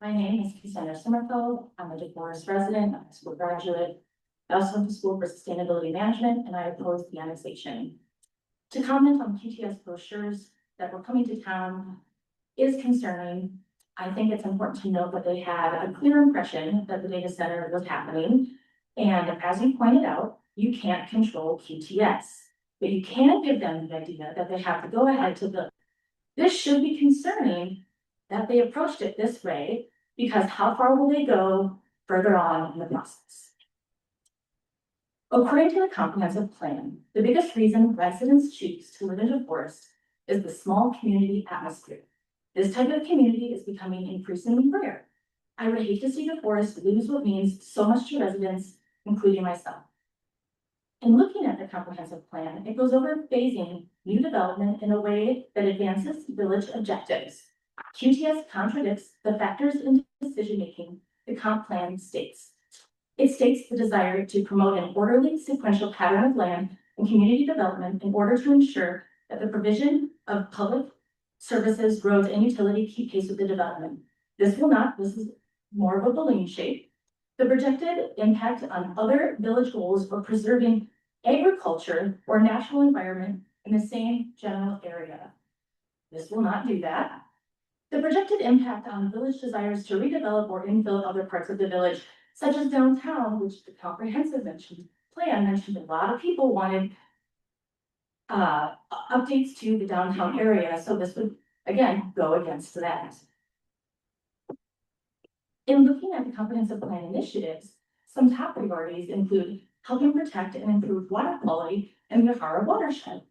[SPEAKER 18] My name is Cassandra Sommerfeld. I'm a DeForest resident. I'm a school graduate. I also went to school for sustainability management, and I oppose the annexation. To comment on QTS brochures that were coming to town is concerning. I think it's important to note that they had a clear impression that the data center was happening. And as you pointed out, you can't control QTS, but you can give them the idea that they have to go ahead to build. This should be concerning that they approached it this way because how far will they go further on in the process? According to the comprehensive plan, the biggest reason residents choose to live in DeForest is the small community atmosphere. This type of community is becoming increasingly rare. I would hate to see DeForest lose what means so much to residents, including myself. In looking at the comprehensive plan, it goes over phasing new development in a way that advances village objectives. QTS contradicts the factors in decision-making the comp plan states. It states the desire to promote an orderly sequential pattern of land and community development in order to ensure that the provision of public services, roads, and utility keep pace with the development. This is more of a balloon shape. The projected impact on other village goals or preserving agriculture or natural environment in the same general area. This will not do that. The projected impact on village desires to redevelop or infill other parts of the village, such as downtown, which the comprehensive plan mentioned a lot of people wanted updates to the downtown area, so this would, again, go against that. In looking at the comprehensive plan initiatives, some top priorities include helping protect and improve water quality in the Yahara watershed.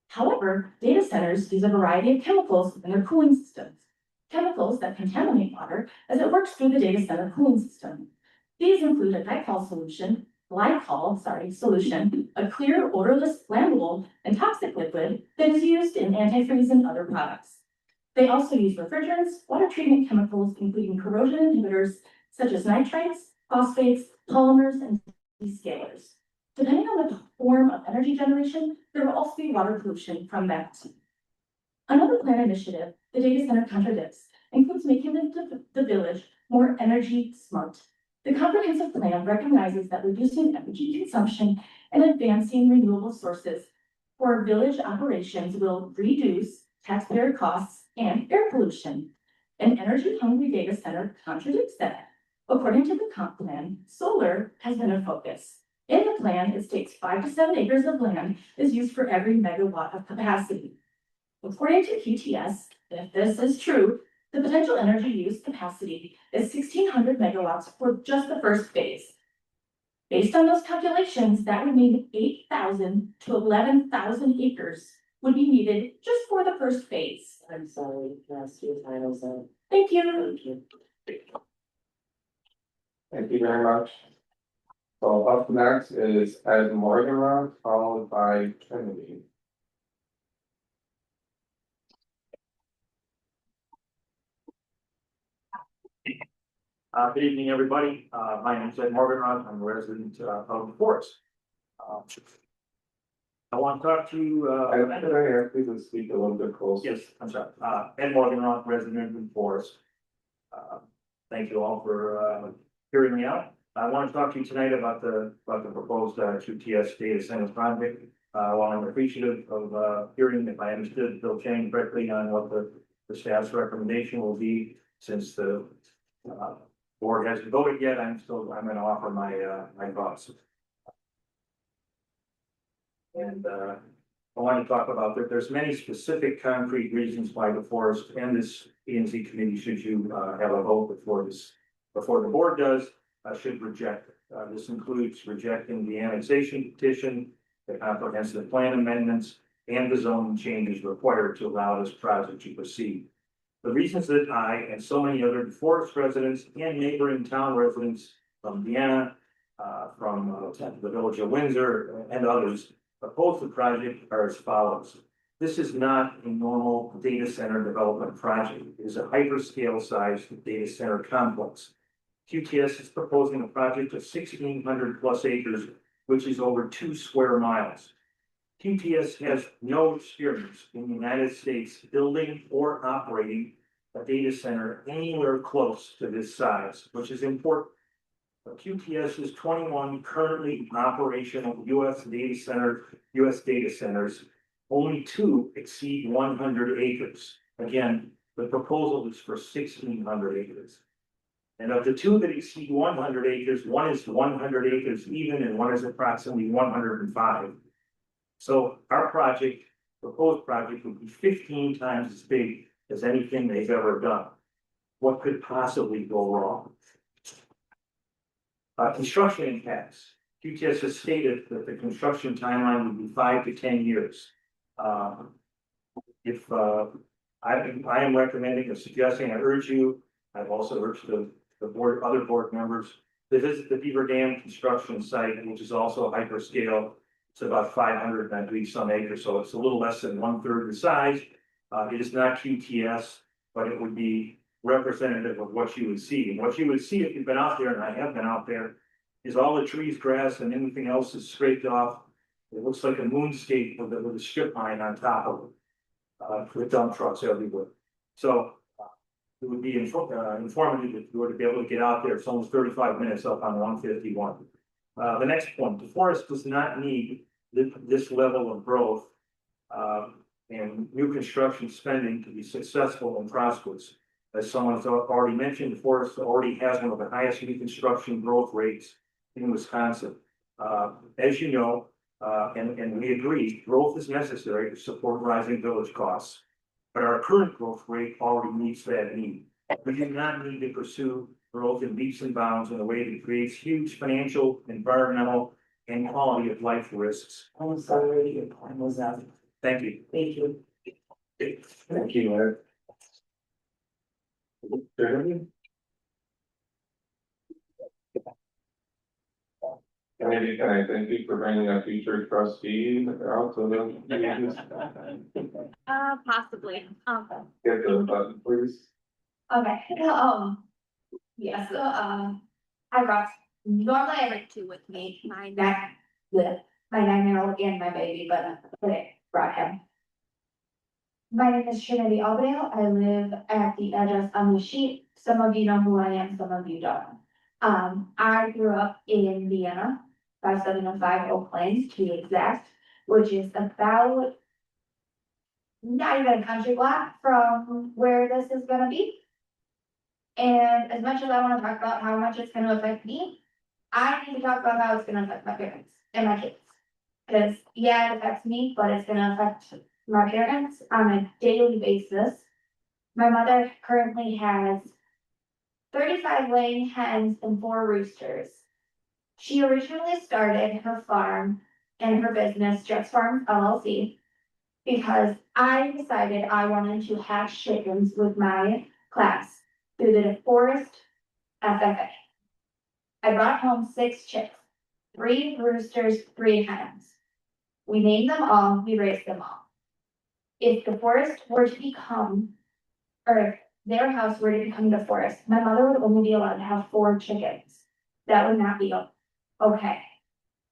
[SPEAKER 18] However, data centers use a variety of chemicals in their cooling systems, chemicals that contaminate water as it works through the data center cooling system. These include a glycol solution, a clear odorless flammable and toxic liquid that is used in antifreeze and other products. They also use refrigerants, water treatment chemicals, including corrosion inhibitors such as nitrites, phosphates, polymers, and descalers. Depending on the form of energy generation, there will also be water pollution from that. Another plan initiative the data center contradicts includes making the village more energy smart. The comprehensive plan recognizes that reducing energy consumption and advancing renewable sources for village operations will reduce taxpayer costs and air pollution. An energy-hungry data center contradicts that. According to the comp plan, solar has been a focus. In the plan, it states 5 to 7 acres of land is used for every megawatt of capacity. According to QTS, if this is true, the potential energy use capacity is 1,600 megawatts for just the first phase. Based on those calculations, that would mean 8,000 to 11,000 acres would be needed just for the first phase.
[SPEAKER 11] I'm sorry, last year's titles out.
[SPEAKER 18] Thank you.
[SPEAKER 11] Thank you.
[SPEAKER 1] Thank you very much. So up next is Ed Morgan, followed by Kennedy.
[SPEAKER 14] Good evening, everybody. My name is Ed Morgan. I'm a resident of DeForest. I want to talk to you.
[SPEAKER 1] Could I ask you to speak a little bit closer?
[SPEAKER 14] Yes, I'm sorry. Ed Morgan, resident of DeForest. Thank you all for hearing me out. I want to talk to you tonight about the proposed QTS data center project. While I'm appreciative of hearing, if I understood Bill Chang correctly, on what the staff's recommendation will be, since the board hasn't voted yet, I'm going to offer my thoughts. And I want to talk about that. There's many specific concrete reasons why DeForest and this P&Z committee, should you have a vote before the board does, should reject it. This includes rejecting the annexation petition, the comprehensive plan amendments, and the zoning changes required to allow this project to proceed. The reasons that I and so many other DeForest residents and neighboring town residents from Vienna, from the village of Windsor, and others oppose the project are as follows. This is not a normal data center development project. It is a hyperscale sized data center complex. QTS is proposing a project of 1,600 plus acres, which is over 2 square miles. QTS has no experience in the United States building or operating a data center anywhere close to this size, which is important. QTS is 21 currently operational US data centers, only 2 exceed 100 acres. Again, the proposal is for 1,600 acres. And of the 2 that exceed 100 acres, one is 100 acres even, and one is approximately 105. So our proposed project would be 15 times as big as anything they've ever done. what could possibly go wrong? Construction impacts. QTS has stated that the construction timeline would be 5 to 10 years. If I am recommending or suggesting, I urge you, I've also urged the board, other board members to visit the Beaver Dam construction site, which is also a hyperscale. It's about 500, I believe, some acres, so it's a little less than 1/3 the size. It is not QTS, but it would be representative of what you would see. And what you would see if you've been out there, and I have been out there, is all the trees, grass, and anything else is scraped off. It looks like a moonscape with a strip mine on top of it. With dump trucks everywhere. So it would be informative if you were to be able to get out there. It's almost 35 minutes up on 151. The next point, the forest does not need this level of growth and new construction spending to be successful and prosperous. As someone's already mentioned, the forest already has one of the highest new construction growth rates in Wisconsin. As you know, and we agree, growth is necessary to support rising village costs. But our current growth rate already meets that need. We do not need to pursue growth in leaps and bounds in a way that creates huge financial, environmental, and quality of life risks.
[SPEAKER 11] I'm sorry, your time was up.
[SPEAKER 14] Thank you.
[SPEAKER 11] Thank you.
[SPEAKER 1] Thank you, Eric. Jeremy? Maybe can I thank you for bringing a future trustee out to the.
[SPEAKER 9] Possibly,
[SPEAKER 1] Get the button, please.
[SPEAKER 9] okay, yeah, so, I brought, normally I bring two with me, my 9-year-old and my baby, but I brought him. My name is Trinity Albedale, I live at the address on the sheet, some of you know who I am, some of you don't. I grew up in Vienna, 5705 Oak Plains to be exact, which is about not even a country block from where this is gonna be. And as much as I wanna talk about how much it's gonna affect me, I need to talk about how it's gonna affect my parents and my kids. Cause yeah, it affects me, but it's gonna affect my parents on a daily basis. My mother currently has 35 laying hens and 4 roosters. She originally started her farm and her business, Jets Farms LLC, because I decided I wanted to hatch chickens with my class through the DeForest FFA. I brought home 6 chicks, 3 roosters, 3 hens. We named them all, we raised them all. If DeForest were to become, or if their house were to become DeForest, my mother would only be allowed to have 4 chickens. That would not be okay.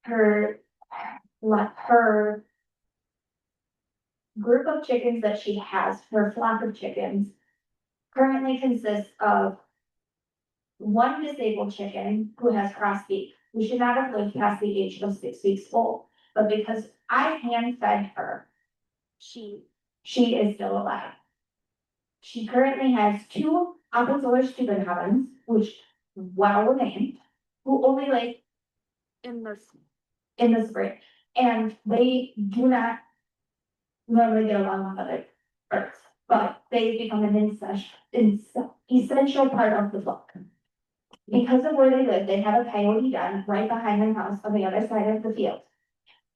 [SPEAKER 9] Her group of chickens that she has, her flock of chickens, currently consists of 1 disabled chicken who has crossbeak, who should not have lived past the age of 6 weeks old, but because I hand fed her, she is still alive. She currently has 2 Appenzeller Stubenhavens, which were named, who only lay in the spring, and they do not normally get along with other birds, but they become an essential part of the flock. Because of where they live, they have a coyote den right behind their house on the other side of the field.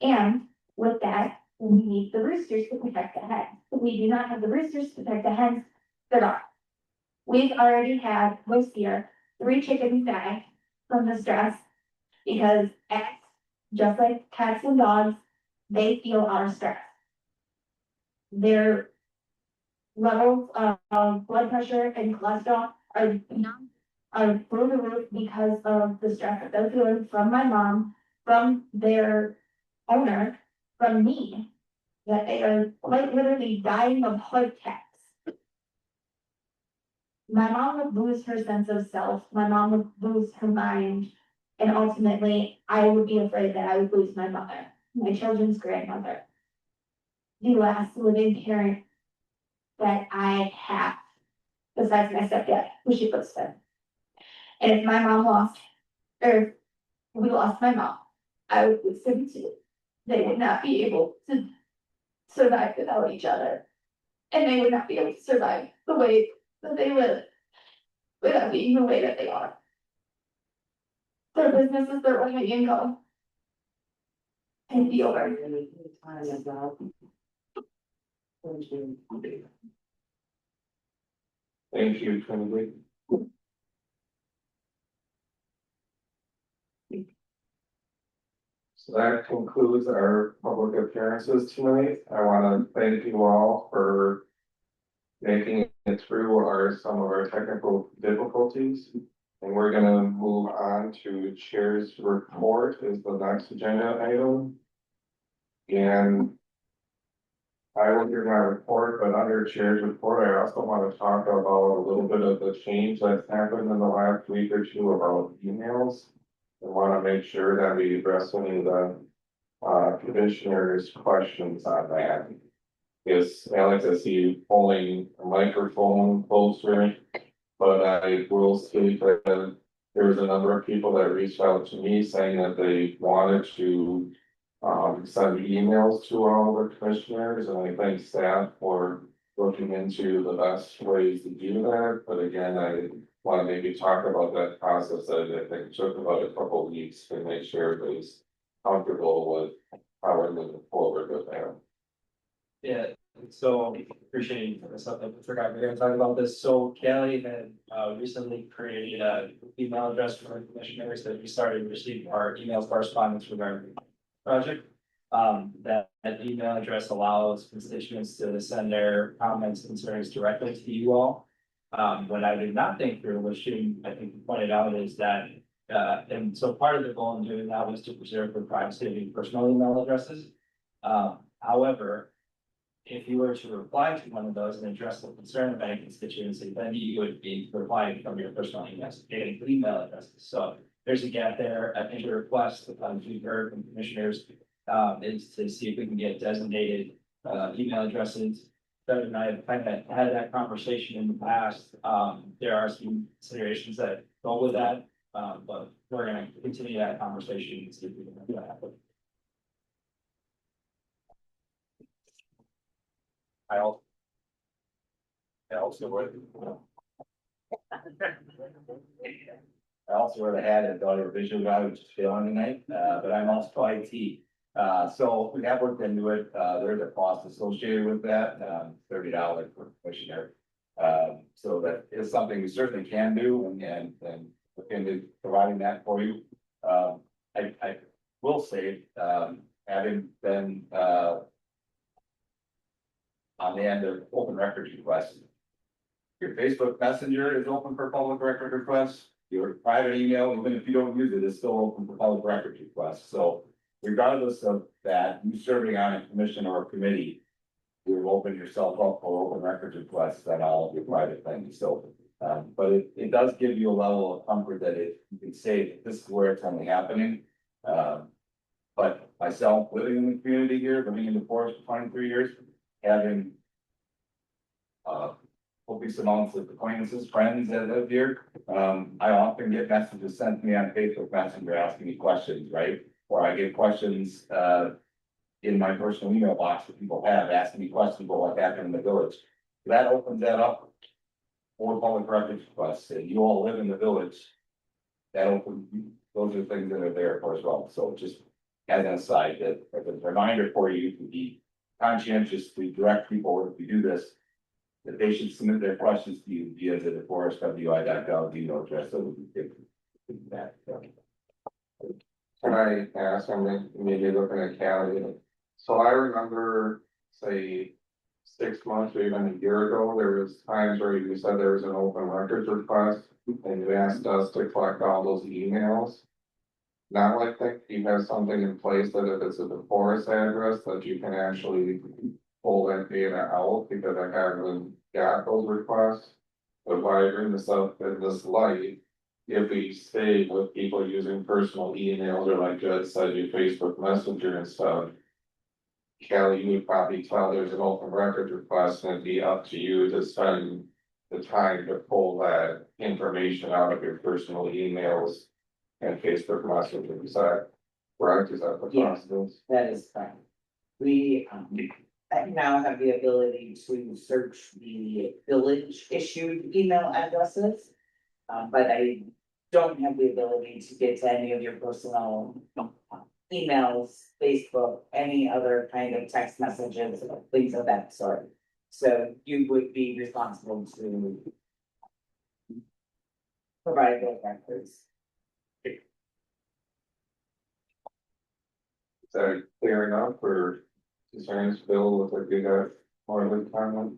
[SPEAKER 9] And with that, we need the roosters to protect the hens. If we do not have the roosters to protect the hens, they're gone. We've already had this year 3 chickens die from the stress because just like cats and dogs, they feel our stress. Their levels of blood pressure and cholesterol are through the roof because of the stress that they're feeling from my mom, from their owner, from me, that they are quite literally dying of heart attacks. My mom would lose her sense of self, my mom would lose her mind, and ultimately, I would be afraid that I would lose my mother, my children's grandmother. The last living parent that I have, besides my stepdad, who she puts there. And if my mom or we lost my mom, I would lose him too. They would not be able to survive without each other. And they would not be able to survive the way that they live.
[SPEAKER 2] without being the way that they are. Their business is their only income. And the over.
[SPEAKER 1] Thank you, Trinity. So that concludes our public appearances tonight. I want to thank you all for making it through some of our technical difficulties. And we're gonna move on to Chair's report is the next agenda item. And I will give my report, but under Chair's report, I also want to talk about a little bit of the change that's happened in the last week or two about emails. I want to make sure that we address any of the commissioners' questions on that. Yes, Alex, I see you pulling a microphone closer, but I will state that there was a number of people that reached out to me saying that they wanted to send emails to all the commissioners, and I thank staff for looking into the best ways to do that. But again, I want to maybe talk about that process that I think took about a couple of weeks to make sure everybody's comfortable with how we're moving forward with that.
[SPEAKER 12] Yeah, so appreciate something. I forgot we were gonna talk about this. So Kelly had recently created a email address for our commissioners that we started receiving our emails correspondence regarding the project. That email address allows constituents to send their comments and concerns directly to you all. What I did not think through, which Shane, I think, pointed out, is that and so part of the goal in doing that was to preserve the privacy of your personal email addresses. However, if you were to reply to one of those and address the concern of any constituency, then you would be replying from your personal email addresses. So there's a gap there. I think the request that we've heard from commissioners is to see if we can get designated email addresses. Doug and I have kind of had that conversation in the past. There are some considerations that go with that, but we're going to continue that conversation and see if we can make that happen. I also would have had a daughter visual guy, which is failing tonight, but I'm also IT. So we have worked into it. There's a cost associated with that, $30 per commissioner. So that is something we certainly can do and look into providing that for you. I will say, having been on the end of open records requests. Your Facebook Messenger is open for public record requests. Your private email, even if you don't use it, is still open for public records requests. So regardless of that, you serving on a commission or a committee, you open yourself up for open records requests and all of your private things. So, but it does give you a level of comfort that you can say that this is where it's only happening. But myself living in the community here, living in the forest for 23 years, having copious amounts of acquaintances, friends that live here. I often get messages sent to me on Facebook Messenger asking me questions, right? Or I get questions in my personal email box that people have asking me questions about what happened in the village. That opens that up for public records requests, and you all live in the village. That opens, those are things that are there for as well. So just as an aside, that as a reminder for you to be conscientious to direct people if you do this, that they should submit their questions to you via the DeForestWI.gov email address, so we can get that.
[SPEAKER 1] Can I ask, I'm maybe looking at Callie, so I remember, say, 6 months or even a year ago, there was times where you said there was an open records request, and you asked us to collect all those emails. Now I think you have something in place that if it's a DeForest address, that you can actually pull that data out, because I haven't got those requests. But if I bring this up in this light, if we stay with people using personal emails, or like Judd said, your Facebook Messenger and stuff, Kelly, you would probably tell there's an open record request, and it'd be up to you to spend the time to pull that information out of your personal emails and Facebook Messenger. Is that correct? Is that the process?
[SPEAKER 11] That is fine. We now have the ability to search the village issued email addresses. But I don't have the ability to get to any of your personal emails, Facebook, any other kind of text messages, things of that sort. So you would be responsible to provide those records.
[SPEAKER 1] Is that clear enough or concerns, Bill, with what you got more of a comment?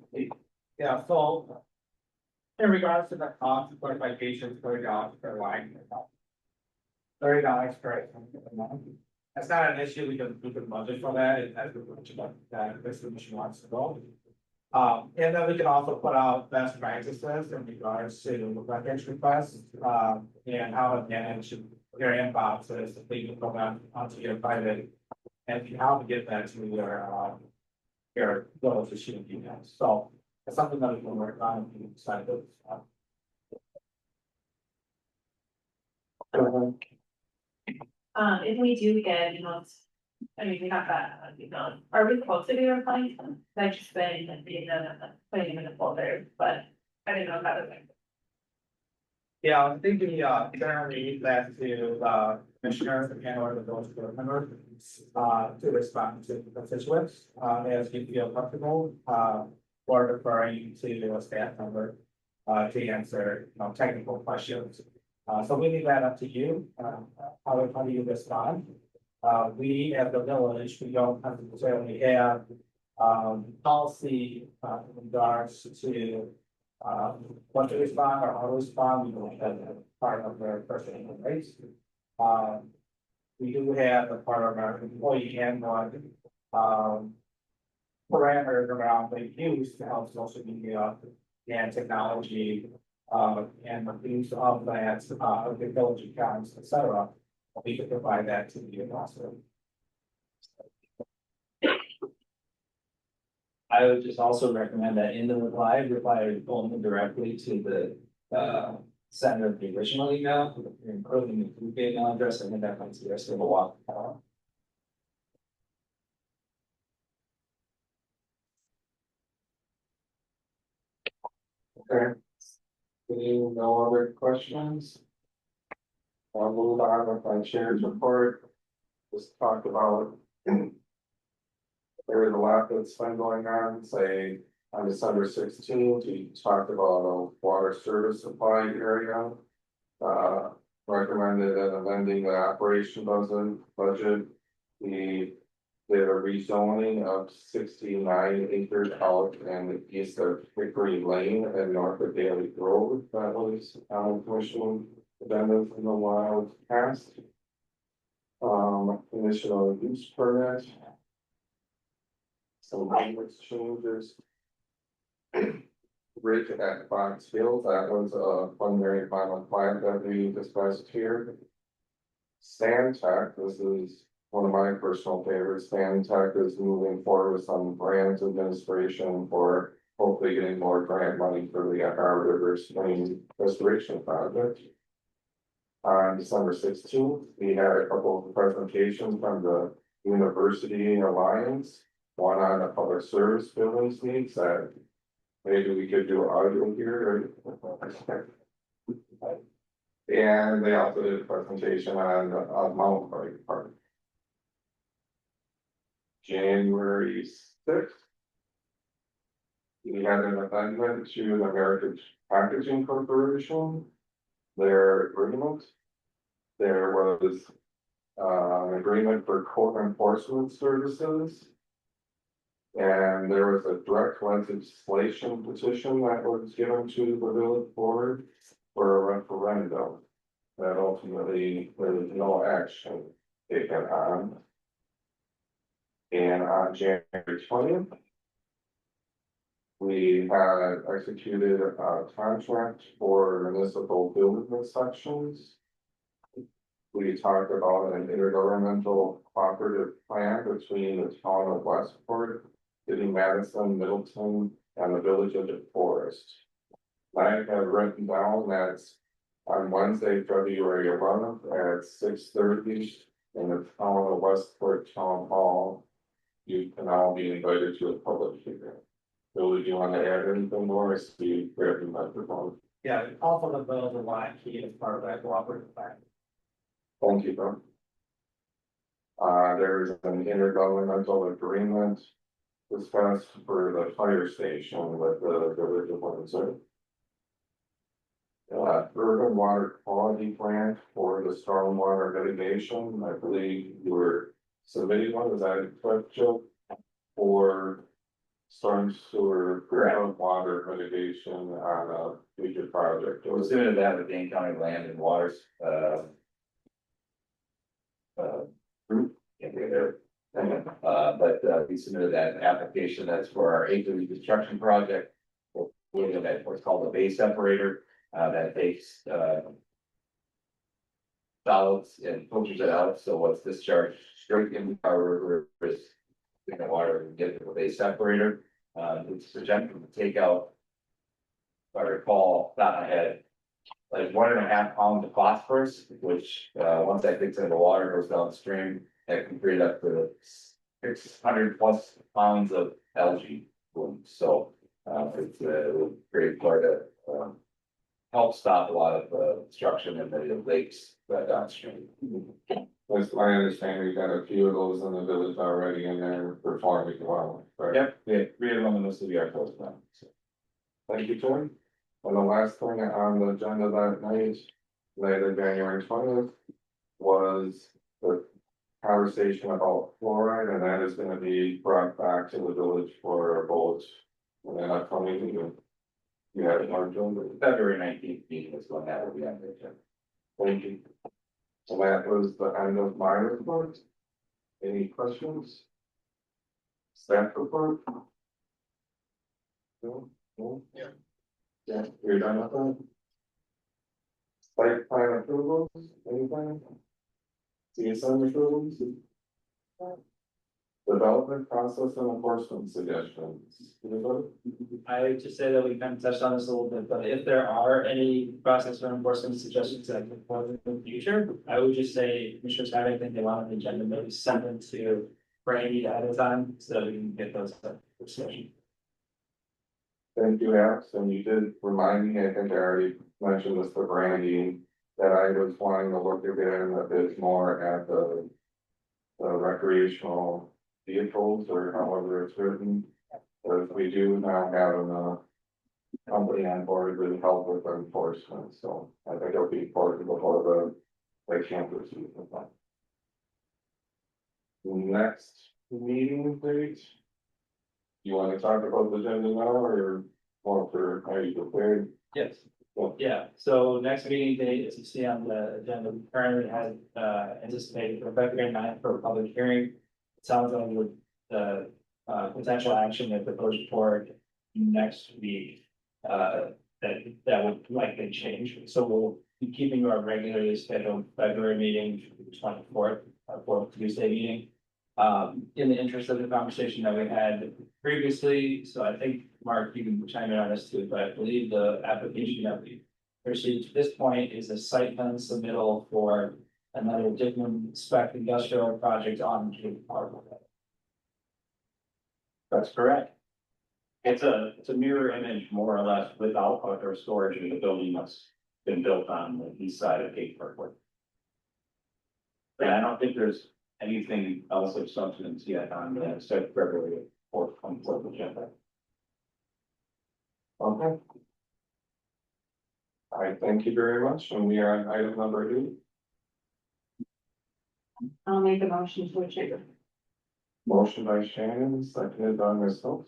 [SPEAKER 3] Yeah, so. In regards to the cost of qualifications, $30 per line. $30 per month. That's not an issue, we can budget for that, and that's much about that, this commission wants to go. And then we can also put out best practices in regards to records requests, and how to manage your inboxes, if we can put that onto your private. And how to get that to your village issue emails, so it's something that we can work on if you decide to.
[SPEAKER 2] If we do get emails, I mean, we have that, are we supposed to be replying to them? I've just been reading them and putting them in the folder, but I didn't know if that was.
[SPEAKER 3] Yeah, I think we generally leave that to commissioners and or the village board members to respond to the constituents as you feel comfortable or referring to a staff member to answer, technical questions. So we leave that up to you, how do you respond? We as the village, we don't necessarily have policy in regards to what to respond or how to respond, we don't have that part of their personal rights. We do have a part of our employee handbook, parameters around the use to help social media and technology, and the use of that, of the village accounts, et cetera. We could provide that to you also.
[SPEAKER 12] I would just also recommend that in the reply only directly to the sender of the original email, including the group email address, and then that makes the rest of the walk.
[SPEAKER 1] Okay. No other questions? I'll move on with my chair's report. Just talked about. There was a lot that's been going on, say, on December 16th, we talked about a water service supply area. Recommended that amending the operation budget. We did a rezoning of 69 acres out in east of Hickory Lane and north of Daly Road. That was commission agenda from the wild past. Initial use permit. Some language changes. Bridge at Fox Hill, that was a preliminary final plan that we discussed here. Stantec, this is one of my personal favorites. Stantec is moving forward with some grant administration for hopefully getting more grant money for the Our River Spring Restoration Project. On December 16th, we had a couple of presentations from the University Alliance. One on the public service buildings needs that maybe we could do audio here. And they also did a presentation on Mount Bright Park. January 6th. We had an amendment to the American Packaging Corporation. Their agreement. There was an agreement for court enforcement services. And there was a direct legislation petition that was given to the village board for a referendum. That ultimately there was no action taken on. And on January 20th. We had executed a contract for municipal building inspections. We talked about an intergovernmental cooperative plan between the town of Westport, City Madison, Middleton, and the village of DeForest. I have written down that on Wednesday, February 11th at 6:30 in the town of Westport Town Hall. You can all be invited to a public hearing. Bill, do you want to add anything more? I see you grab the microphone.
[SPEAKER 3] Yeah, also the village of Lion Key is part of that cooperative plan.
[SPEAKER 1] Thank you, Tom. There's an intergovernmental agreement discussed for the fire station with the village of Windsor. Urban water quality plan for the stormwater mitigation, I believe you were submitting one, is that correct, Joe? For storm sewer, urban water mitigation on a future project.
[SPEAKER 6] We're submitted that with Dane County Land and Waters, group, can't be there. But we submitted that application, that's for our acre reconstruction project. We're looking at what's called a bay separator, that takes, solids and filters it out, so what's discharged straight into our river is in the water and get to the bay separator. It's projected to take out, if I recall, not my head, like 1.5 pounds of phosphorus, which, once that gets into the water, goes downstream, that can create up to 600+ pounds of algae blooms. So, it's a great part of, help stop a lot of, destruction in the lakes downstream.
[SPEAKER 1] That's my understanding, we got a few of those in the village already in there performing well, right?
[SPEAKER 6] Yep, we have 3 of them in the city are close now. So.
[SPEAKER 1] Thank you, Tim. And the last thing on the agenda that night, later January 20th, was the conversation about fluoride, and that is gonna be brought back to the village for a vote. And then upcoming meeting. You have it on June,
[SPEAKER 6] February 19th meeting is when that will be on the agenda.
[SPEAKER 1] thank you. So that was the end of my report. Any questions? Staff report? No, no? Yeah. Yeah, you're done with that? Site plan approvals, anything? CSM approvals? Development process and enforcement suggestions. Anybody?
[SPEAKER 12] I would just say that we kind of touched on this a little bit, but if there are any process or enforcement suggestions that I can propose in the future, I would just say, commissioners have anything they want on the agenda, maybe send them to Brandy ahead of time, so that we can get those up for discussion.
[SPEAKER 1] Thank you, Alex, and you did remind me, I think I already mentioned this to Brandy, that I was wanting to look again a bit more at the recreational vehicles, or however it's written. But we do now have a company on board to help with enforcement, so I think it'll be important before the campers. Next meeting date? You wanna talk about the agenda now, or more for, are you prepared?
[SPEAKER 12] Yes.
[SPEAKER 1] Well,
[SPEAKER 12] Yeah, so next meeting date, as you see on the agenda, we currently had anticipated for February 9th for a public hearing. It sounds like with the potential action that the proposed report next week, that would likely change. So we'll be keeping our regularly scheduled February meeting, the 24th, our 4th Tuesday meeting. In the interest of the conversation that we had previously, so I think, Mark, you can chime in on this too, but I believe the application that we received to this point is a site plan submittal for another different spec industrial project on Cape Park.
[SPEAKER 5] That's correct. It's a mirror image, more or less, without outdoor storage in the building that's been built on the east side of Cape Parkway. But I don't think there's anything else of substance yet on the set February 4th, 24th agenda.
[SPEAKER 1] Okay. I thank you very much, and we are on item number 8.
[SPEAKER 17] I'll make a motion to adjourn.
[SPEAKER 1] Motion by Shannon, seconded by myself.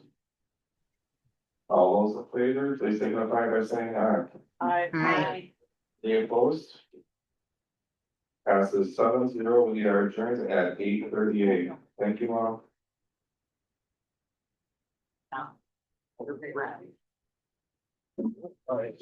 [SPEAKER 1] All those in favor, please signify by saying aye.
[SPEAKER 17] Aye.
[SPEAKER 1] Any opposed? Passes 7-0, we are adjourned at 8:38. Thank you all.
[SPEAKER 11] Everybody ready?
[SPEAKER 1] All right.